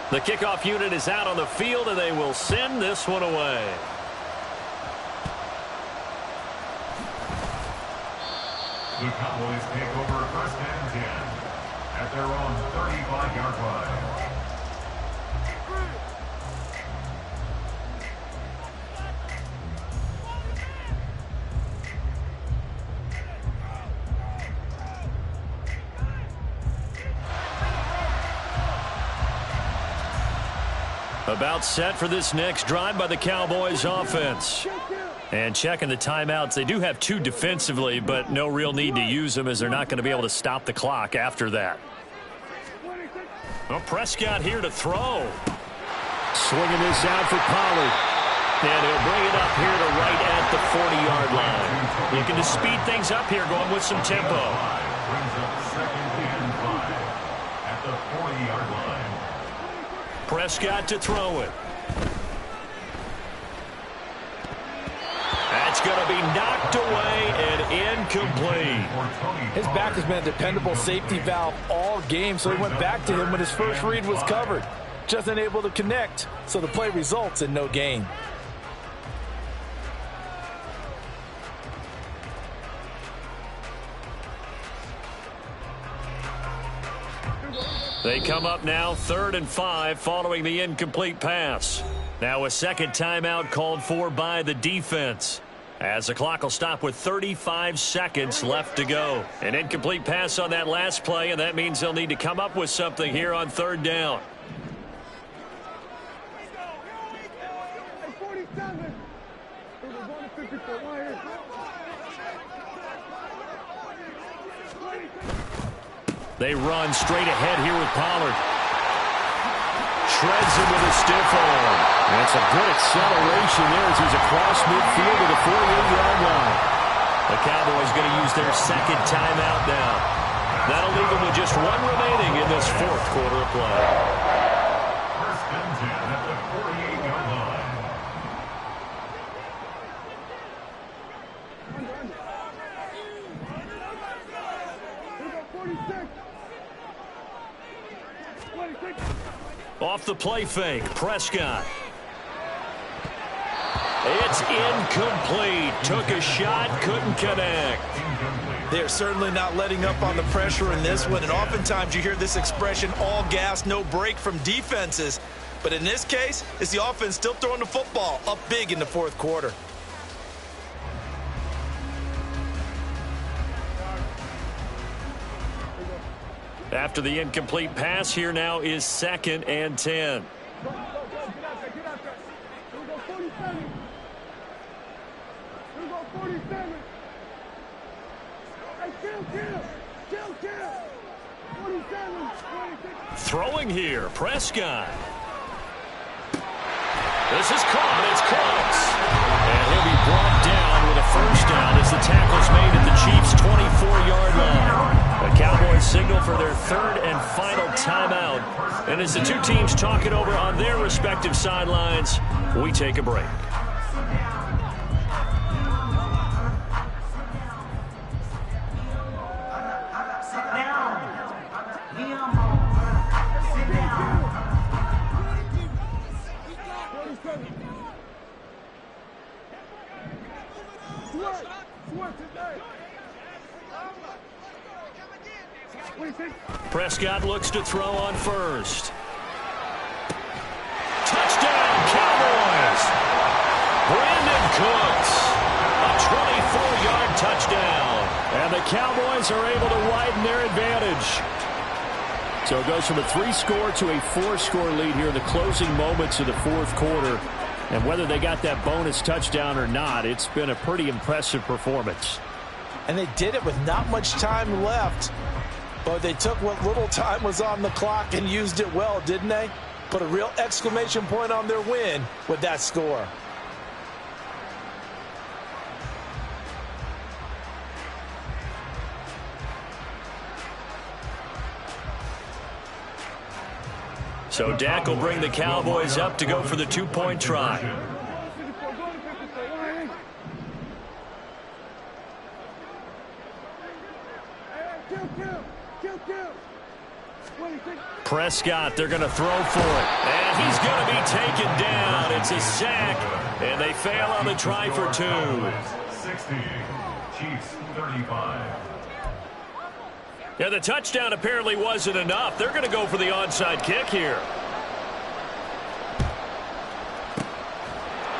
The kickoff unit is out on the field, and they will send this one away. The Cowboys take over first and 10 at their own 35-yard line. About set for this next drive by the Cowboys offense. And checking the timeouts. They do have two defensively, but no real need to use them as they're not going to be able to stop the clock after that. Well, Prescott here to throw. Swinging this out for Pollard. And he'll bring it up here to right at the 40-yard line. Looking to speed things up here, going with some tempo. Brings up second and 5 at the 40-yard line. Prescott to throw it. That's going to be knocked away and incomplete. His back has been a dependable safety valve all game, so he went back to him when his first read was covered. Just unable to connect, so the play results in no gain. They come up now 3rd and 5 following the incomplete pass. Now a second timeout called for by the defense, as the clock will stop with 35 seconds left to go. An incomplete pass on that last play, and that means they'll need to come up with something here on 3rd down. They run straight ahead here with Pollard. Shreds him with a stiff arm. That's a good acceleration there as he's across midfield to the 48-yard line. The Cowboys going to use their second timeout now. That'll leave them with just one remaining in this 4th quarter of play. First and 10 at the 48-yard line. Off the play fake, Prescott. It's incomplete. Took a shot, couldn't connect. They're certainly not letting up on the pressure in this one, and oftentimes you hear this expression, all gas, no break from defenses. But in this case, it's the offense still throwing the football up big in the 4th quarter. After the incomplete pass, here now is 2nd and 10. Throwing here, Prescott. This is caught. It's close. And he'll be brought down with a first down as the tackle's made at the Chiefs' 24-yard line. The Cowboys signal for their 3rd and final timeout. And as the two teams talk it over on their respective sidelines, we take a break. Prescott looks to throw on first. Cowboys are able to widen their advantage. So it goes from a 3-score to a 4-score lead here in the closing moments of the fourth quarter. And whether they got that bonus touchdown or not, it's been a pretty impressive performance. And they did it with not much time left. But they took what little time was on the clock and used it well, didn't they? Put a real exclamation point on their win with that score. So Dak will bring the Cowboys up to go for the 2-point try. Prescott, they're going to throw for it. And he's going to be taken down. It's a sack. And they fail on the try for 2. 60, Chiefs 35. Yeah, the touchdown apparently wasn't enough. They're going to go for the onside kick here.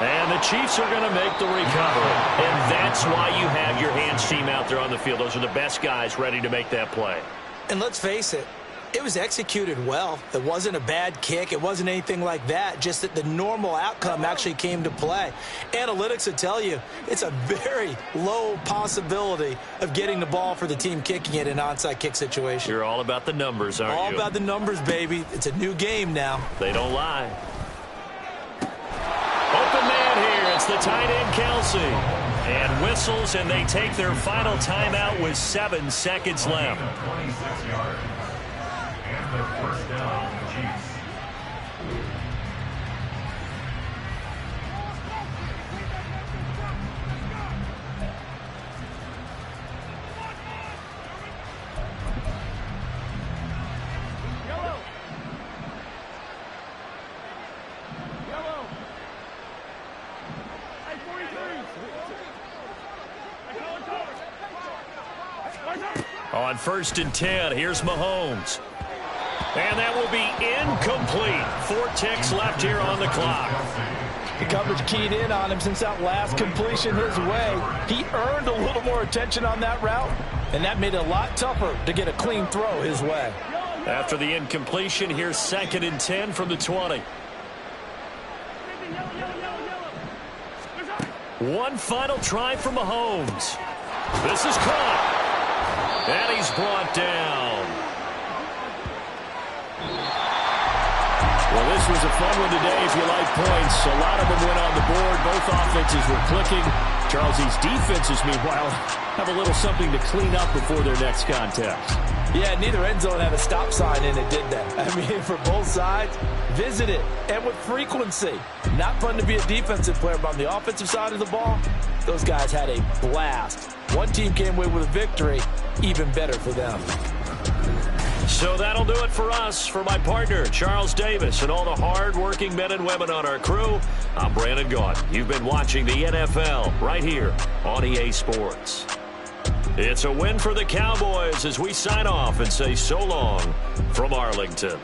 And the Chiefs are going to make the recovery. And that's why you have your hands team out there on the field. Those are the best guys ready to make that play. And let's face it, it was executed well. It wasn't a bad kick. It wasn't anything like that. Just that the normal outcome actually came to play. Analytics would tell you it's a very low possibility of getting the ball for the team kicking it in an onside kick situation. You're all about the numbers, aren't you? All about the numbers, baby. It's a new game now. They don't lie. Open man here. It's the tight end, Kelsey. And whistles, and they take their final timeout with 7 seconds left. 26 yards. And the first down, Chiefs. On 1st and 10, here's Mahomes. And that will be incomplete. 4 ticks left here on the clock. The coverage keyed in on him since that last completion his way. He earned a little more attention on that route, and that made it a lot tougher to get a clean throw his way. After the incompletion, here's 2nd and 10 from the 20. One final try for Mahomes. This is caught. And he's brought down. Well, this was a fun one today if you like points. A lot of them went on the board. Both offenses were clicking. Charles, these defenses, meanwhile, have a little something to clean up before their next contest. Yeah, neither end zone had a stop sign in it, did they? I mean, for both sides, visit it, and with frequency. Not fun to be a defensive player, but on the offensive side of the ball, those guys had a blast. One team came away with a victory, even better for them. So that'll do it for us. For my partner, Charles Davis, and all the hard-working men and women on our crew, I'm Brandon Gaudin. You've been watching the NFL right here on EA Sports. It's a win for the Cowboys as we sign off and say so long from Arlington.